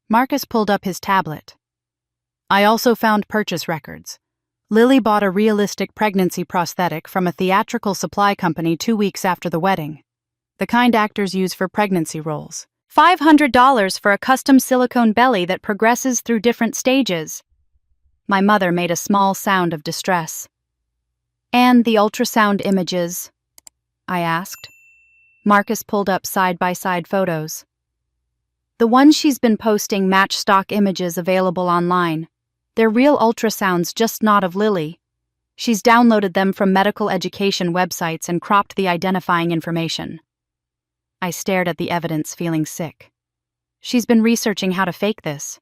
Marcus pulled up his tablet. "I also found purchase records. Lily bought a realistic pregnancy prosthetic from a theatrical supply company 2 weeks after the wedding. The kind actors use for pregnancy roles. $500 for a custom silicone belly that progresses through different stages." My mother made a small sound of distress. "And the ultrasound images?" I asked. Marcus pulled up side-by-side photos. "The ones she's been posting match stock images available online. They're real ultrasounds, just not of Lily. She's downloaded them from medical education websites and cropped the identifying information." I stared at the evidence, feeling sick. She's been researching how to fake this.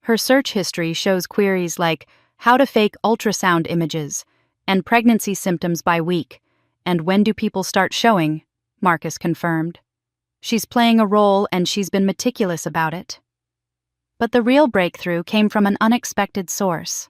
Her search history shows queries like "how to fake ultrasound images" and "pregnancy symptoms by week," and "when do people start showing," Marcus confirmed. She's playing a role and she's been meticulous about it. But the real breakthrough came from an unexpected source.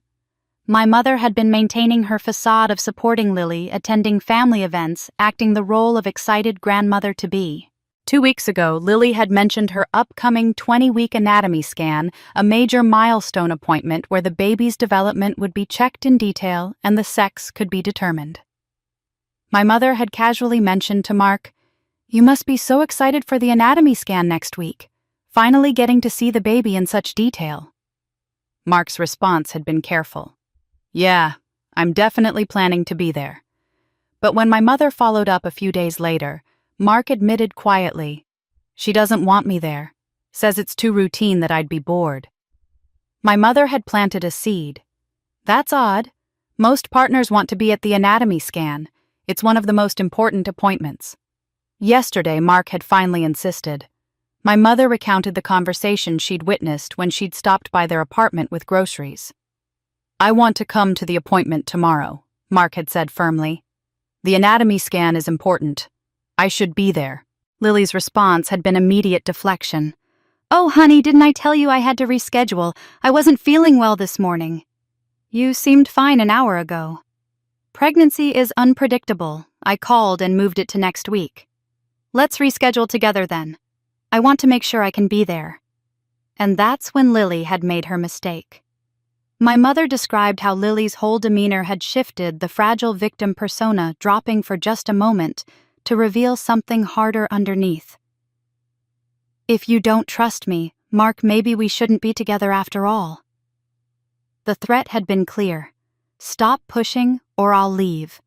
My mother had been maintaining her facade of supporting Lily, attending family events, acting the role of excited grandmother-to-be. 2 weeks ago, Lily had mentioned her upcoming 20-week anatomy scan, a major milestone appointment where the baby's development would be checked in detail and the sex could be determined. My mother had casually mentioned to Mark, "You must be so excited for the anatomy scan next week, finally getting to see the baby in such detail." Mark's response had been careful. "Yeah, I'm definitely planning to be there." But when my mother followed up a few days later, Mark admitted quietly, "She doesn't want me there. Says it's too routine that I'd be bored." My mother had planted a seed. "That's odd. Most partners want to be at the anatomy scan. It's one of the most important appointments." Yesterday, Mark had finally insisted. My mother recounted the conversation she'd witnessed when she'd stopped by their apartment with groceries. "I want to come to the appointment tomorrow," Mark had said firmly. "The anatomy scan is important. I should be there." Lily's response had been immediate deflection. "Oh, honey, didn't I tell you I had to reschedule? I wasn't feeling well this morning." "You seemed fine an hour ago." "Pregnancy is unpredictable. I called and moved it to next week." "Let's reschedule together then. I want to make sure I can be there." And that's when Lily had made her mistake. My mother described how Lily's whole demeanor had shifted, the fragile victim persona dropping for just a moment to reveal something harder underneath. "If you don't trust me, Mark, maybe we shouldn't be together after all." The threat had been clear. Stop pushing or I'll leave.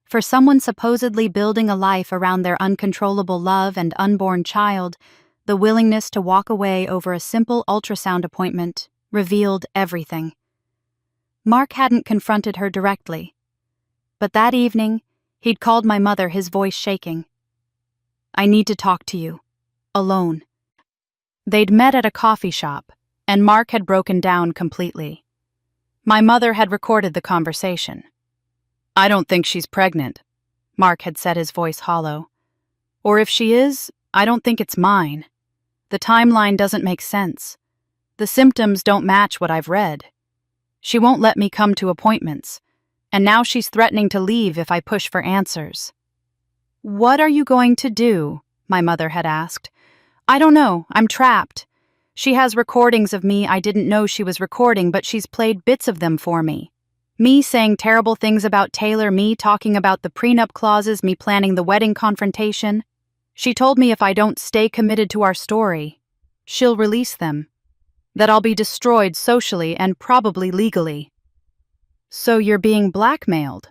For someone supposedly building a life around their uncontrollable love and unborn child, the willingness to walk away over a simple ultrasound appointment revealed everything. Mark hadn't confronted her directly. But that evening, he'd called my mother, his voice shaking. "I need to talk to you. Alone." They'd met at a coffee shop, and Mark had broken down completely. My mother had recorded the conversation. "I don't think she's pregnant," Mark had said, his voice hollow. "Or if she is, I don't think it's mine. The timeline doesn't make sense. The symptoms don't match what I've read. She won't let me come to appointments, and now she's threatening to leave if I push for answers." "What are you going to do?" my mother had asked. "I don't know. I'm trapped. She has recordings of me I didn't know she was recording, but she's played bits of them for me. Me saying terrible things about Taylor, me talking about the prenup clauses, me planning the wedding confrontation. She told me if I don't stay committed to our story, she'll release them. That I'll be destroyed socially and probably legally. So you're being blackmailed?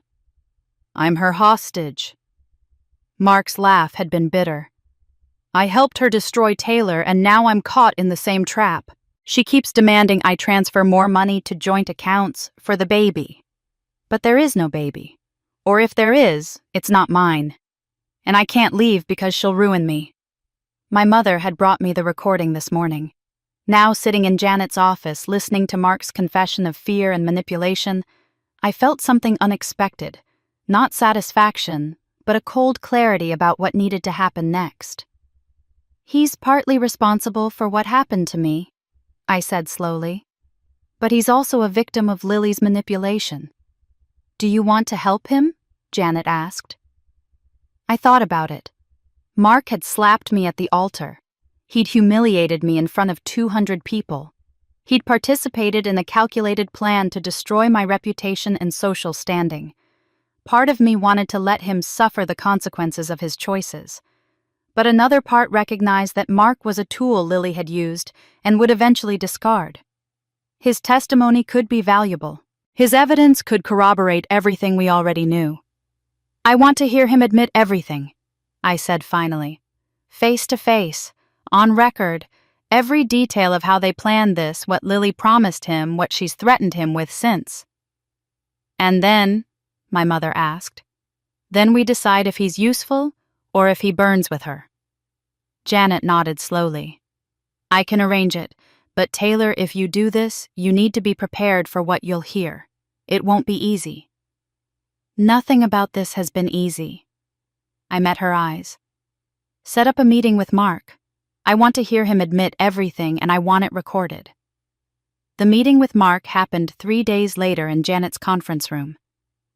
I'm her hostage. Mark's laugh had been bitter. I helped her destroy Taylor, and now I'm caught in the same trap. She keeps demanding I transfer more money to joint accounts for the baby. But there is no baby. Or if there is, it's not mine. And I can't leave because she'll ruin me. My mother had brought me the recording this morning. Now sitting in Janet's office, listening to Mark's confession of fear and manipulation, I felt something unexpected. Not satisfaction, but a cold clarity about what needed to happen next. He's partly responsible for what happened to me, I said slowly. But he's also a victim of Lily's manipulation. Do you want to help him? Janet asked. I thought about it. Mark had slapped me at the altar. He'd humiliated me in front of 200 people. He'd participated in a calculated plan to destroy my reputation and social standing. Part of me wanted to let him suffer the consequences of his choices. But another part recognized that Mark was a tool Lily had used and would eventually discard. His testimony could be valuable. His evidence could corroborate everything we already knew. I want to hear him admit everything, I said finally. Face to face, on record, every detail of how they planned this, what Lily promised him, what she's threatened him with since. And then, my mother asked, then we decide if he's useful or if he burns with her. Janet nodded slowly. I can arrange it, but Taylor, if you do this, you need to be prepared for what you'll hear. It won't be easy. Nothing about this has been easy. I met her eyes. Set up a meeting with Mark. I want to hear him admit everything, and I want it recorded. The meeting with Mark happened 3 days later in Janet's conference room.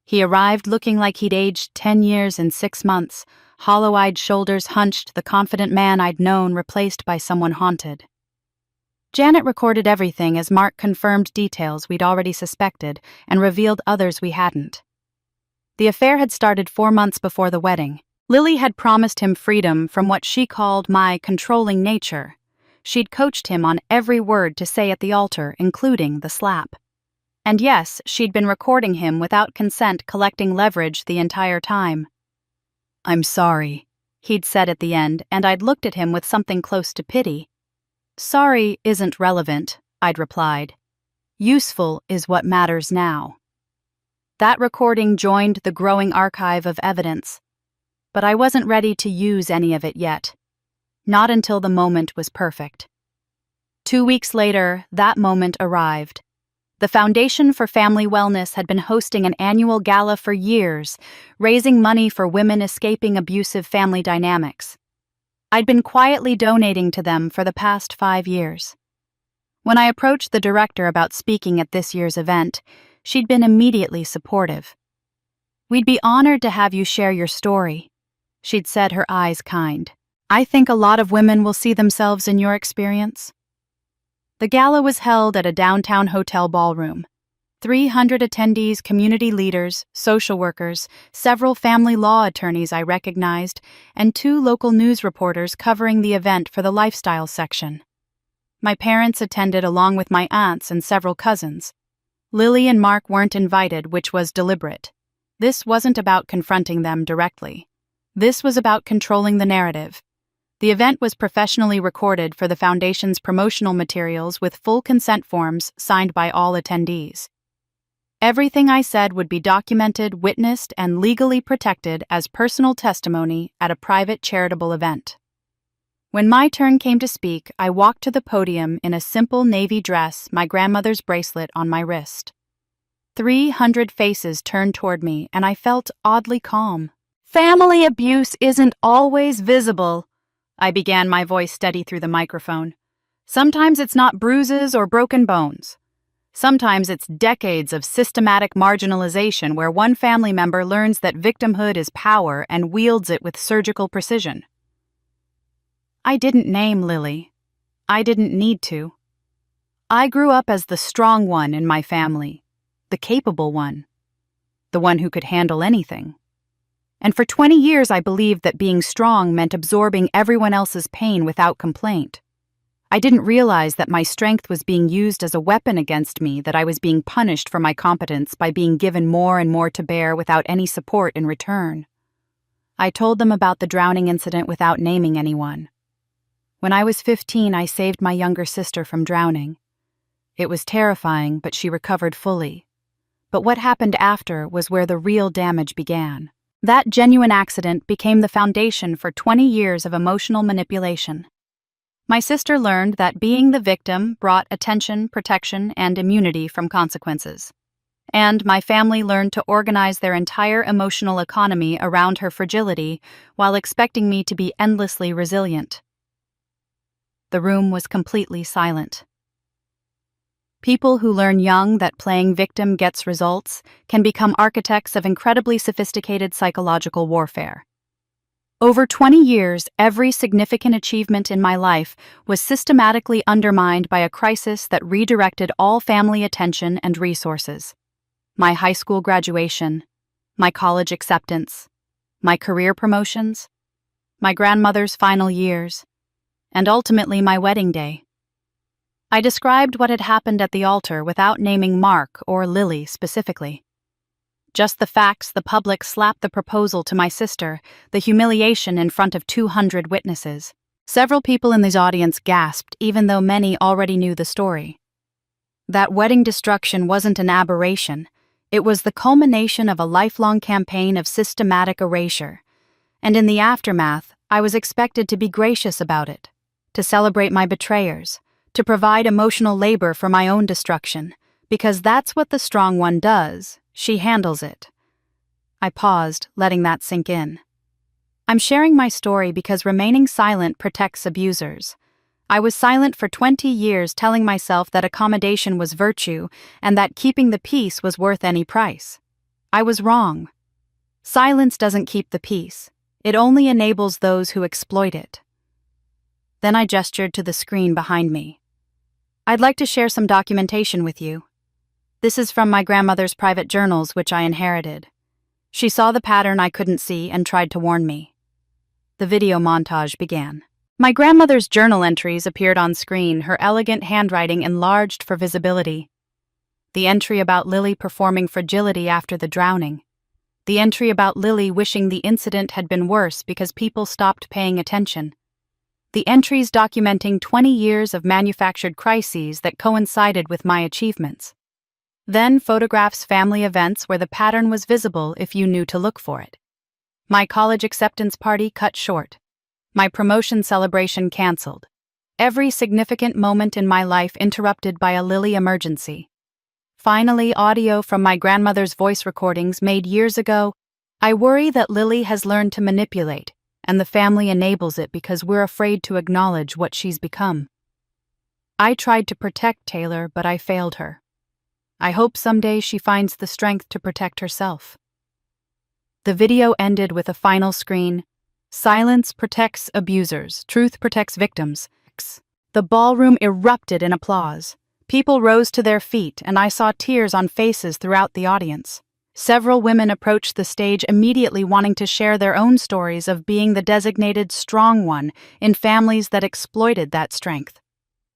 He arrived looking like he'd aged 10 years and 6 months, hollow-eyed shoulders hunched, the confident man I'd known replaced by someone haunted. Janet recorded everything as Mark confirmed details we'd already suspected and revealed others we hadn't. The affair had started 4 months before the wedding. Lily had promised him freedom from what she called my controlling nature. She'd coached him on every word to say at the altar, including the slap. And yes, she'd been recording him without consent, collecting leverage the entire time. I'm sorry, he'd said at the end, and I'd looked at him with something close to pity. Sorry isn't relevant, I'd replied. Useful is what matters now. That recording joined the growing archive of evidence. But I wasn't ready to use any of it yet. Not until the moment was perfect. 2 weeks later, that moment arrived. The Foundation for Family Wellness had been hosting an annual gala for years, raising money for women escaping abusive family dynamics. I'd been quietly donating to them for the past 5 years. When I approached the director about speaking at this year's event, she'd been immediately supportive. We'd be honored to have you share your story, she'd said, her eyes kind. I think a lot of women will see themselves in your experience. The gala was held at a downtown hotel ballroom. 300 attendees, community leaders, social workers, several family law attorneys I recognized, and 2 local news reporters covering the event for the lifestyle section. My parents attended along with my aunts and several cousins. Lily and Mark weren't invited, which was deliberate. This wasn't about confronting them directly. This was about controlling the narrative. The event was professionally recorded for the Foundation's promotional materials with full consent forms signed by all attendees. Everything I said would be documented, witnessed, and legally protected as personal testimony at a private charitable event. When my turn came to speak, I walked to the podium in a simple navy dress, my grandmother's bracelet on my wrist. 300 faces turned toward me, and I felt oddly calm. Family abuse isn't always visible, I began, my voice steady through the microphone. Sometimes it's not bruises or broken bones. Sometimes it's decades of systematic marginalization where one family member learns that victimhood is power and wields it with surgical precision. I didn't name Lily. I didn't need to. I grew up as the strong one in my family. the capable one, the one who could handle anything. And for 20 years I believed that being strong meant absorbing everyone else's pain without complaint. I didn't realize that my strength was being used as a weapon against me, that I was being punished for my competence by being given more and more to bear without any support in return. I told them about the drowning incident without naming anyone. When I was 15, I saved my younger sister from drowning. It was terrifying, but she recovered fully. But what happened after was where the real damage began. That genuine accident became the foundation for 20 years of emotional manipulation. My sister learned that being the victim brought attention, protection, and immunity from consequences. And my family learned to organize their entire emotional economy around her fragility while expecting me to be endlessly resilient. The room was completely silent. People who learn young that playing victim gets results can become architects of incredibly sophisticated psychological warfare. Over 20 years, every significant achievement in my life was systematically undermined by a crisis that redirected all family attention and resources. My high school graduation, my college acceptance, my career promotions, my grandmother's final years, and ultimately my wedding day. I described what had happened at the altar without naming Mark or Lily specifically. Just the facts: the public slapped the proposal to my sister, the humiliation in front of 200 witnesses. Several people in this audience gasped, even though many already knew the story. That wedding destruction wasn't an aberration. It was the culmination of a lifelong campaign of systematic erasure. And in the aftermath, I was expected to be gracious about it, to celebrate my betrayers, to provide emotional labor for my own destruction, because that's what the strong one does. She handles it. I paused, letting that sink in. I'm sharing my story because remaining silent protects abusers. I was silent for 20 years, telling myself that accommodation was virtue and that keeping the peace was worth any price. I was wrong. Silence doesn't keep the peace. It only enables those who exploit it. Then I gestured to the screen behind me. I'd like to share some documentation with you. This is from my grandmother's private journals, which I inherited. She saw the pattern I couldn't see and tried to warn me. The video montage began. My grandmother's journal entries appeared on screen, her elegant handwriting enlarged for visibility. The entry about Lily performing fragility after the drowning. The entry about Lily wishing the incident had been worse because people stopped paying attention. The entries documenting 20 years of manufactured crises that coincided with my achievements. Then photographs family events where the pattern was visible if you knew to look for it. My college acceptance party cut short. My promotion celebration canceled. Every significant moment in my life interrupted by a Lily emergency. Finally, audio from my grandmother's voice recordings made years ago. I worry that Lily has learned to manipulate, and the family enables it because we're afraid to acknowledge what she's become. I tried to protect Taylor, but I failed her. I hope someday she finds the strength to protect herself. The video ended with a final screen. Silence protects abusers. Truth protects victims. The ballroom erupted in applause. People rose to their feet, and I saw tears on faces throughout the audience. Several women approached the stage immediately, wanting to share their own stories of being the designated strong one in families that exploited that strength.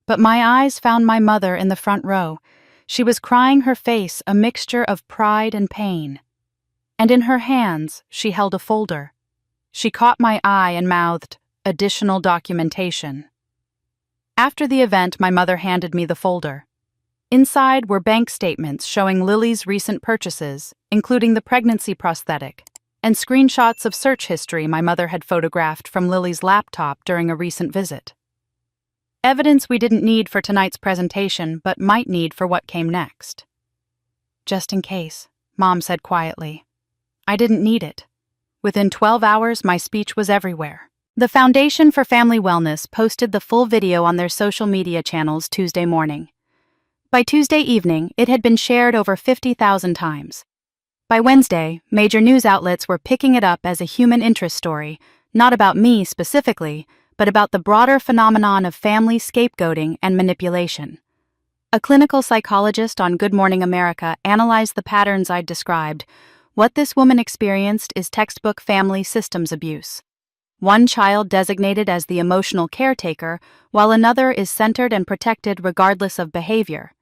But my eyes found my mother in the front row. She was crying, her face a mixture of pride and pain. And in her hands, she held a folder. She caught my eye and mouthed, "Additional documentation." After the event, my mother handed me the folder. Inside were bank statements showing Lily's recent purchases, including the pregnancy prosthetic, and screenshots of search history my mother had photographed from Lily's laptop during a recent visit. Evidence we didn't need for tonight's presentation, but might need for what came next. Just in case, Mom said quietly. I didn't need it. Within 12 hours, my speech was everywhere. The Foundation for Family Wellness posted the full video on their social media channels Tuesday morning. By Tuesday evening, it had been shared over 50,000 times. By Wednesday, major news outlets were picking it up as a human interest story, not about me specifically, but about the broader phenomenon of family scapegoating and manipulation. A clinical psychologist on Good Morning America analyzed the patterns I'd described. What this woman experienced is textbook family systems abuse. One child designated as the emotional caretaker, while another is centered and protected regardless of behavior.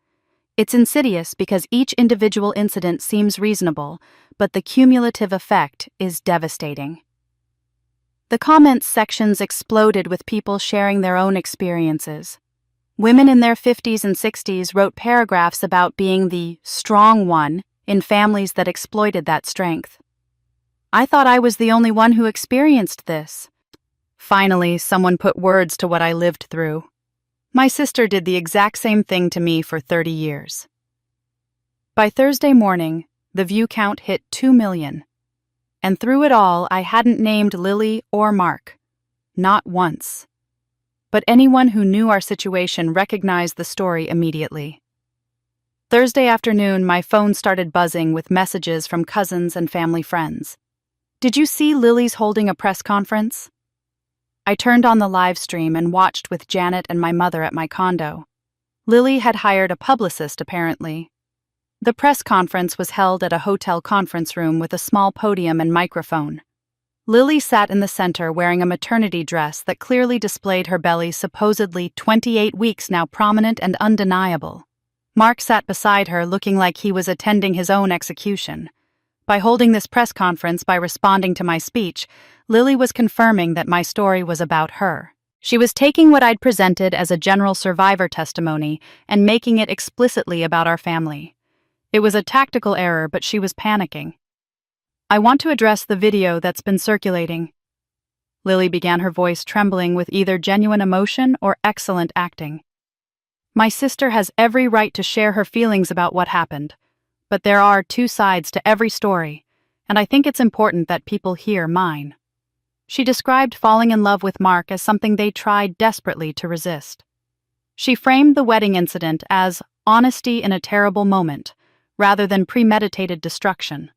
It's insidious because each individual incident seems reasonable, but the cumulative effect is devastating. The comments sections exploded with people sharing their own experiences. Women in their 50s and 60s wrote paragraphs about being the strong one in families that exploited that strength. I thought I was the only one who experienced this. Finally, someone put words to what I lived through. My sister did the exact same thing to me for 30 years. By Thursday morning, the view count hit 2 million. And through it all, I hadn't named Lily or Mark. Not once. But anyone who knew our situation recognized the story immediately. Thursday afternoon, my phone started buzzing with messages from cousins and family friends. "Did you see Lily's holding a press conference?" I turned on the live stream and watched with Janet and my mother at my condo. Lily had hired a publicist, apparently. The press conference was held at a hotel conference room with a small podium and microphone. Lily sat in the center wearing a maternity dress that clearly displayed her belly, supposedly 28 weeks now prominent and undeniable. Mark sat beside her looking like he was attending his own execution. By holding this press conference by responding to my speech, Lily was confirming that my story was about her. She was taking what I'd presented as a general survivor testimony and making it explicitly about our family. It was a tactical error, but she was panicking. "I want to address the video that's been circulating." Lily began, her voice trembling with either genuine emotion or excellent acting. "My sister has every right to share her feelings about what happened, but there are two sides to every story, and I think it's important that people hear mine." She described falling in love with Mark as something they tried desperately to resist. She framed the wedding incident as honesty in a terrible moment, rather than premeditated destruction.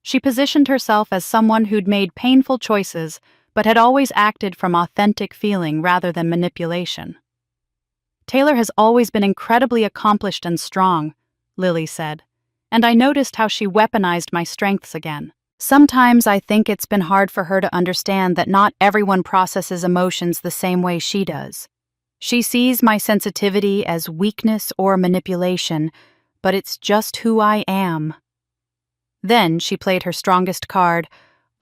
She positioned herself as someone who'd made painful choices but had always acted from authentic feeling rather than manipulation. "Taylor has always been incredibly accomplished and strong," Lily said, and I noticed how she weaponized my strengths again. "Sometimes I think it's been hard for her to understand that not everyone processes emotions the same way she does. She sees my sensitivity as weakness or manipulation, but it's just who I am." Then she played her strongest card.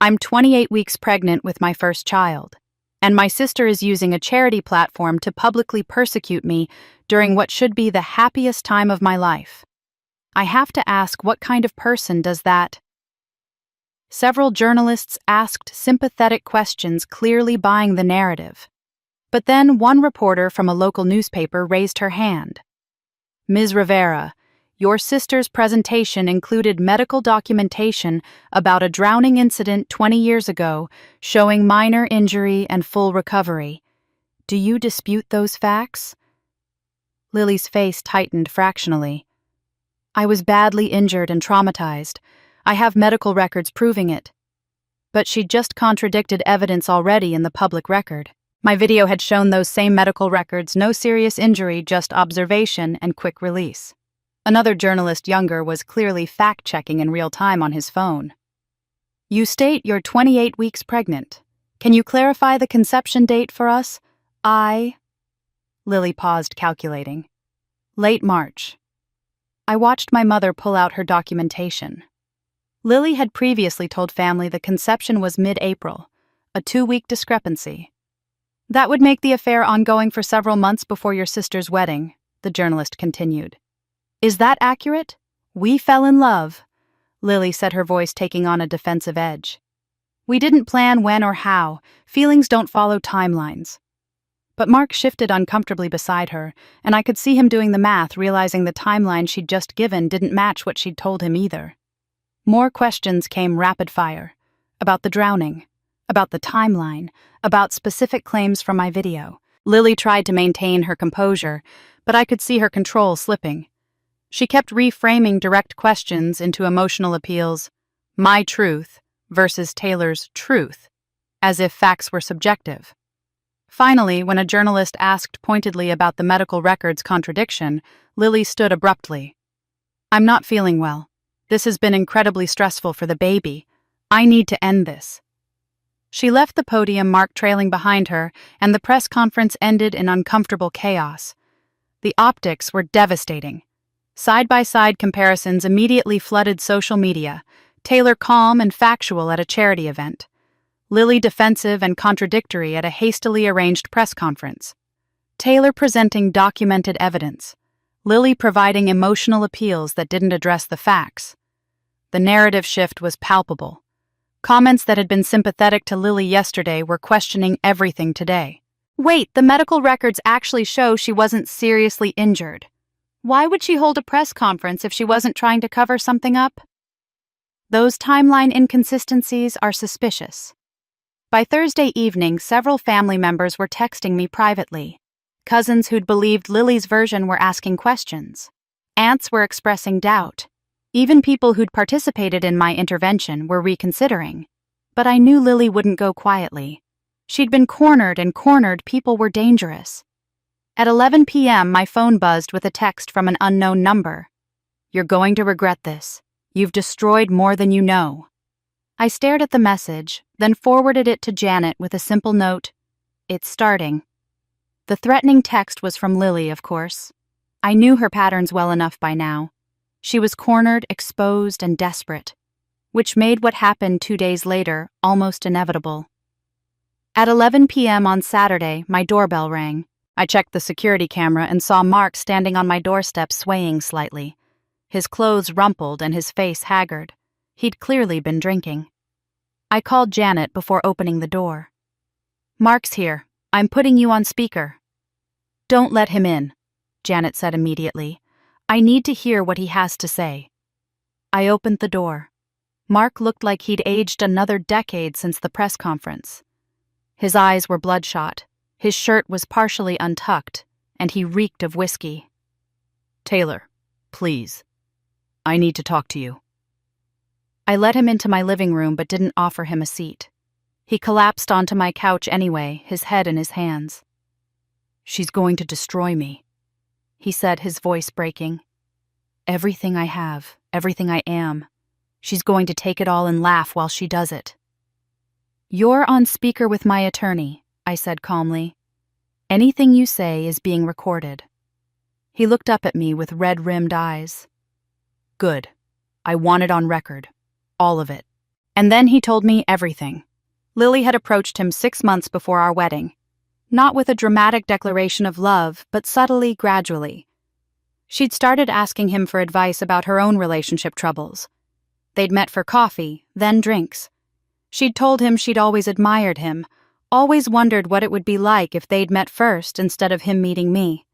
"I'm 28 weeks pregnant with my first child, and my sister is using a charity platform to publicly persecute me during what should be the happiest time of my life. I have to ask, what kind of person does that?" Several journalists asked sympathetic questions, clearly buying the narrative. But then one reporter from a local newspaper raised her hand. "Ms. Rivera, your sister's presentation included medical documentation about a drowning incident 20 years ago, showing minor injury and full recovery. Do you dispute those facts?" Lily's face tightened fractionally. "I was badly injured and traumatized. I have medical records proving it." But she'd just contradicted evidence already in the public record. My video had shown those same medical records, no serious injury, just observation and quick release. Another journalist, younger, was clearly fact-checking in real time on his phone. "You state you're 28 weeks pregnant. Can you clarify the conception date for us?" Lily paused, calculating. "Late March." I watched my mother pull out her documentation. Lily had previously told family the conception was mid-April, a 2-week discrepancy. "That would make the affair ongoing for several months before your sister's wedding," the journalist continued. "Is that accurate? We fell in love," Lily said, her voice taking on a defensive edge. "We didn't plan when or how. Feelings don't follow timelines." But Mark shifted uncomfortably beside her, and I could see him doing the math, realizing the timeline she'd just given didn't match what she'd told him either. More questions came rapid fire. About the drowning, about the timeline, about specific claims from my video. Lily tried to maintain her composure, but I could see her control slipping. She kept reframing direct questions into emotional appeals, my truth versus Taylor's truth, as if facts were subjective. Finally, when a journalist asked pointedly about the medical records contradiction, Lily stood abruptly. "I'm not feeling well. This has been incredibly stressful for the baby. I need to end this." She left the podium, Mark trailing behind her, and the press conference ended in uncomfortable chaos. The optics were devastating. Side-by-side comparisons immediately flooded social media, Taylor calm and factual at a charity event, Lily defensive and contradictory at a hastily arranged press conference. Taylor presenting documented evidence, Lily providing emotional appeals that didn't address the facts. The narrative shift was palpable. Comments that had been sympathetic to Lily yesterday were questioning everything today. Wait, the medical records actually show she wasn't seriously injured. Why would she hold a press conference if she wasn't trying to cover something up? Those timeline inconsistencies are suspicious. By Thursday evening, several family members were texting me privately. Cousins who'd believed Lily's version were asking questions. Aunts were expressing doubt. Even people who'd participated in my intervention were reconsidering. But I knew Lily wouldn't go quietly. She'd been cornered, and cornered people were dangerous. At 11 p.m., my phone buzzed with a text from an unknown number. "You're going to regret this. You've destroyed more than you know." I stared at the message, then forwarded it to Janet with a simple note, "It's starting." The threatening text was from Lily, of course. I knew her patterns well enough by now. She was cornered, exposed, and desperate, which made what happened 2 days later almost inevitable. At 11 p.m. on Saturday, my doorbell rang. I checked the security camera and saw Mark standing on my doorstep swaying slightly. His clothes rumpled and his face haggard. He'd clearly been drinking. I called Janet before opening the door. "Mark's here. I'm putting you on speaker." "Don't let him in," Janet said immediately. "I need to hear what he has to say." I opened the door. Mark looked like he'd aged another decade since the press conference. His eyes were bloodshot, his shirt was partially untucked, and he reeked of whiskey. "Taylor, please. I need to talk to you." I let him into my living room but didn't offer him a seat. He collapsed onto my couch anyway, his head in his hands. "She's going to destroy me," he said, his voice breaking. "Everything I have, everything I am. She's going to take it all and laugh while she does it." "You're on speaker with my attorney," I said calmly. "Anything you say is being recorded." He looked up at me with red-rimmed eyes. "Good. I want it on record. All of it." And then he told me everything. Lily had approached him 6 months before our wedding. Not with a dramatic declaration of love, but subtly, gradually. She'd started asking him for advice about her own relationship troubles. They'd met for coffee, then drinks. She'd told him she'd always admired him, always wondered what it would be like if they'd met first instead of him meeting me.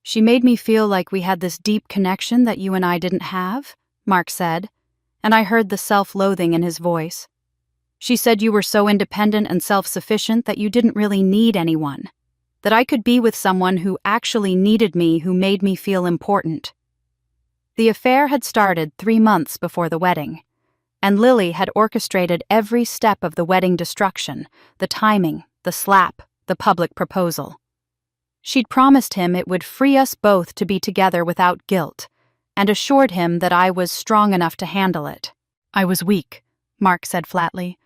"She made me feel like we had this deep connection that you and I didn't have," Mark said, and I heard the self-loathing in his voice. "She said you were so independent and self-sufficient that you didn't really need anyone, that I could be with someone who actually needed me, who made me feel important." The affair had started 3 months before the wedding, and Lily had orchestrated every step of the wedding destruction, the timing, the slap, the public proposal. She'd promised him it would free us both to be together without guilt, and assured him that I was strong enough to handle it. "I was weak," Mark said flatly.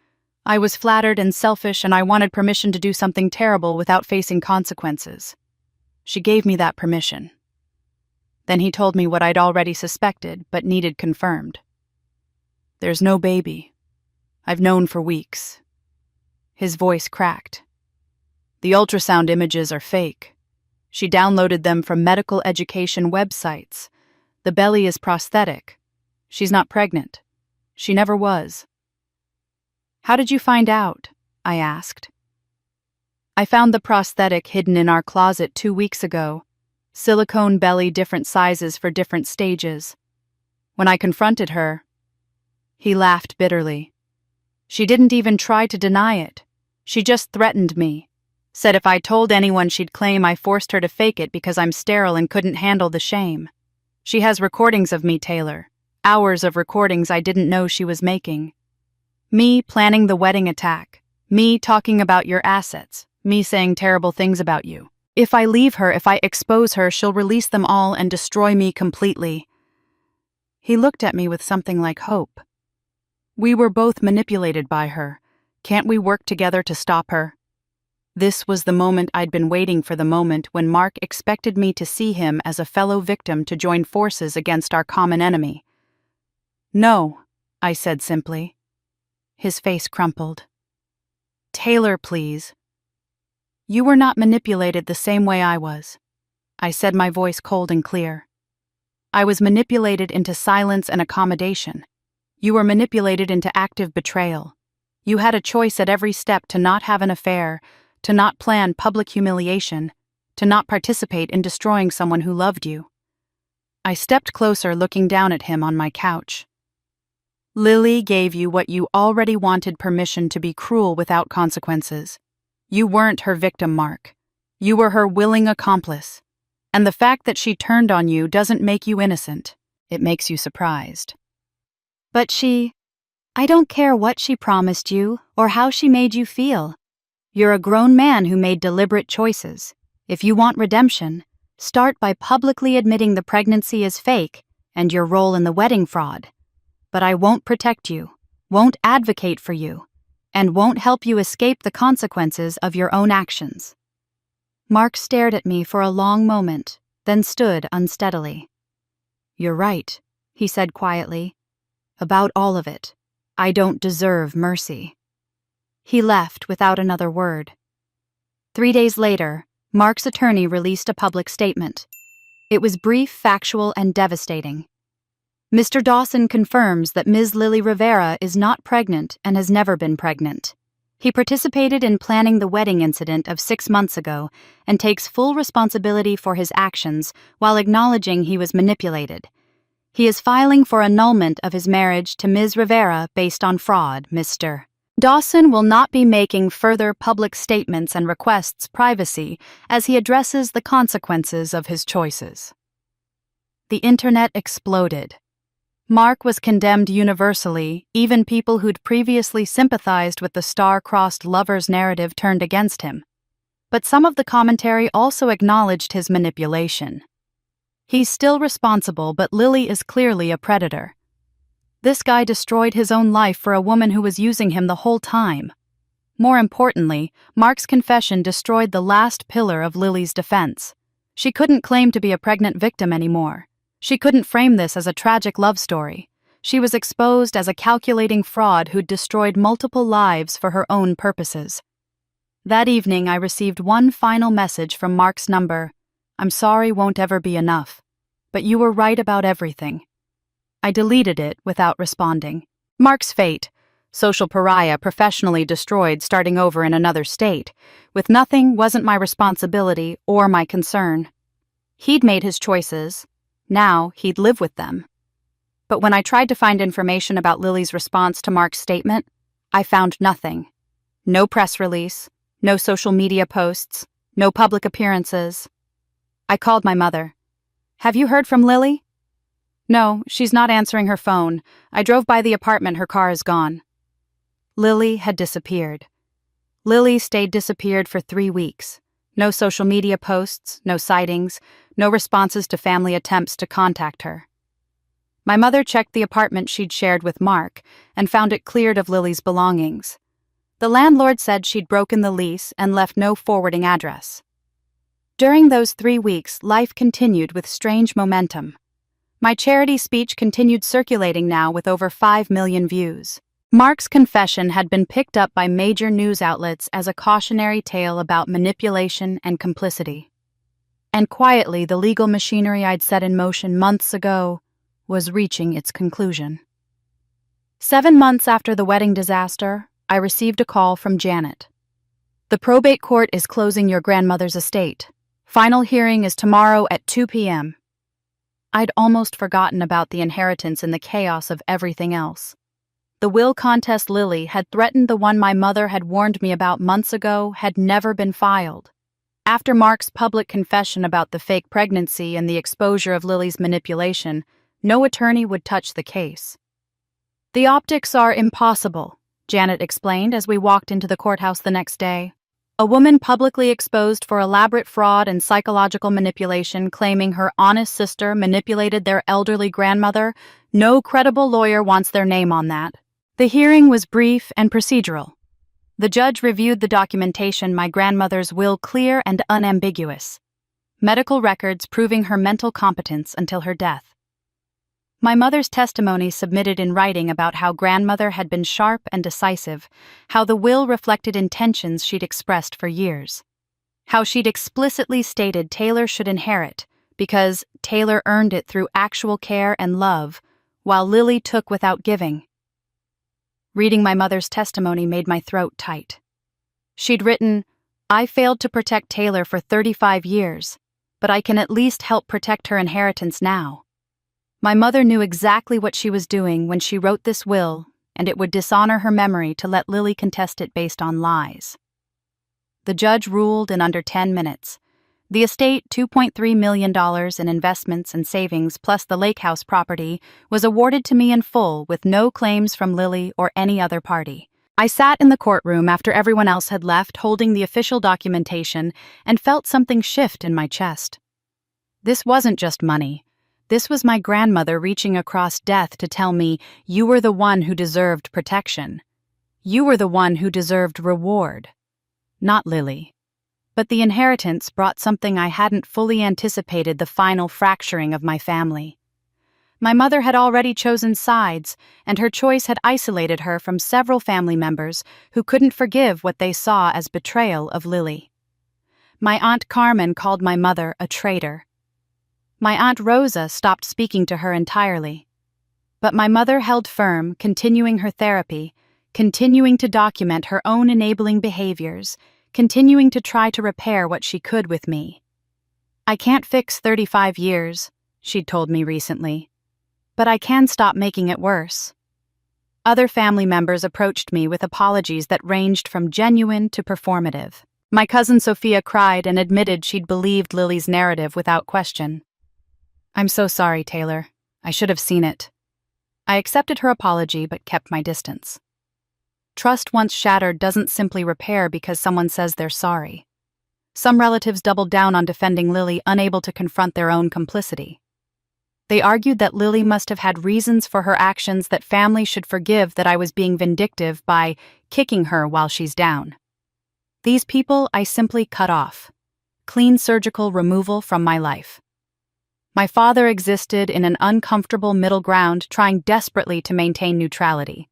"I was flattered and selfish, and I wanted permission to do something terrible without facing consequences. She gave me that permission." Then he told me what I'd already suspected but needed confirmed. "There's no baby. I've known for weeks." His voice cracked. "The ultrasound images are fake. She downloaded them from medical education websites. The belly is prosthetic. She's not pregnant. She never was." "How did you find out?" I asked. "I found the prosthetic hidden in our closet 2 weeks ago. Silicone belly, different sizes for different stages. When I confronted her..." He laughed bitterly. "She didn't even try to deny it. She just threatened me. Said if I told anyone she'd claim I forced her to fake it because I'm sterile and couldn't handle the shame. She has recordings of me, Taylor. Hours of recordings I didn't know she was making. Me planning the wedding attack. Me talking about your assets. Me saying terrible things about you. If I leave her, if I expose her, she'll release them all and destroy me completely. He looked at me with something like hope. We were both manipulated by her. Can't we work together to stop her? This was the moment I'd been waiting for, the moment when Mark expected me to see him as a fellow victim to join forces against our common enemy. No, I said simply. His face crumpled. Taylor, please. You were not manipulated the same way I was. I said, my voice cold and clear. I was manipulated into silence and accommodation. You were manipulated into active betrayal. You had a choice at every step to not have an affair, to not plan public humiliation, to not participate in destroying someone who loved you. I stepped closer, looking down at him on my couch. Lily gave you what you already wanted: permission to be cruel without consequences. You weren't her victim, Mark. You were her willing accomplice. And the fact that she turned on you doesn't make you innocent. It makes you surprised. But I don't care what she promised you or how she made you feel. You're a grown man who made deliberate choices. If you want redemption, start by publicly admitting the pregnancy is fake and your role in the wedding fraud. But I won't protect you, won't advocate for you, and won't help you escape the consequences of your own actions. Mark stared at me for a long moment, then stood unsteadily. You're right, he said quietly. About all of it. I don't deserve mercy. He left without another word. 3 days later, Mark's attorney released a public statement. It was brief, factual, and devastating. Mr. Dawson confirms that Ms. Lily Rivera is not pregnant and has never been pregnant. He participated in planning the wedding incident of 6 months ago and takes full responsibility for his actions while acknowledging he was manipulated. He is filing for annulment of his marriage to Ms. Rivera based on fraud, Mr. Dawson will not be making further public statements and requests privacy as he addresses the consequences of his choices. The internet exploded. Mark was condemned universally. Even people who'd previously sympathized with the star-crossed lover's narrative turned against him. But some of the commentary also acknowledged his manipulation. He's still responsible, but Lily is clearly a predator. This guy destroyed his own life for a woman who was using him the whole time. More importantly, Mark's confession destroyed the last pillar of Lily's defense. She couldn't claim to be a pregnant victim anymore. She couldn't frame this as a tragic love story. She was exposed as a calculating fraud who'd destroyed multiple lives for her own purposes. That evening, I received one final message from Mark's number. I'm sorry won't ever be enough, but you were right about everything. I deleted it without responding. Mark's fate, social pariah, professionally destroyed, starting over in another state, with nothing, wasn't my responsibility or my concern. He'd made his choices. Now he'd live with them. But when I tried to find information about Lily's response to Mark's statement, I found nothing. No press release, no social media posts, no public appearances. I called my mother. Have you heard from Lily? No, she's not answering her phone. I drove by the apartment, her car is gone. Lily had disappeared. Lily stayed disappeared for 3 weeks. No social media posts, no sightings, no responses to family attempts to contact her. My mother checked the apartment she'd shared with Mark and found it cleared of Lily's belongings. The landlord said she'd broken the lease and left no forwarding address. During those 3 weeks, life continued with strange momentum. My charity speech continued circulating now with over 5 million views. Mark's confession had been picked up by major news outlets as a cautionary tale about manipulation and complicity. And quietly, the legal machinery I'd set in motion months ago was reaching its conclusion. 7 months after the wedding disaster, I received a call from Janet. The probate court is closing your grandmother's estate. Final hearing is tomorrow at 2 p.m. I'd almost forgotten about the inheritance in the chaos of everything else. The will contest Lily had threatened, the one my mother had warned me about months ago, had never been filed. After Mark's public confession about the fake pregnancy and the exposure of Lily's manipulation, no attorney would touch the case. The optics are impossible, Janet explained as we walked into the courthouse the next day. A woman publicly exposed for elaborate fraud and psychological manipulation, claiming her honest sister manipulated their elderly grandmother. No credible lawyer wants their name on that. The hearing was brief and procedural. The judge reviewed the documentation, my grandmother's will clear and unambiguous. Medical records proving her mental competence until her death. My mother's testimony submitted in writing about how grandmother had been sharp and decisive, how the will reflected intentions she'd expressed for years, how she'd explicitly stated Taylor should inherit because Taylor earned it through actual care and love, while Lily took without giving. Reading my mother's testimony made my throat tight. She'd written, "I failed to protect Taylor for 35 years, but I can at least help protect her inheritance now." My mother knew exactly what she was doing when she wrote this will, and it would dishonor her memory to let Lily contest it based on lies. The judge ruled in under 10 minutes. The estate, $2.3 million in investments and savings plus the lake house property, was awarded to me in full with no claims from Lily or any other party. I sat in the courtroom after everyone else had left, holding the official documentation, and felt something shift in my chest. This wasn't just money. This was my grandmother reaching across death to tell me, "You were the one who deserved protection. You were the one who deserved reward." Not Lily. But the inheritance brought something I hadn't fully anticipated: the final fracturing of my family. My mother had already chosen sides, and her choice had isolated her from several family members who couldn't forgive what they saw as betrayal of Lily. My Aunt Carmen called my mother a traitor. My Aunt Rosa stopped speaking to her entirely. But my mother held firm, continuing her therapy, continuing to document her own enabling behaviors, continuing to try to repair what she could with me. "I can't fix 35 years, she'd told me recently, but I can stop making it worse." Other family members approached me with apologies that ranged from genuine to performative. My cousin Sophia cried and admitted she'd believed Lily's narrative without question. "I'm so sorry, Taylor. I should have seen it." I accepted her apology but kept my distance. Trust once shattered doesn't simply repair because someone says they're sorry. Some relatives doubled down on defending Lily, unable to confront their own complicity. They argued that Lily must have had reasons for her actions, that family should forgive that I was being vindictive by kicking her while she's down. These people I simply cut off. Clean surgical removal from my life. My father existed in an uncomfortable middle ground, trying desperately to maintain neutrality.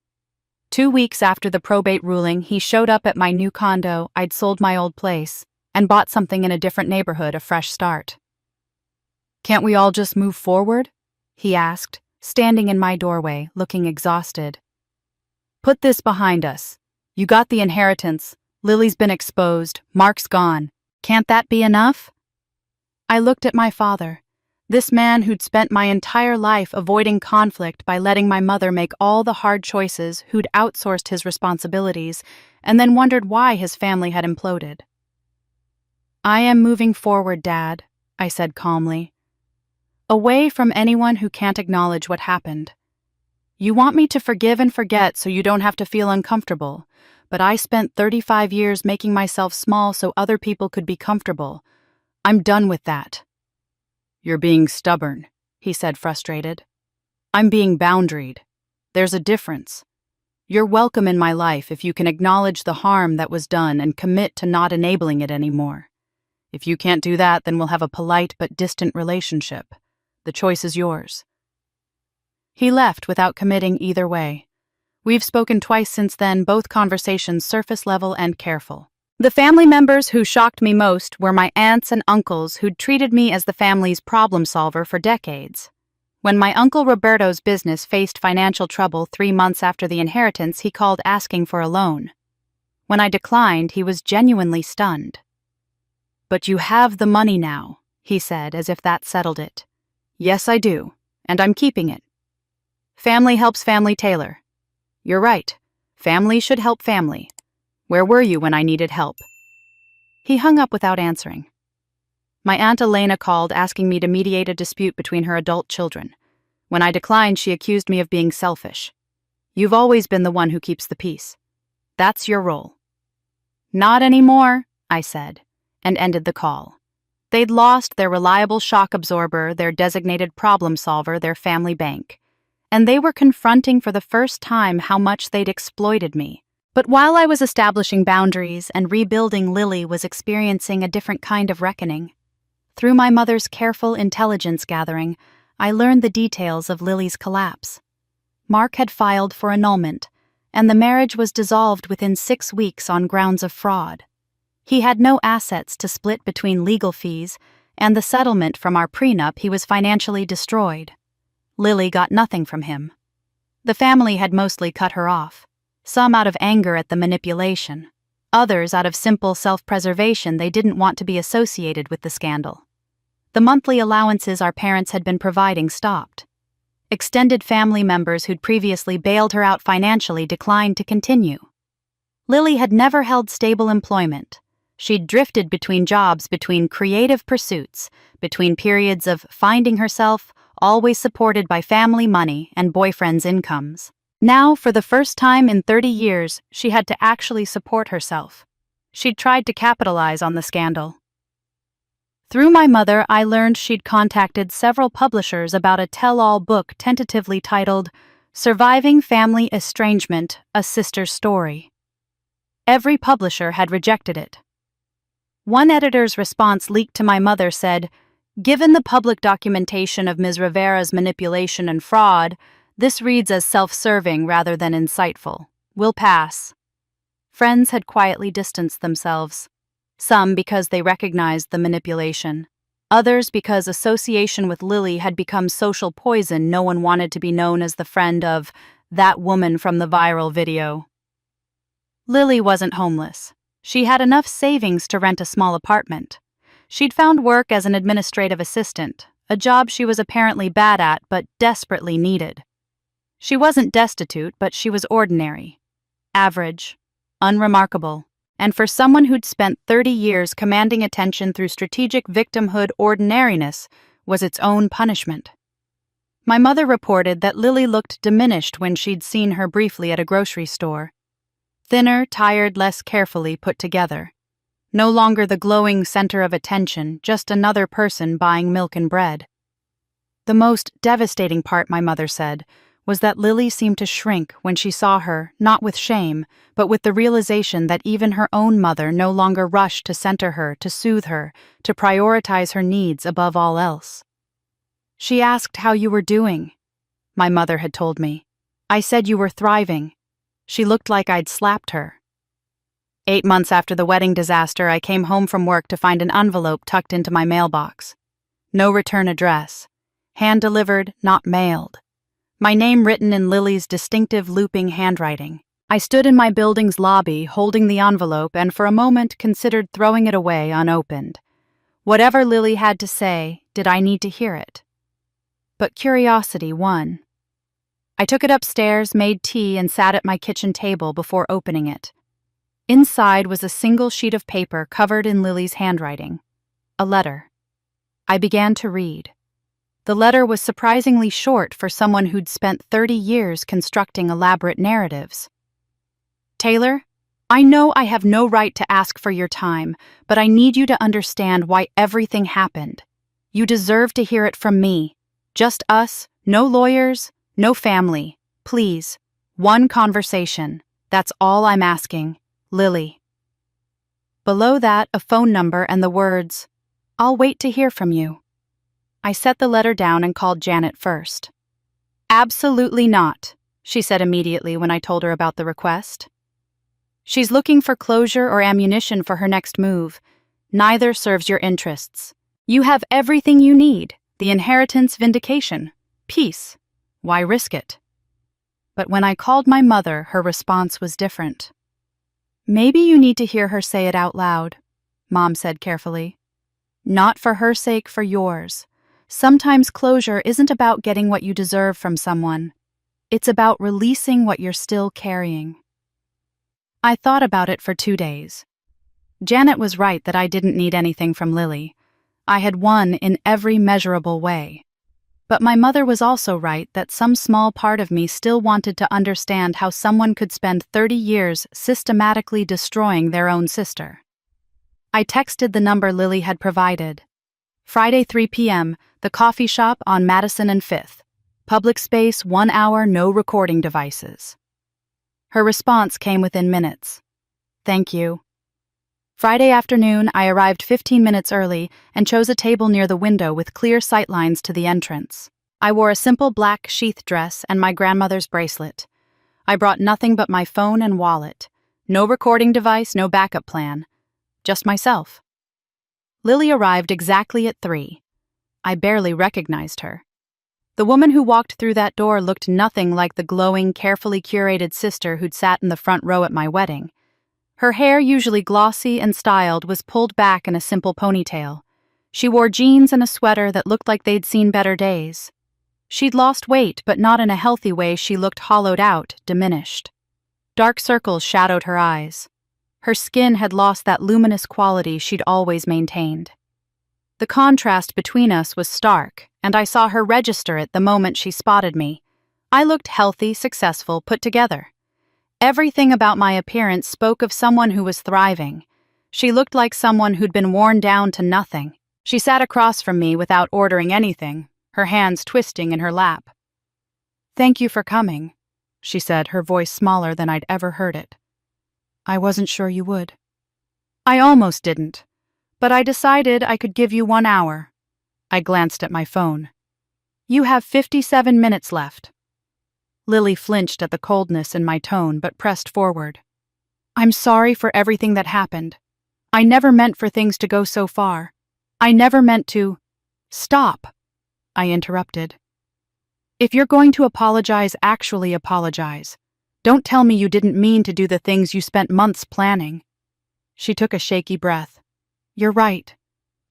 2 weeks after the probate ruling, he showed up at my new condo. I'd sold my old place and bought something in a different neighborhood, a fresh start. "Can't we all just move forward?" he asked, standing in my doorway, looking exhausted. "Put this behind us. You got the inheritance. Lily's been exposed. Mark's gone. Can't that be enough?" I looked at my father. This man who'd spent my entire life avoiding conflict by letting my mother make all the hard choices, who'd outsourced his responsibilities, and then wondered why his family had imploded. "I am moving forward, Dad," I said calmly. "Away from anyone who can't acknowledge what happened. You want me to forgive and forget so you don't have to feel uncomfortable, but I spent 35 years making myself small so other people could be comfortable. I'm done with that." "You're being stubborn," he said, frustrated. "I'm being boundaried. There's a difference. You're welcome in my life if you can acknowledge the harm that was done and commit to not enabling it anymore. If you can't do that, then we'll have a polite but distant relationship. The choice is yours." He left without committing either way. We've spoken twice since then, both conversations surface level and careful. The family members who shocked me most were my aunts and uncles, who'd treated me as the family's problem solver for decades. When my Uncle Roberto's business faced financial trouble 3 months after the inheritance, he called asking for a loan. When I declined, he was genuinely stunned. "But you have the money now," he said, as if that settled it. "Yes, I do, and I'm keeping it. Family helps family, Taylor. You're right. Family should help family. Where were you when I needed help?" He hung up without answering. My Aunt Elena called, asking me to mediate a dispute between her adult children. When I declined, she accused me of being selfish. "You've always been the one who keeps the peace. That's your role." "Not anymore," I said, and ended the call. They'd lost their reliable shock absorber, their designated problem solver, their family bank. And they were confronting for the first time how much they'd exploited me. But while I was establishing boundaries and rebuilding, Lily was experiencing a different kind of reckoning. Through my mother's careful intelligence gathering, I learned the details of Lily's collapse. Mark had filed for annulment, and the marriage was dissolved within 6 weeks on grounds of fraud. He had no assets to split between legal fees, and the settlement from our prenup he was financially destroyed. Lily got nothing from him. The family had mostly cut her off, some out of anger at the manipulation, others out of simple self-preservation. They didn't want to be associated with the scandal. The monthly allowances our parents had been providing stopped. Extended family members who'd previously bailed her out financially declined to continue. Lily had never held stable employment. She'd drifted between jobs, between creative pursuits, between periods of finding herself, always supported by family money and boyfriends' incomes. Now, for the first time in 30 years, she had to actually support herself. She'd tried to capitalize on the scandal. Through my mother, I learned she'd contacted several publishers about a tell-all book tentatively titled Surviving Family Estrangement, A Sister's Story. Every publisher had rejected it. One editor's response leaked to my mother said, "Given the public documentation of Ms. Rivera's manipulation and fraud, this reads as self-serving rather than insightful. We'll pass." Friends had quietly distanced themselves. Some because they recognized the manipulation, others because association with Lily had become social poison. No one wanted to be known as the friend of that woman from the viral video. Lily wasn't homeless. She had enough savings to rent a small apartment. She'd found work as an administrative assistant, a job she was apparently bad at but desperately needed. She wasn't destitute, but she was ordinary, average, unremarkable. And for someone who'd spent 30 years commanding attention through strategic victimhood, ordinariness was its own punishment. My mother reported that Lily looked diminished when she'd seen her briefly at a grocery store. Thinner, tired, less carefully put together. No longer the glowing center of attention, just another person buying milk and bread. The most devastating part, my mother said, was that Lily seemed to shrink when she saw her, not with shame, but with the realization that even her own mother no longer rushed to center her, to soothe her, to prioritize her needs above all else. She asked how you were doing, my mother had told me. I said you were thriving. She looked like I'd slapped her. 8 months after the wedding disaster, I came home from work to find an envelope tucked into my mailbox. No return address. Hand-delivered, not mailed. My name written in Lily's distinctive looping handwriting. I stood in my building's lobby, holding the envelope, and for a moment considered throwing it away unopened. Whatever Lily had to say, did I need to hear it? But curiosity won. I took it upstairs, made tea, and sat at my kitchen table before opening it. Inside was a single sheet of paper covered in Lily's handwriting. A letter. I began to read. The letter was surprisingly short for someone who'd spent 30 years constructing elaborate narratives. Taylor, I know I have no right to ask for your time, but I need you to understand why everything happened. You deserve to hear it from me. Just us, no lawyers, no family. Please, one conversation. That's all I'm asking. Lily. Below that, a phone number and the words, "I'll wait to hear from you." I set the letter down and called Janet first. "Absolutely not," she said immediately when I told her about the request. "She's looking for closure or ammunition for her next move. Neither serves your interests. You have everything you need, the inheritance, vindication, peace. Why risk it?" But when I called my mother, her response was different. "Maybe you need to hear her say it out loud," Mom said carefully. "Not for her sake, for yours. Sometimes closure isn't about getting what you deserve from someone. It's about releasing what you're still carrying." I thought about it for 2 days. Janet was right that I didn't need anything from Lily. I had won in every measurable way. But my mother was also right that some small part of me still wanted to understand how someone could spend 30 years systematically destroying their own sister. I texted the number Lily had provided. Friday 3 p.m., the coffee shop on Madison and 5th. Public space, 1 hour, no recording devices. Her response came within minutes. Thank you. Friday afternoon, I arrived 15 minutes early and chose a table near the window with clear sightlines to the entrance. I wore a simple black sheath dress and my grandmother's bracelet. I brought nothing but my phone and wallet. No recording device, no backup plan. Just myself. Lily arrived exactly at 3. I barely recognized her. The woman who walked through that door looked nothing like the glowing, carefully curated sister who'd sat in the front row at my wedding. Her hair, usually glossy and styled, was pulled back in a simple ponytail. She wore jeans and a sweater that looked like they'd seen better days. She'd lost weight, but not in a healthy way. She looked hollowed out, diminished. Dark circles shadowed her eyes. Her skin had lost that luminous quality she'd always maintained. The contrast between us was stark, and I saw her register it the moment she spotted me. I looked healthy, successful, put together. Everything about my appearance spoke of someone who was thriving. She looked like someone who'd been worn down to nothing. She sat across from me without ordering anything, her hands twisting in her lap. "Thank you for coming," she said, her voice smaller than I'd ever heard it. "I wasn't sure you would." I almost didn't, but I decided I could give you 1 hour. I glanced at my phone. "You have 57 minutes left." Lily flinched at the coldness in my tone, but pressed forward. "I'm sorry for everything that happened. I never meant for things to go so far. I never meant to—" "Stop," I interrupted. "If you're going to apologize, actually apologize. Don't tell me you didn't mean to do the things you spent months planning." She took a shaky breath. "You're right.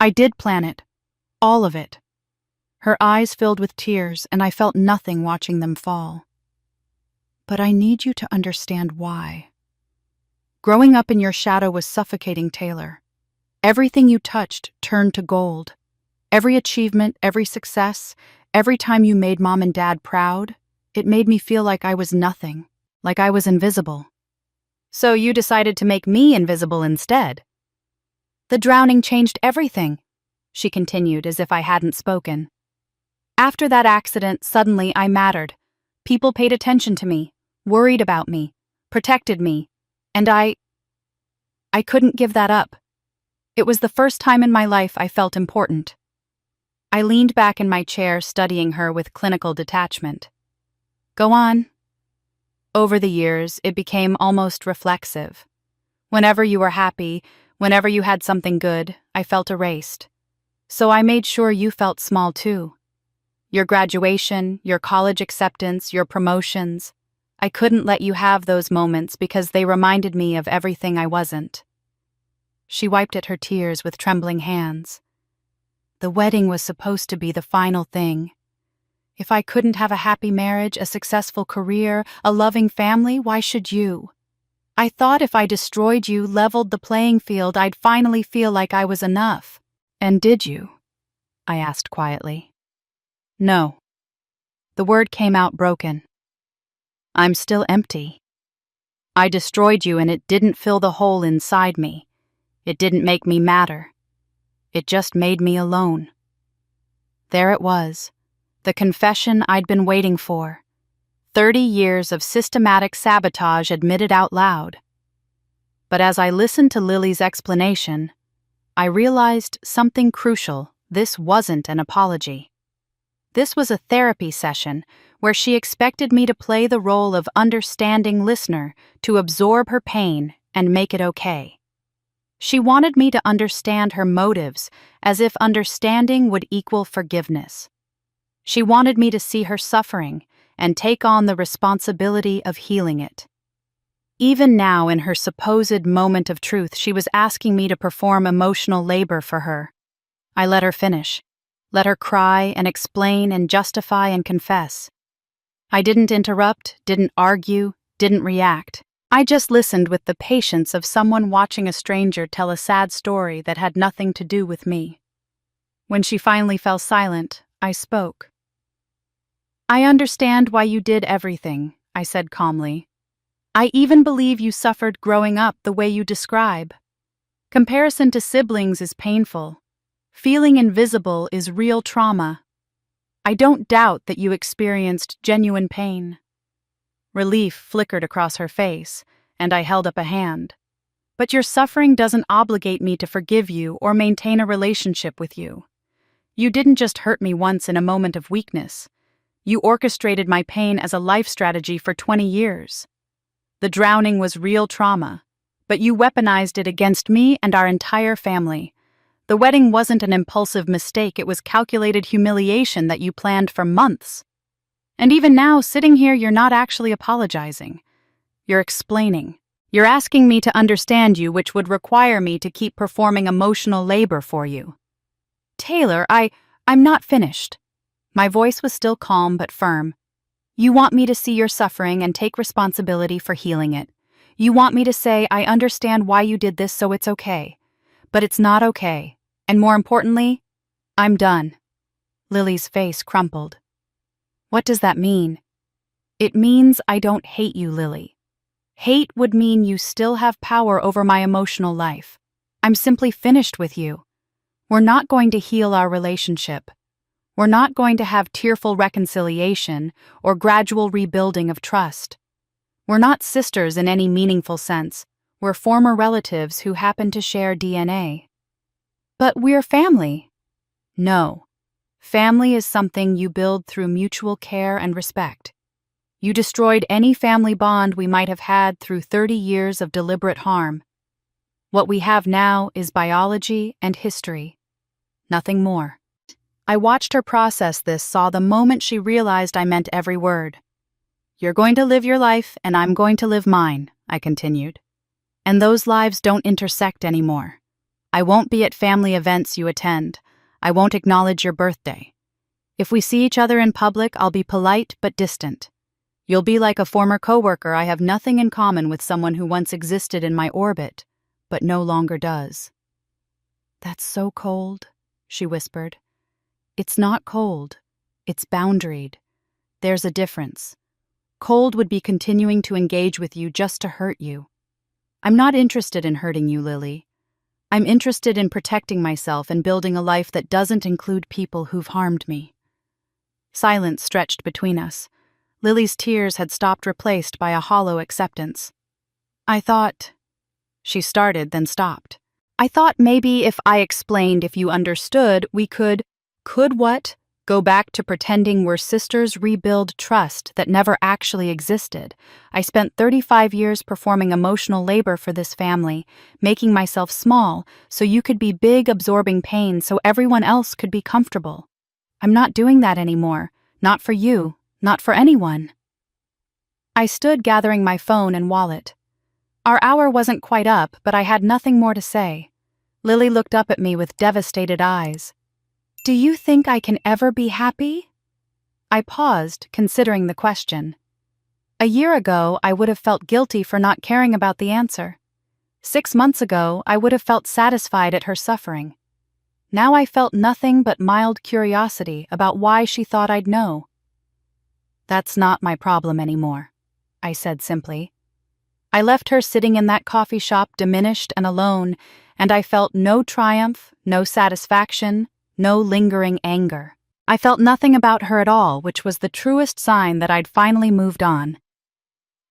I did plan it. All of it." Her eyes filled with tears, and I felt nothing watching them fall. "But I need you to understand why. Growing up in your shadow was suffocating, Taylor. Everything you touched turned to gold. Every achievement, every success, every time you made Mom and Dad proud, it made me feel like I was nothing, like I was invisible. So you decided to make me invisible instead." "The drowning changed everything," she continued as if I hadn't spoken. "After that accident, suddenly I mattered. People paid attention to me, worried about me, protected me, and I couldn't give that up. It was the first time in my life I felt important." I leaned back in my chair, studying her with clinical detachment. "Go on." "Over the years, it became almost reflexive. Whenever you were happy, whenever you had something good, I felt erased. So I made sure you felt small too. Your graduation, your college acceptance, your promotions. I couldn't let you have those moments because they reminded me of everything I wasn't." She wiped at her tears with trembling hands. "The wedding was supposed to be the final thing. If I couldn't have a happy marriage, a successful career, a loving family, why should you? I thought if I destroyed you, leveled the playing field, I'd finally feel like I was enough." "And did you?" I asked quietly. "No." The word came out broken. "I'm still empty. I destroyed you and it didn't fill the hole inside me. It didn't make me matter. It just made me alone." There it was, the confession I'd been waiting for. 30 years of systematic sabotage admitted out loud. But as I listened to Lily's explanation, I realized something crucial. This wasn't an apology. This was a therapy session where she expected me to play the role of understanding listener, to absorb her pain and make it okay. She wanted me to understand her motives, as if understanding would equal forgiveness. She wanted me to see her suffering and take on the responsibility of healing it. Even now, in her supposed moment of truth, she was asking me to perform emotional labor for her. I let her finish, let her cry and explain and justify and confess. I didn't interrupt, didn't argue, didn't react. I just listened with the patience of someone watching a stranger tell a sad story that had nothing to do with me. When she finally fell silent, I spoke. "I understand why you did everything," I said calmly. "I even believe you suffered growing up the way you describe. Comparison to siblings is painful. Feeling invisible is real trauma. I don't doubt that you experienced genuine pain. Relief flickered across her face, and I held up a hand. But your suffering doesn't obligate me to forgive you or maintain a relationship with you. You didn't just hurt me once in a moment of weakness. You orchestrated my pain as a life strategy for 20 years. The drowning was real trauma, but you weaponized it against me and our entire family. The wedding wasn't an impulsive mistake, it was calculated humiliation that you planned for months. And even now, sitting here, you're not actually apologizing. You're explaining. You're asking me to understand you, which would require me to keep performing emotional labor for you. Taylor, I'm not finished. My voice was still calm but firm. You want me to see your suffering and take responsibility for healing it. You want me to say, I understand why you did this, so it's okay. But it's not okay. And more importantly, I'm done. Lily's face crumpled. What does that mean? It means I don't hate you, Lily. Hate would mean you still have power over my emotional life. I'm simply finished with you. We're not going to heal our relationship. We're not going to have tearful reconciliation or gradual rebuilding of trust. We're not sisters in any meaningful sense. We're former relatives who happen to share DNA. But we're family. No. Family is something you build through mutual care and respect. You destroyed any family bond we might have had through 30 years of deliberate harm. What we have now is biology and history. Nothing more. I watched her process this, saw the moment she realized I meant every word. You're going to live your life, and I'm going to live mine, I continued. And those lives don't intersect anymore. I won't be at family events you attend. I won't acknowledge your birthday. If we see each other in public, I'll be polite but distant. You'll be like a former coworker. I have nothing in common with someone who once existed in my orbit, but no longer does. That's so cold, she whispered. It's not cold. It's boundaried. There's a difference. Cold would be continuing to engage with you just to hurt you. I'm not interested in hurting you, Lily. I'm interested in protecting myself and building a life that doesn't include people who've harmed me. Silence stretched between us. Lily's tears had stopped, replaced by a hollow acceptance. I thought... She started, then stopped. I thought maybe if I explained, if you understood, we could... Could what? Go back to pretending we're sisters, rebuild trust that never actually existed. I spent 35 years performing emotional labor for this family, making myself small so you could be big, absorbing pain so everyone else could be comfortable. I'm not doing that anymore. Not for you. Not for anyone. I stood gathering my phone and wallet. Our hour wasn't quite up, but I had nothing more to say. Lily looked up at me with devastated eyes. Do you think I can ever be happy? I paused, considering the question. A year ago, I would have felt guilty for not caring about the answer. 6 months ago, I would have felt satisfied at her suffering. Now I felt nothing but mild curiosity about why she thought I'd know. That's not my problem anymore, I said simply. I left her sitting in that coffee shop diminished and alone, and I felt no triumph, no satisfaction, no lingering anger. I felt nothing about her at all, which was the truest sign that I'd finally moved on.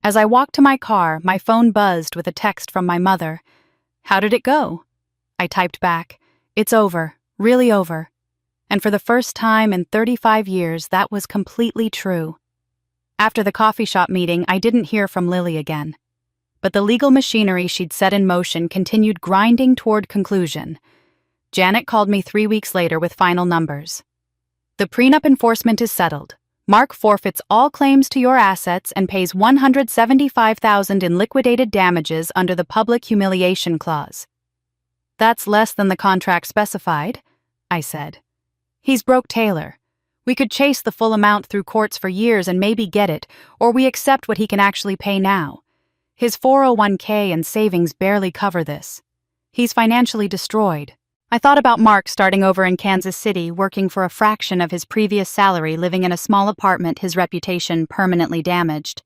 As I walked to my car, my phone buzzed with a text from my mother. How did it go? I typed back, It's over, really over. And for the first time in 35 years, that was completely true. After the coffee shop meeting, I didn't hear from Lily again. But the legal machinery she'd set in motion continued grinding toward conclusion. Janet called me 3 weeks later with final numbers. The prenup enforcement is settled. Mark forfeits all claims to your assets and pays $175,000 in liquidated damages under the public humiliation clause. That's less than the contract specified, I said. He's broke Taylor. We could chase the full amount through courts for years and maybe get it, or we accept what he can actually pay now. His 401k and savings barely cover this. He's financially destroyed. I thought about Mark starting over in Kansas City, working for a fraction of his previous salary, living in a small apartment, his reputation permanently damaged.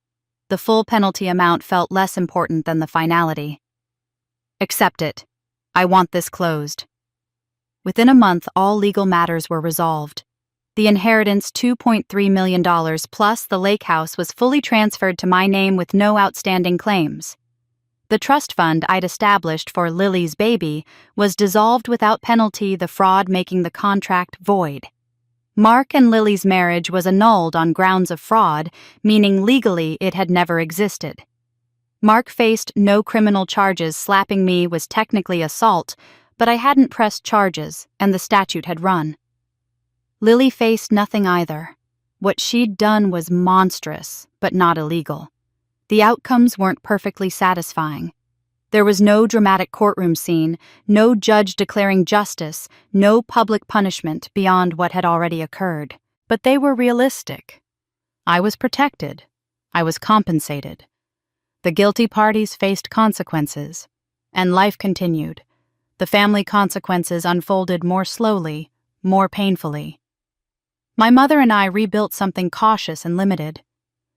The full penalty amount felt less important than the finality. Accept it. I want this closed. Within a month, all legal matters were resolved. The inheritance, $2.3 million plus the lake house, was fully transferred to my name with no outstanding claims. The trust fund I'd established for Lily's baby was dissolved without penalty, the fraud making the contract void. Mark and Lily's marriage was annulled on grounds of fraud, meaning legally it had never existed. Mark faced no criminal charges. Slapping me was technically assault, but I hadn't pressed charges, and the statute had run. Lily faced nothing either. What she'd done was monstrous, but not illegal. The outcomes weren't perfectly satisfying. There was no dramatic courtroom scene, no judge declaring justice, no public punishment beyond what had already occurred. But they were realistic. I was protected. I was compensated. The guilty parties faced consequences, and life continued. The family consequences unfolded more slowly, more painfully. My mother and I rebuilt something cautious and limited.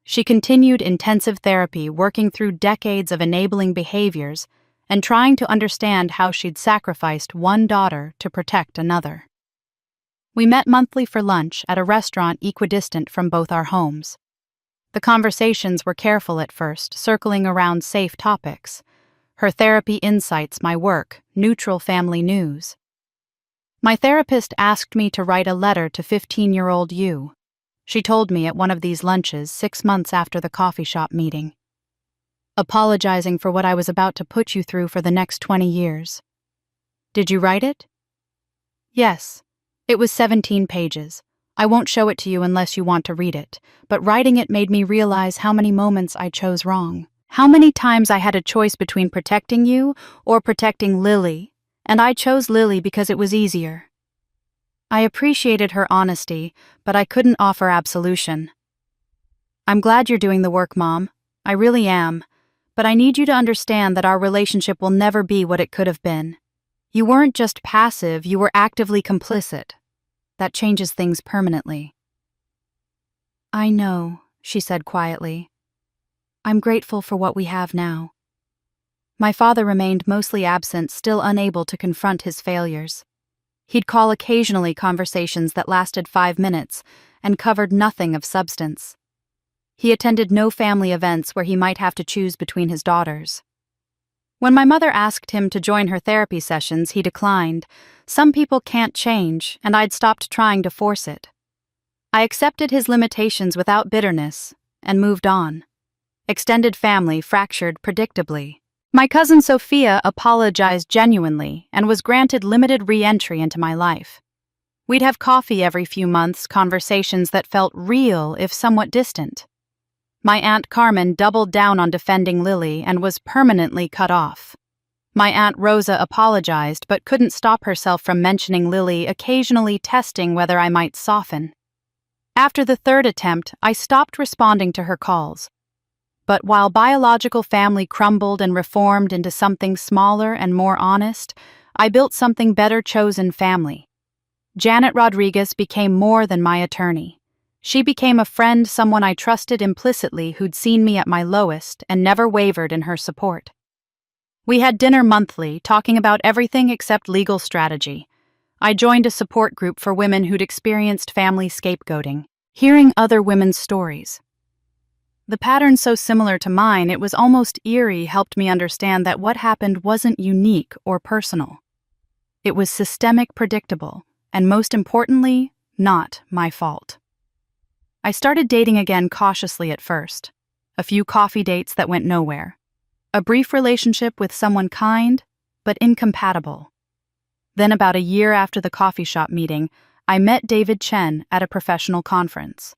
She continued intensive therapy, working through decades of enabling behaviors and trying to understand how she'd sacrificed one daughter to protect another. We met monthly for lunch at a restaurant equidistant from both our homes. The conversations were careful at first, circling around safe topics. Her therapy insights, my work, neutral family news. My therapist asked me to write a letter to 15-year-old you. She told me at one of these lunches 6 months after the coffee shop meeting. Apologizing for what I was about to put you through for the next 20 years. Did you write it? Yes. It was 17 pages. I won't show it to you unless you want to read it, but writing it made me realize how many moments I chose wrong. How many times I had a choice between protecting you or protecting Lily, and I chose Lily because it was easier. I appreciated her honesty, but I couldn't offer absolution. I'm glad you're doing the work, Mom. I really am. But I need you to understand that our relationship will never be what it could have been. You weren't just passive, you were actively complicit. That changes things permanently. I know, she said quietly. I'm grateful for what we have now. My father remained mostly absent, still unable to confront his failures. He'd call occasionally, conversations that lasted 5 minutes and covered nothing of substance. He attended no family events where he might have to choose between his daughters. When my mother asked him to join her therapy sessions, he declined. Some people can't change, and I'd stopped trying to force it. I accepted his limitations without bitterness and moved on. Extended family fractured predictably. My cousin Sophia apologized genuinely and was granted limited re-entry into my life. We'd have coffee every few months, conversations that felt real if somewhat distant. My Aunt Carmen doubled down on defending Lily and was permanently cut off. My Aunt Rosa apologized but couldn't stop herself from mentioning Lily, occasionally testing whether I might soften. After the 3rd attempt, I stopped responding to her calls. But while biological family crumbled and reformed into something smaller and more honest, I built something better: chosen family. Janet Rodriguez became more than my attorney. She became a friend, someone I trusted implicitly, who'd seen me at my lowest and never wavered in her support. We had dinner monthly, talking about everything except legal strategy. I joined a support group for women who'd experienced family scapegoating, hearing other women's stories. The pattern, so similar to mine, it was almost eerie, helped me understand that what happened wasn't unique or personal. It was systemic, predictable, and most importantly, not my fault. I started dating again cautiously at first. A few coffee dates that went nowhere. A brief relationship with someone kind, but incompatible. Then about a year after the coffee shop meeting, I met David Chen at a professional conference.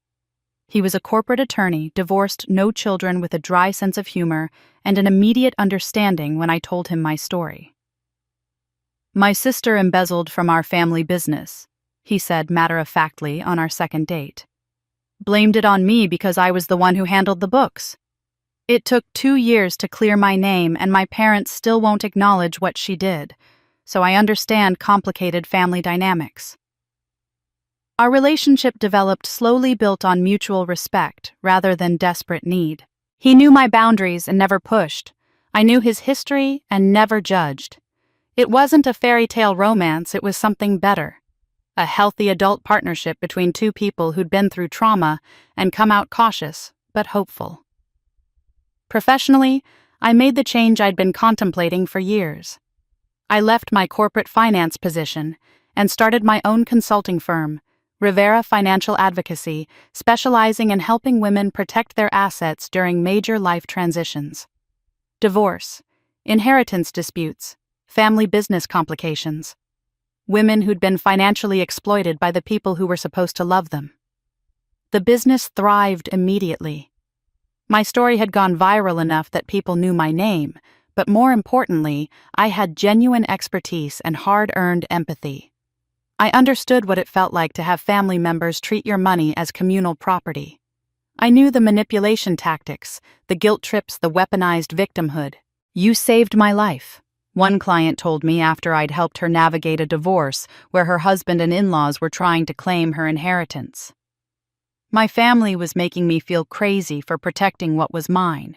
He was a corporate attorney, divorced, no children, with a dry sense of humor and an immediate understanding when I told him my story. My sister embezzled from our family business, he said matter-of-factly on our second date. Blamed it on me because I was the one who handled the books. It took 2 years to clear my name, and my parents still won't acknowledge what she did, so I understand complicated family dynamics. Our relationship developed slowly, built on mutual respect rather than desperate need. He knew my boundaries and never pushed. I knew his history and never judged. It wasn't a fairy tale romance, it was something better. A healthy adult partnership between two people who'd been through trauma and come out cautious, but hopeful. Professionally, I made the change I'd been contemplating for years. I left my corporate finance position and started my own consulting firm, Rivera Financial Advocacy, specializing in helping women protect their assets during major life transitions. Divorce, inheritance disputes, family business complications. Women who'd been financially exploited by the people who were supposed to love them. The business thrived immediately. My story had gone viral enough that people knew my name, but more importantly, I had genuine expertise and hard-earned empathy. I understood what it felt like to have family members treat your money as communal property. I knew the manipulation tactics, the guilt trips, the weaponized victimhood. "You saved my life," one client told me after I'd helped her navigate a divorce where her husband and in-laws were trying to claim her inheritance. My family was making me feel crazy for protecting what was mine.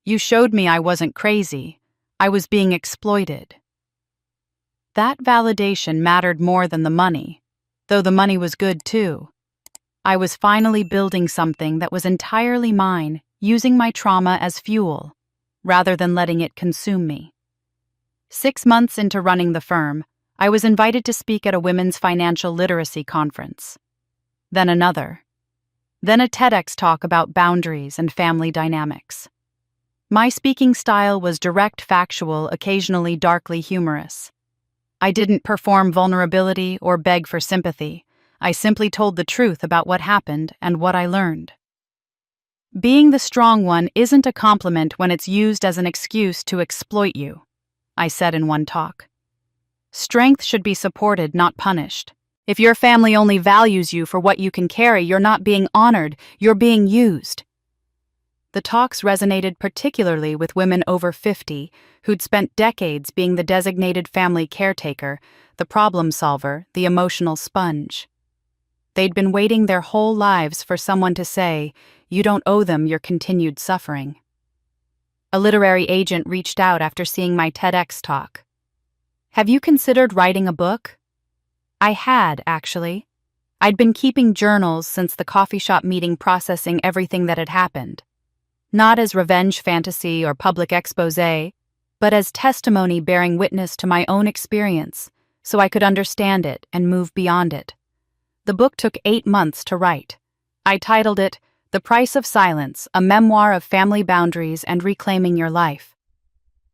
"You showed me I wasn't crazy. I was being exploited." That validation mattered more than the money, though the money was good too. I was finally building something that was entirely mine, using my trauma as fuel, rather than letting it consume me. 6 months into running the firm, I was invited to speak at a women's financial literacy conference. Then another. Then a TEDx talk about boundaries and family dynamics. My speaking style was direct, factual, occasionally darkly humorous. I didn't perform vulnerability or beg for sympathy. I simply told the truth about what happened and what I learned. Being the strong one isn't a compliment when it's used as an excuse to exploit you, I said in one talk. Strength should be supported, not punished. If your family only values you for what you can carry, you're not being honored, you're being used. The talks resonated particularly with women over 50 who'd spent decades being the designated family caretaker, the problem solver, the emotional sponge. They'd been waiting their whole lives for someone to say, "You don't owe them your continued suffering." A literary agent reached out after seeing my TEDx talk. "Have you considered writing a book?" I had, actually. I'd been keeping journals since the coffee shop meeting, processing everything that had happened. Not as revenge fantasy or public expose, but as testimony bearing witness to my own experience, so I could understand it and move beyond it. The book took 8 months to write. I titled it, "The Price of Silence, a Memoir of Family Boundaries and Reclaiming Your Life."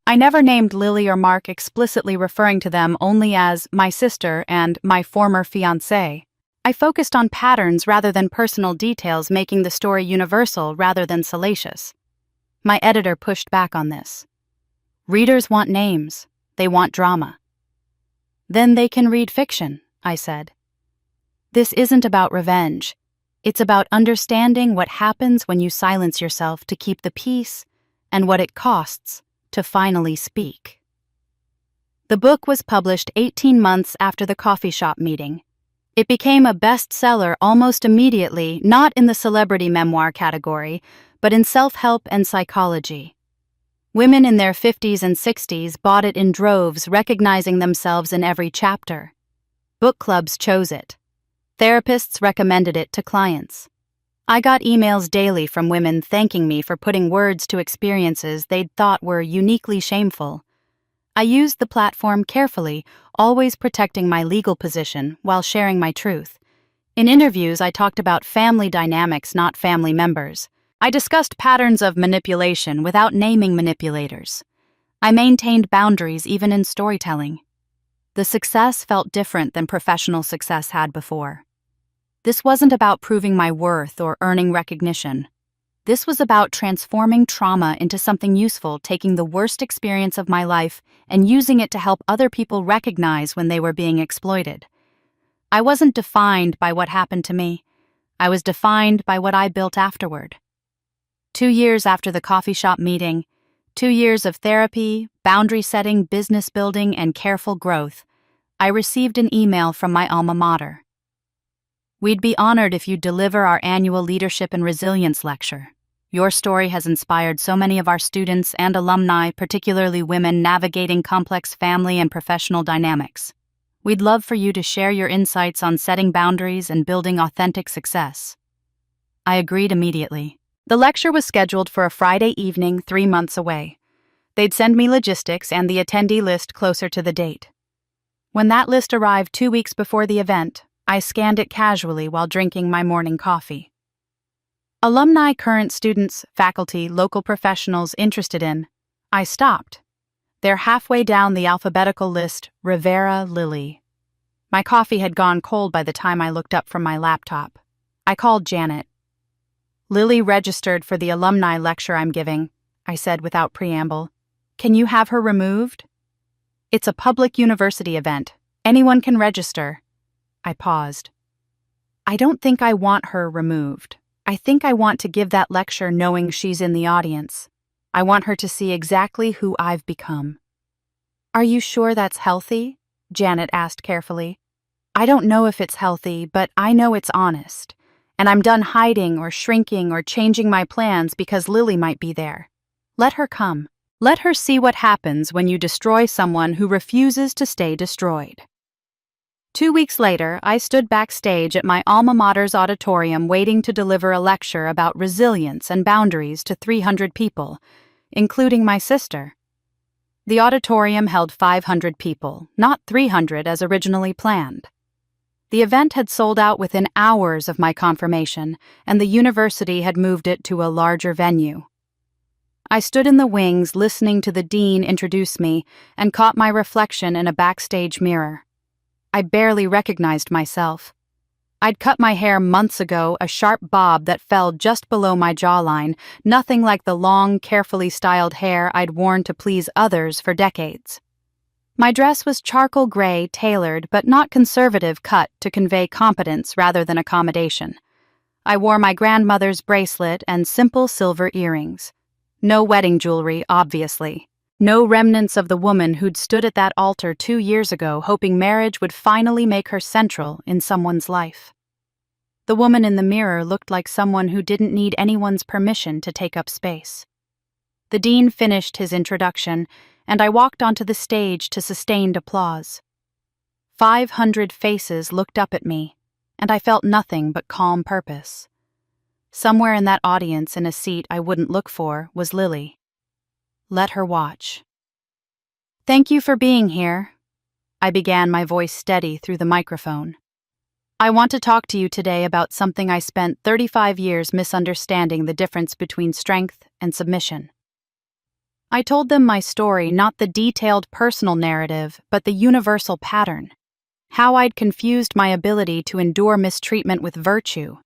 I never named Lily or Mark, explicitly referring to them only as my sister and my former fiancé. I focused on patterns rather than personal details, making the story universal rather than salacious. My editor pushed back on this. "Readers want names. They want drama." "Then they can read fiction," I said. "This isn't about revenge. It's about understanding what happens when you silence yourself to keep the peace and what it costs to finally speak." The book was published 18 months after the coffee shop meeting. It became a bestseller almost immediately, not in the celebrity memoir category, but in self-help and psychology. Women in their 50s and 60s bought it in droves, recognizing themselves in every chapter. Book clubs chose it. Therapists recommended it to clients. I got emails daily from women thanking me for putting words to experiences they'd thought were uniquely shameful. I used the platform carefully, always protecting my legal position while sharing my truth. In interviews, I talked about family dynamics, not family members. I discussed patterns of manipulation without naming manipulators. I maintained boundaries even in storytelling. The success felt different than professional success had before. This wasn't about proving my worth or earning recognition. This was about transforming trauma into something useful, taking the worst experience of my life and using it to help other people recognize when they were being exploited. I wasn't defined by what happened to me. I was defined by what I built afterward. 2 years after the coffee shop meeting, 2 years of therapy, boundary setting, business building, and careful growth, I received an email from my alma mater. "We'd be honored if you'd deliver our annual Leadership and Resilience lecture. Your story has inspired so many of our students and alumni, particularly women navigating complex family and professional dynamics. We'd love for you to share your insights on setting boundaries and building authentic success." I agreed immediately. The lecture was scheduled for a Friday evening 3 months away. They'd send me logistics and the attendee list closer to the date. When that list arrived 2 weeks before the event, I scanned it casually while drinking my morning coffee. Alumni, current students, faculty, local professionals interested in. I stopped. They're halfway down the alphabetical list, Rivera Lily. My coffee had gone cold by the time I looked up from my laptop. I called Janet. "Lily registered for the alumni lecture I'm giving," I said without preamble. "Can you have her removed?" "It's a public university event. Anyone can register." I paused. "I don't think I want her removed. I think I want to give that lecture knowing she's in the audience. I want her to see exactly who I've become." "Are you sure that's healthy?" Janet asked carefully. "I don't know if it's healthy, but I know it's honest. And I'm done hiding or shrinking or changing my plans because Lily might be there. Let her come. Let her see what happens when you destroy someone who refuses to stay destroyed." 2 weeks later, I stood backstage at my alma mater's auditorium waiting to deliver a lecture about resilience and boundaries to 300 people, including my sister. The auditorium held 500 people, not 300 as originally planned. The event had sold out within hours of my confirmation, and the university had moved it to a larger venue. I stood in the wings listening to the dean introduce me and caught my reflection in a backstage mirror. I barely recognized myself. I'd cut my hair months ago, a sharp bob that fell just below my jawline, nothing like the long, carefully styled hair I'd worn to please others for decades. My dress was charcoal gray, tailored but not conservative cut to convey competence rather than accommodation. I wore my grandmother's bracelet and simple silver earrings. No wedding jewelry, obviously. No remnants of the woman who'd stood at that altar 2 years ago hoping marriage would finally make her central in someone's life. The woman in the mirror looked like someone who didn't need anyone's permission to take up space. The dean finished his introduction, and I walked onto the stage to sustained applause. 500 faces looked up at me, and I felt nothing but calm purpose. Somewhere in that audience, in a seat I wouldn't look for, was Lily. Let her watch. "Thank you for being here." I began, my voice steady through the microphone. "I want to talk to you today about something I spent 35 years misunderstanding the difference between strength and submission." I told them my story, not the detailed personal narrative, but the universal pattern. How I'd confused my ability to endure mistreatment with virtue.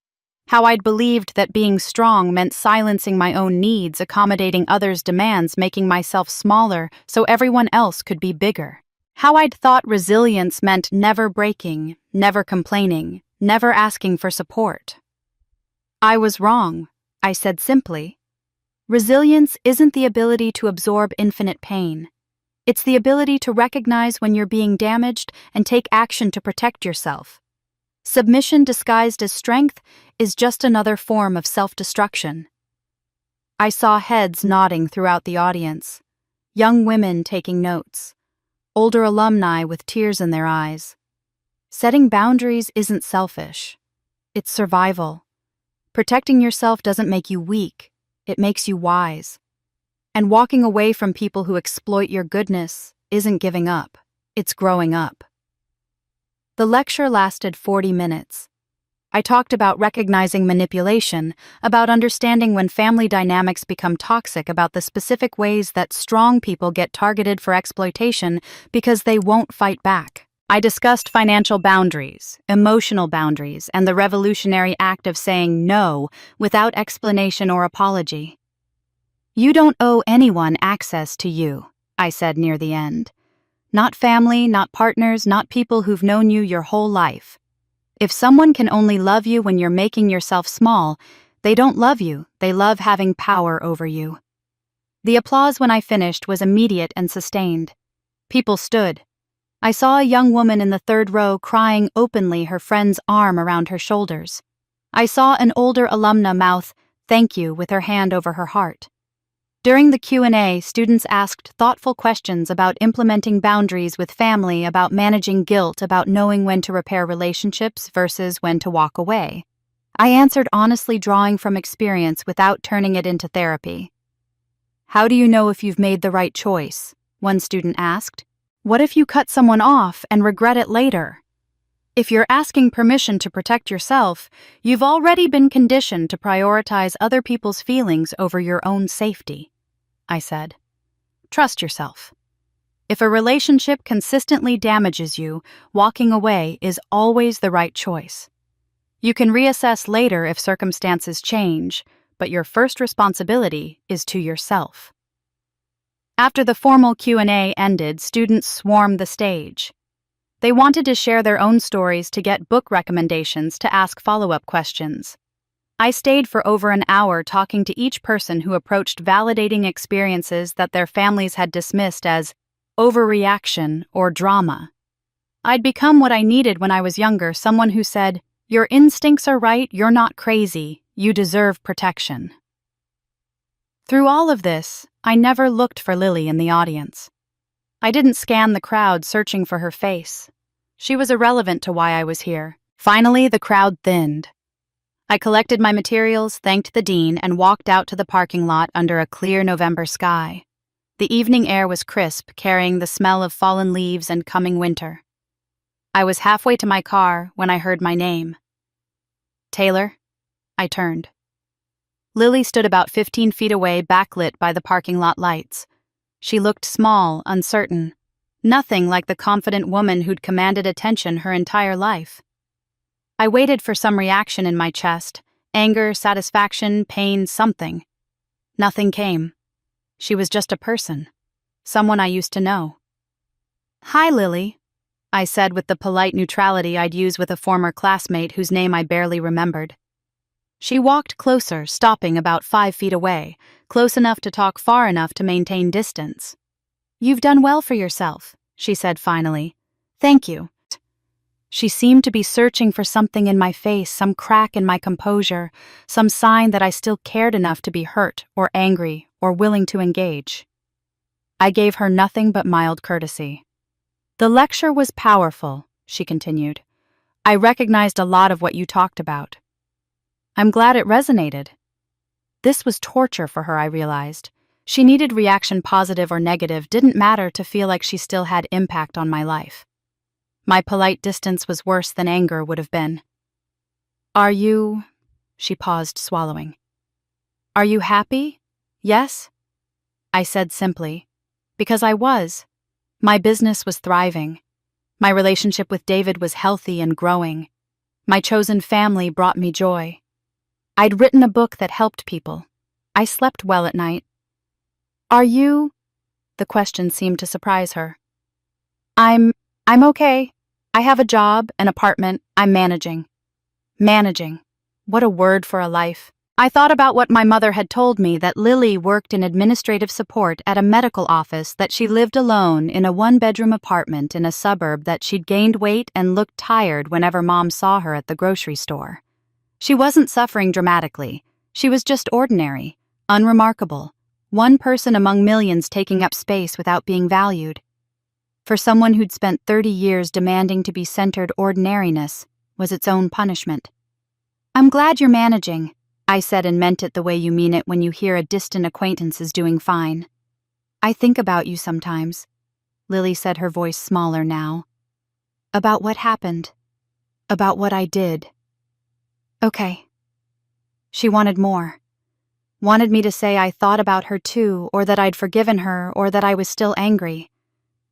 How I'd believed that being strong meant silencing my own needs, accommodating others' demands, making myself smaller so everyone else could be bigger. How I'd thought resilience meant never breaking, never complaining, never asking for support. I was wrong, I said simply. Resilience isn't the ability to absorb infinite pain. It's the ability to recognize when you're being damaged and take action to protect yourself. Submission disguised as strength is just another form of self-destruction. I saw heads nodding throughout the audience, young women taking notes, older alumni with tears in their eyes. Setting boundaries isn't selfish. It's survival. Protecting yourself doesn't make you weak. It makes you wise. And walking away from people who exploit your goodness isn't giving up. It's growing up. The lecture lasted 40 minutes. I talked about recognizing manipulation, about understanding when family dynamics become toxic, about the specific ways that strong people get targeted for exploitation because they won't fight back. I discussed financial boundaries, emotional boundaries, and the revolutionary act of saying no without explanation or apology. "You don't owe anyone access to you," I said near the end. "Not family, not partners, not people who've known you your whole life. If someone can only love you when you're making yourself small, they don't love you, they love having power over you." The applause when I finished was immediate and sustained. People stood. I saw a young woman in the third row crying openly, her friend's arm around her shoulders. I saw an older alumna mouth, "Thank you," with her hand over her heart. During the Q&A, students asked thoughtful questions about implementing boundaries with family, about managing guilt, about knowing when to repair relationships versus when to walk away. I answered honestly, drawing from experience without turning it into therapy. "How do you know if you've made the right choice?" one student asked. "What if you cut someone off and regret it later?" If you're asking permission to protect yourself, you've already been conditioned to prioritize other people's feelings over your own safety, I said. Trust yourself. If a relationship consistently damages you, walking away is always the right choice. You can reassess later if circumstances change, but your first responsibility is to yourself. After the formal Q&A ended, students swarmed the stage. They wanted to share their own stories, to get book recommendations, to ask follow-up questions. I stayed for over an hour talking to each person who approached, validating experiences that their families had dismissed as overreaction or drama. I'd become what I needed when I was younger, someone who said, "Your instincts are right, you're not crazy, you deserve protection." Through all of this, I never looked for Lily in the audience. I didn't scan the crowd searching for her face. She was irrelevant to why I was here. Finally, the crowd thinned. I collected my materials, thanked the dean, and walked out to the parking lot under a clear November sky. The evening air was crisp, carrying the smell of fallen leaves and coming winter. I was halfway to my car when I heard my name. "Taylor?" I turned. Lily stood about 15 feet away, backlit by the parking lot lights. She looked small, uncertain, nothing like the confident woman who'd commanded attention her entire life. I waited for some reaction in my chest, anger, satisfaction, pain, something. Nothing came. She was just a person, someone I used to know. "Hi, Lily," I said with the polite neutrality I'd use with a former classmate whose name I barely remembered. She walked closer, stopping about 5 feet away, close enough to talk, far enough to maintain distance. "You've done well for yourself," she said finally. "Thank you." She seemed to be searching for something in my face, some crack in my composure, some sign that I still cared enough to be hurt or angry or willing to engage. I gave her nothing but mild courtesy. "The lecture was powerful," she continued. "I recognized a lot of what you talked about. I'm glad it resonated." This was torture for her, I realized. She needed reaction, positive or negative, didn't matter, to feel like she still had impact on my life. My polite distance was worse than anger would have been. "Are you—" She paused, swallowing. "Are you happy? Yes?" I said simply. Because I was. My business was thriving. My relationship with David was healthy and growing. My chosen family brought me joy. I'd written a book that helped people. I slept well at night. "Are you—" The question seemed to surprise her. I'm okay. I have a job, an apartment, I'm managing." Managing. What a word for a life. I thought about what my mother had told me, that Lily worked in administrative support at a medical office, that she lived alone in a one-bedroom apartment in a suburb, that she'd gained weight and looked tired whenever Mom saw her at the grocery store. She wasn't suffering dramatically. She was just ordinary, unremarkable, one person among millions taking up space without being valued. For someone who'd spent 30 years demanding to be centered, ordinariness was its own punishment. "I'm glad you're managing," I said, and meant it the way you mean it when you hear a distant acquaintance is doing fine. "I think about you sometimes," Lily said, her voice smaller now. "About what happened. About what I did." "Okay." She wanted more. Wanted me to say I thought about her too, or that I'd forgiven her, or that I was still angry.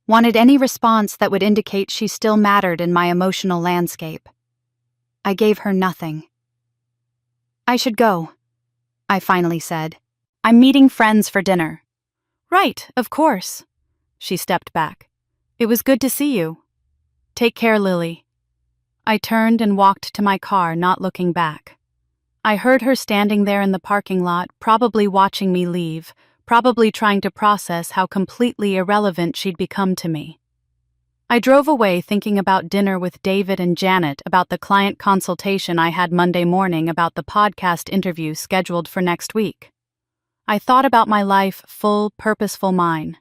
Wanted any response that would indicate she still mattered in my emotional landscape. I gave her nothing. "I should go," I finally said. "I'm meeting friends for dinner." "Right, of course." She stepped back. "It was good to see you." "Take care, Lily." I turned and walked to my car, not looking back. I heard her standing there in the parking lot, probably watching me leave, probably trying to process how completely irrelevant she'd become to me. I drove away thinking about dinner with David and Janet, about the client consultation I had Monday morning, about the podcast interview scheduled for next week. I thought about my life, full, purposeful mine.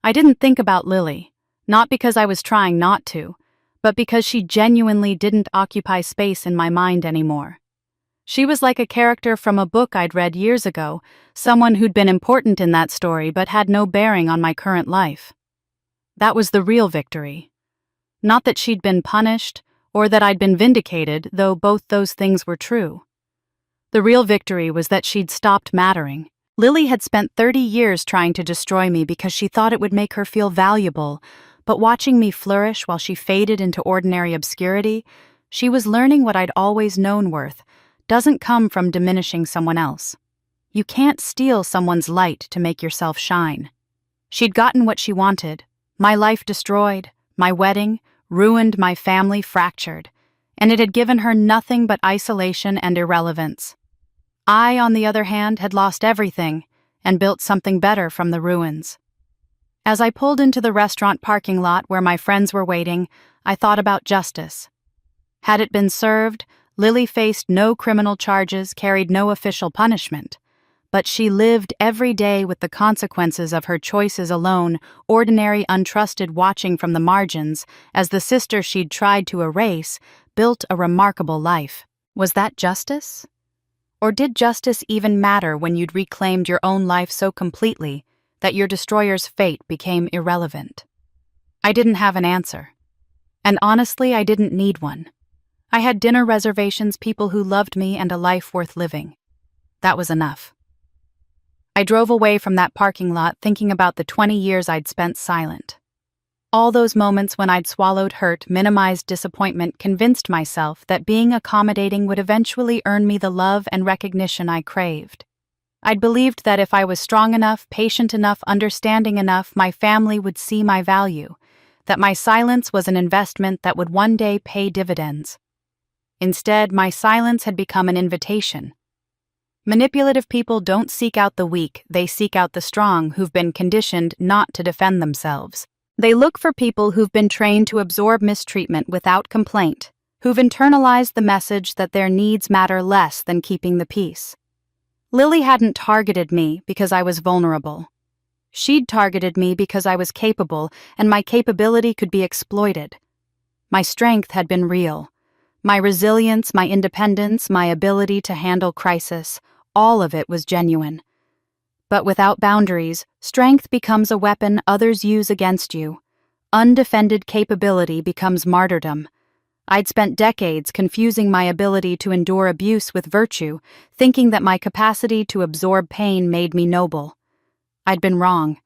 I didn't think about Lily, not because I was trying not to, but because she genuinely didn't occupy space in my mind anymore. She was like a character from a book I'd read years ago, someone who'd been important in that story but had no bearing on my current life. That was the real victory. Not that she'd been punished, or that I'd been vindicated, though both those things were true. The real victory was that she'd stopped mattering. Lily had spent 30 years trying to destroy me because she thought it would make her feel valuable, but watching me flourish while she faded into ordinary obscurity, she was learning what I'd always known worth doesn't come from diminishing someone else. You can't steal someone's light to make yourself shine. She'd gotten what she wanted, my life destroyed, my wedding, ruined, my family fractured, and it had given her nothing but isolation and irrelevance. I, on the other hand, had lost everything and built something better from the ruins. As I pulled into the restaurant parking lot where my friends were waiting, I thought about justice. Had it been served, Lily faced no criminal charges, carried no official punishment. But she lived every day with the consequences of her choices alone, ordinary, untrusted, watching from the margins, as the sister she'd tried to erase built a remarkable life. Was that justice? Or did justice even matter when you'd reclaimed your own life so completely that your destroyer's fate became irrelevant? I didn't have an answer. And honestly, I didn't need one. I had dinner reservations, people who loved me, and a life worth living. That was enough. I drove away from that parking lot thinking about the 20 years I'd spent silent. All those moments when I'd swallowed hurt, minimized disappointment, convinced myself that being accommodating would eventually earn me the love and recognition I craved. I'd believed that if I was strong enough, patient enough, understanding enough, my family would see my value, that my silence was an investment that would one day pay dividends. Instead, my silence had become an invitation. Manipulative people don't seek out the weak, they seek out the strong who've been conditioned not to defend themselves. They look for people who've been trained to absorb mistreatment without complaint, who've internalized the message that their needs matter less than keeping the peace. Lily hadn't targeted me because I was vulnerable. She'd targeted me because I was capable, and my capability could be exploited. My strength had been real. My resilience, my independence, my ability to handle crisis, all of it was genuine. But without boundaries, strength becomes a weapon others use against you. Undefended capability becomes martyrdom. I'd spent decades confusing my ability to endure abuse with virtue, thinking that my capacity to absorb pain made me noble. I'd been wrong.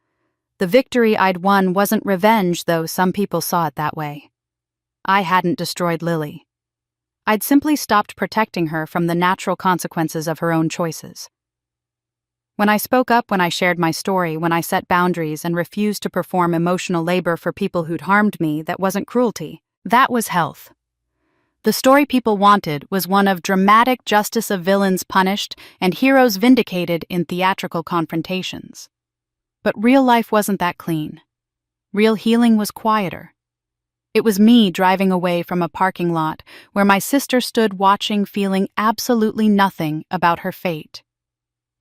The victory I'd won wasn't revenge, though some people saw it that way. I hadn't destroyed Lily. I'd simply stopped protecting her from the natural consequences of her own choices. When I spoke up, when I shared my story, when I set boundaries and refused to perform emotional labor for people who'd harmed me, that wasn't cruelty. That was health. The story people wanted was one of dramatic justice of villains punished and heroes vindicated in theatrical confrontations. But real life wasn't that clean. Real healing was quieter. It was me driving away from a parking lot where my sister stood watching, feeling absolutely nothing about her fate.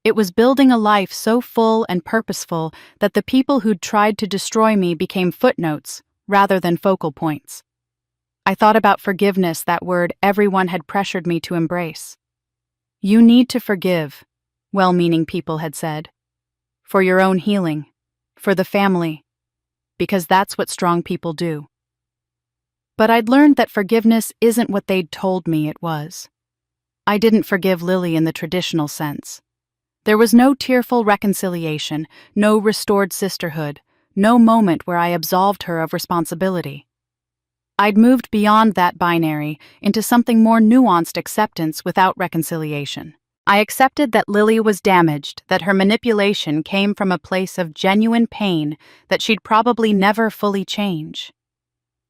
It was building a life so full and purposeful that the people who'd tried to destroy me became footnotes rather than focal points. I thought about forgiveness, that word everyone had pressured me to embrace. You need to forgive, well-meaning people had said. For your own healing, for the family, because that's what strong people do. But I'd learned that forgiveness isn't what they'd told me it was. I didn't forgive Lily in the traditional sense. There was no tearful reconciliation, no restored sisterhood, no moment where I absolved her of responsibility. I'd moved beyond that binary into something more nuanced, acceptance without reconciliation. I accepted that Lily was damaged, that her manipulation came from a place of genuine pain that she'd probably never fully change.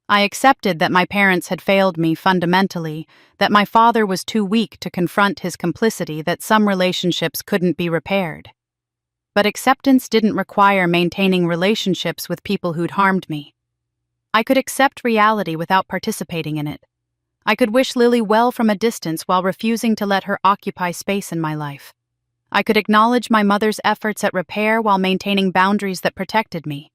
I accepted that my parents had failed me fundamentally, that my father was too weak to confront his complicity, that some relationships couldn't be repaired. But acceptance didn't require maintaining relationships with people who'd harmed me. I could accept reality without participating in it. I could wish Lily well from a distance while refusing to let her occupy space in my life. I could acknowledge my mother's efforts at repair while maintaining boundaries that protected me.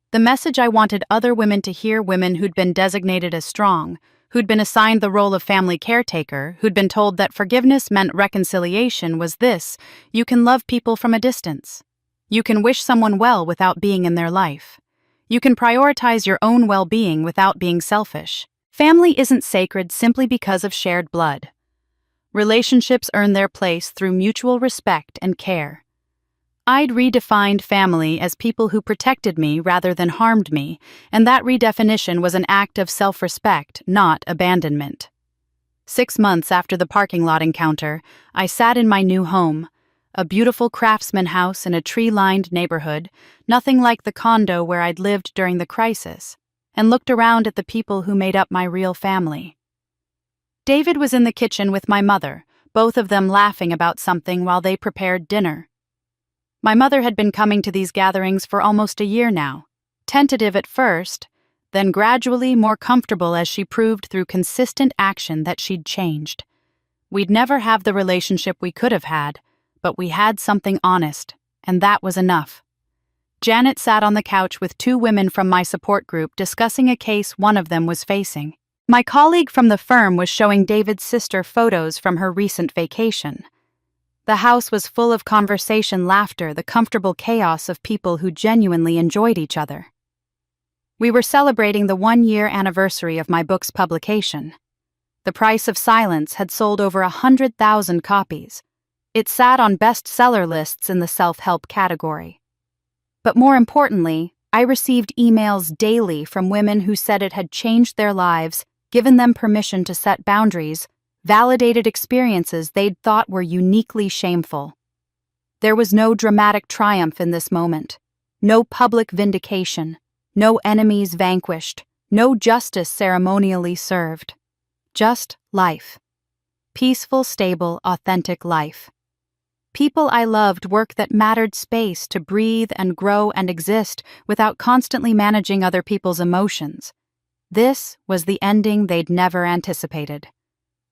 The message I wanted other women to hear, women who'd been designated as strong, who'd been assigned the role of family caretaker, who'd been told that forgiveness meant reconciliation, was this: you can love people from a distance. You can wish someone well without being in their life. You can prioritize your own well-being without being selfish. Family isn't sacred simply because of shared blood. Relationships earn their place through mutual respect and care. I'd redefined family as people who protected me rather than harmed me, and that redefinition was an act of self-respect, not abandonment. 6 months after the parking lot encounter, I sat in my new home, a beautiful craftsman house in a tree-lined neighborhood, nothing like the condo where I'd lived during the crisis, and looked around at the people who made up my real family. David was in the kitchen with my mother, both of them laughing about something while they prepared dinner. My mother had been coming to these gatherings for almost a year now, tentative at first, then gradually more comfortable as she proved through consistent action that she'd changed. We'd never have the relationship we could have had, but we had something honest, and that was enough. Janet sat on the couch with 2 women from my support group discussing a case one of them was facing. My colleague from the firm was showing David's sister photos from her recent vacation. The house was full of conversation, laughter, the comfortable chaos of people who genuinely enjoyed each other. We were celebrating the 1-year anniversary of my book's publication. The Price of Silence had sold over 100,000 copies. It sat on bestseller lists in the self-help category. But more importantly, I received emails daily from women who said it had changed their lives, given them permission to set boundaries, validated experiences they'd thought were uniquely shameful. There was no dramatic triumph in this moment, no public vindication, no enemies vanquished, no justice ceremonially served. Just life. Peaceful, stable, authentic life. People I loved, work that mattered, space to breathe and grow and exist without constantly managing other people's emotions. This was the ending they'd never anticipated.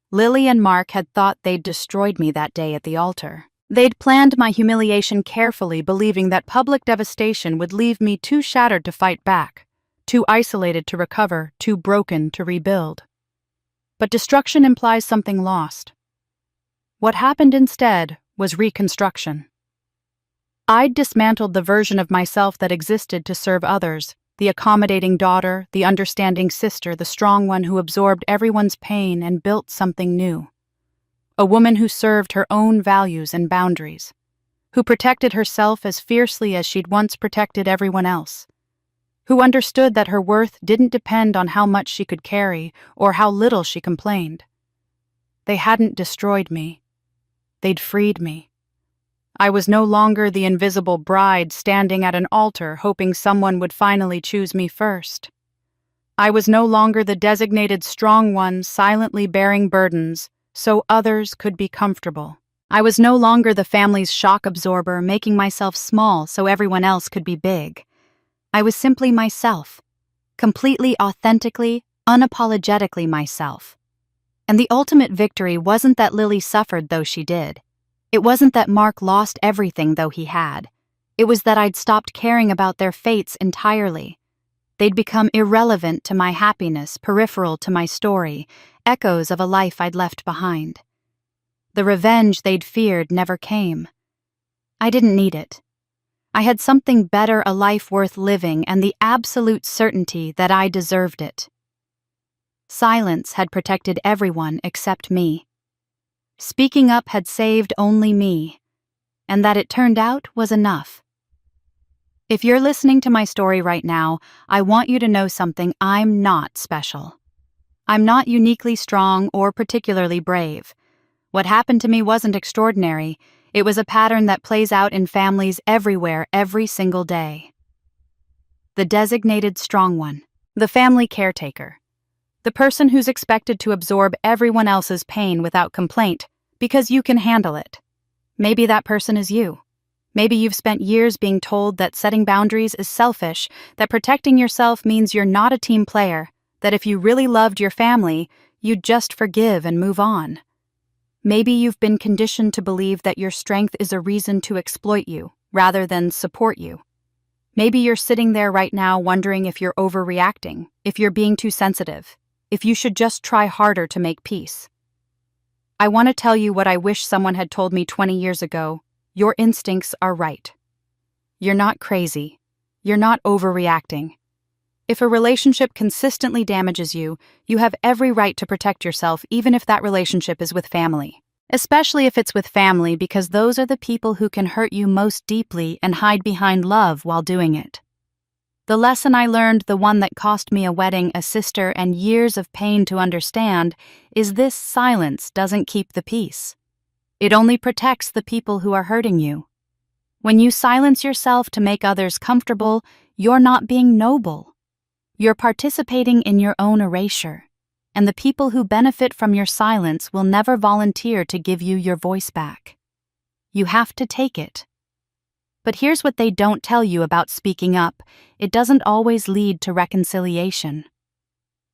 Lily and Mark had thought they'd destroyed me that day at the altar. They'd planned my humiliation carefully, believing that public devastation would leave me too shattered to fight back, too isolated to recover, too broken to rebuild. But destruction implies something lost. What happened instead was reconstruction. I'd dismantled the version of myself that existed to serve others, the accommodating daughter, the understanding sister, the strong one who absorbed everyone's pain and built something new. A woman who served her own values and boundaries, who protected herself as fiercely as she'd once protected everyone else, who understood that her worth didn't depend on how much she could carry or how little she complained. They hadn't destroyed me. They'd freed me. I was no longer the invisible bride standing at an altar hoping someone would finally choose me first. I was no longer the designated strong one silently bearing burdens so others could be comfortable. I was no longer the family's shock absorber making myself small so everyone else could be big. I was simply myself, completely, authentically, unapologetically myself. And the ultimate victory wasn't that Lily suffered, though she did. It wasn't that Mark lost everything, though he had. It was that I'd stopped caring about their fates entirely. They'd become irrelevant to my happiness, peripheral to my story, echoes of a life I'd left behind. The revenge they'd feared never came. I didn't need it. I had something better, a life worth living, and the absolute certainty that I deserved it. Silence had protected everyone except me. Speaking up had saved only me, and that it turned out was enough. If you're listening to my story right now, I want you to know something: I'm not special. I'm not uniquely strong or particularly brave. What happened to me wasn't extraordinary. It was a pattern that plays out in families everywhere, every single day. The designated strong one, the family caretaker, the person who's expected to absorb everyone else's pain without complaint because you can handle it. Maybe that person is you. Maybe you've spent years being told that setting boundaries is selfish, that protecting yourself means you're not a team player, that if you really loved your family, you'd just forgive and move on. Maybe you've been conditioned to believe that your strength is a reason to exploit you, rather than support you. Maybe you're sitting there right now wondering if you're overreacting, if you're being too sensitive, if you should just try harder to make peace. I want to tell you what I wish someone had told me 20 years ago. Your instincts are right. You're not crazy. You're not overreacting. If a relationship consistently damages you, you have every right to protect yourself, even if that relationship is with family. Especially if it's with family, because those are the people who can hurt you most deeply and hide behind love while doing it. The lesson I learned, the one that cost me a wedding, a sister, and years of pain to understand, is this: silence doesn't keep the peace. It only protects the people who are hurting you. When you silence yourself to make others comfortable, you're not being noble. You're participating in your own erasure, and the people who benefit from your silence will never volunteer to give you your voice back. You have to take it. But here's what they don't tell you about speaking up: it doesn't always lead to reconciliation.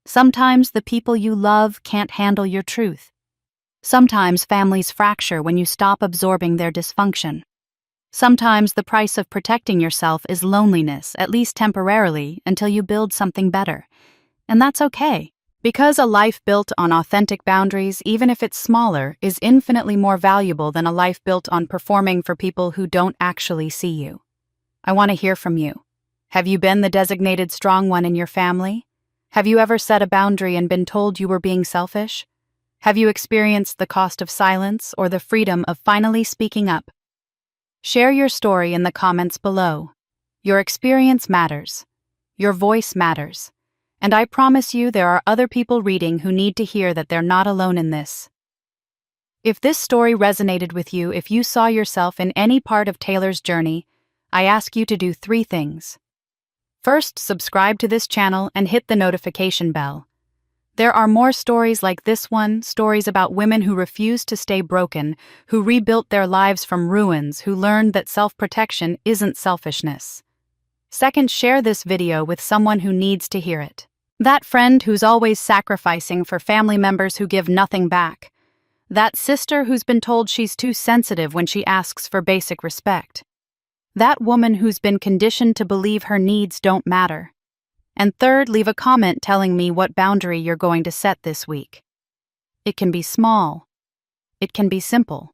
Sometimes the people you love can't handle your truth. Sometimes families fracture when you stop absorbing their dysfunction. Sometimes the price of protecting yourself is loneliness, at least temporarily, until you build something better. And that's okay, because a life built on authentic boundaries, even if it's smaller, is infinitely more valuable than a life built on performing for people who don't actually see you. I want to hear from you. Have you been the designated strong one in your family? Have you ever set a boundary and been told you were being selfish? Have you experienced the cost of silence or the freedom of finally speaking up? Share your story in the comments below. Your experience matters. Your voice matters. And I promise you there are other people reading who need to hear that they're not alone in this. If this story resonated with you, if you saw yourself in any part of Taylor's journey, I ask you to do 3 things. First, subscribe to this channel and hit the notification bell. There are more stories like this one, stories about women who refused to stay broken, who rebuilt their lives from ruins, who learned that self-protection isn't selfishness. Second, share this video with someone who needs to hear it. That friend who's always sacrificing for family members who give nothing back. That sister who's been told she's too sensitive when she asks for basic respect. That woman who's been conditioned to believe her needs don't matter. And third, leave a comment telling me what boundary you're going to set this week. It can be small. It can be simple.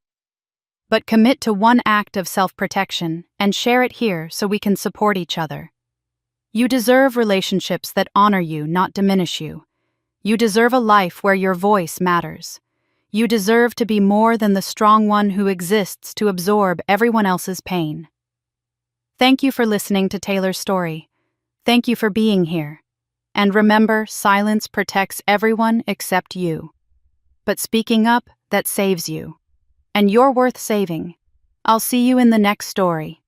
But commit to one act of self-protection and share it here so we can support each other. You deserve relationships that honor you, not diminish you. You deserve a life where your voice matters. You deserve to be more than the strong one who exists to absorb everyone else's pain. Thank you for listening to Taylor's story. Thank you for being here. And remember, silence protects everyone except you. But speaking up, that saves you. And you're worth saving. I'll see you in the next story.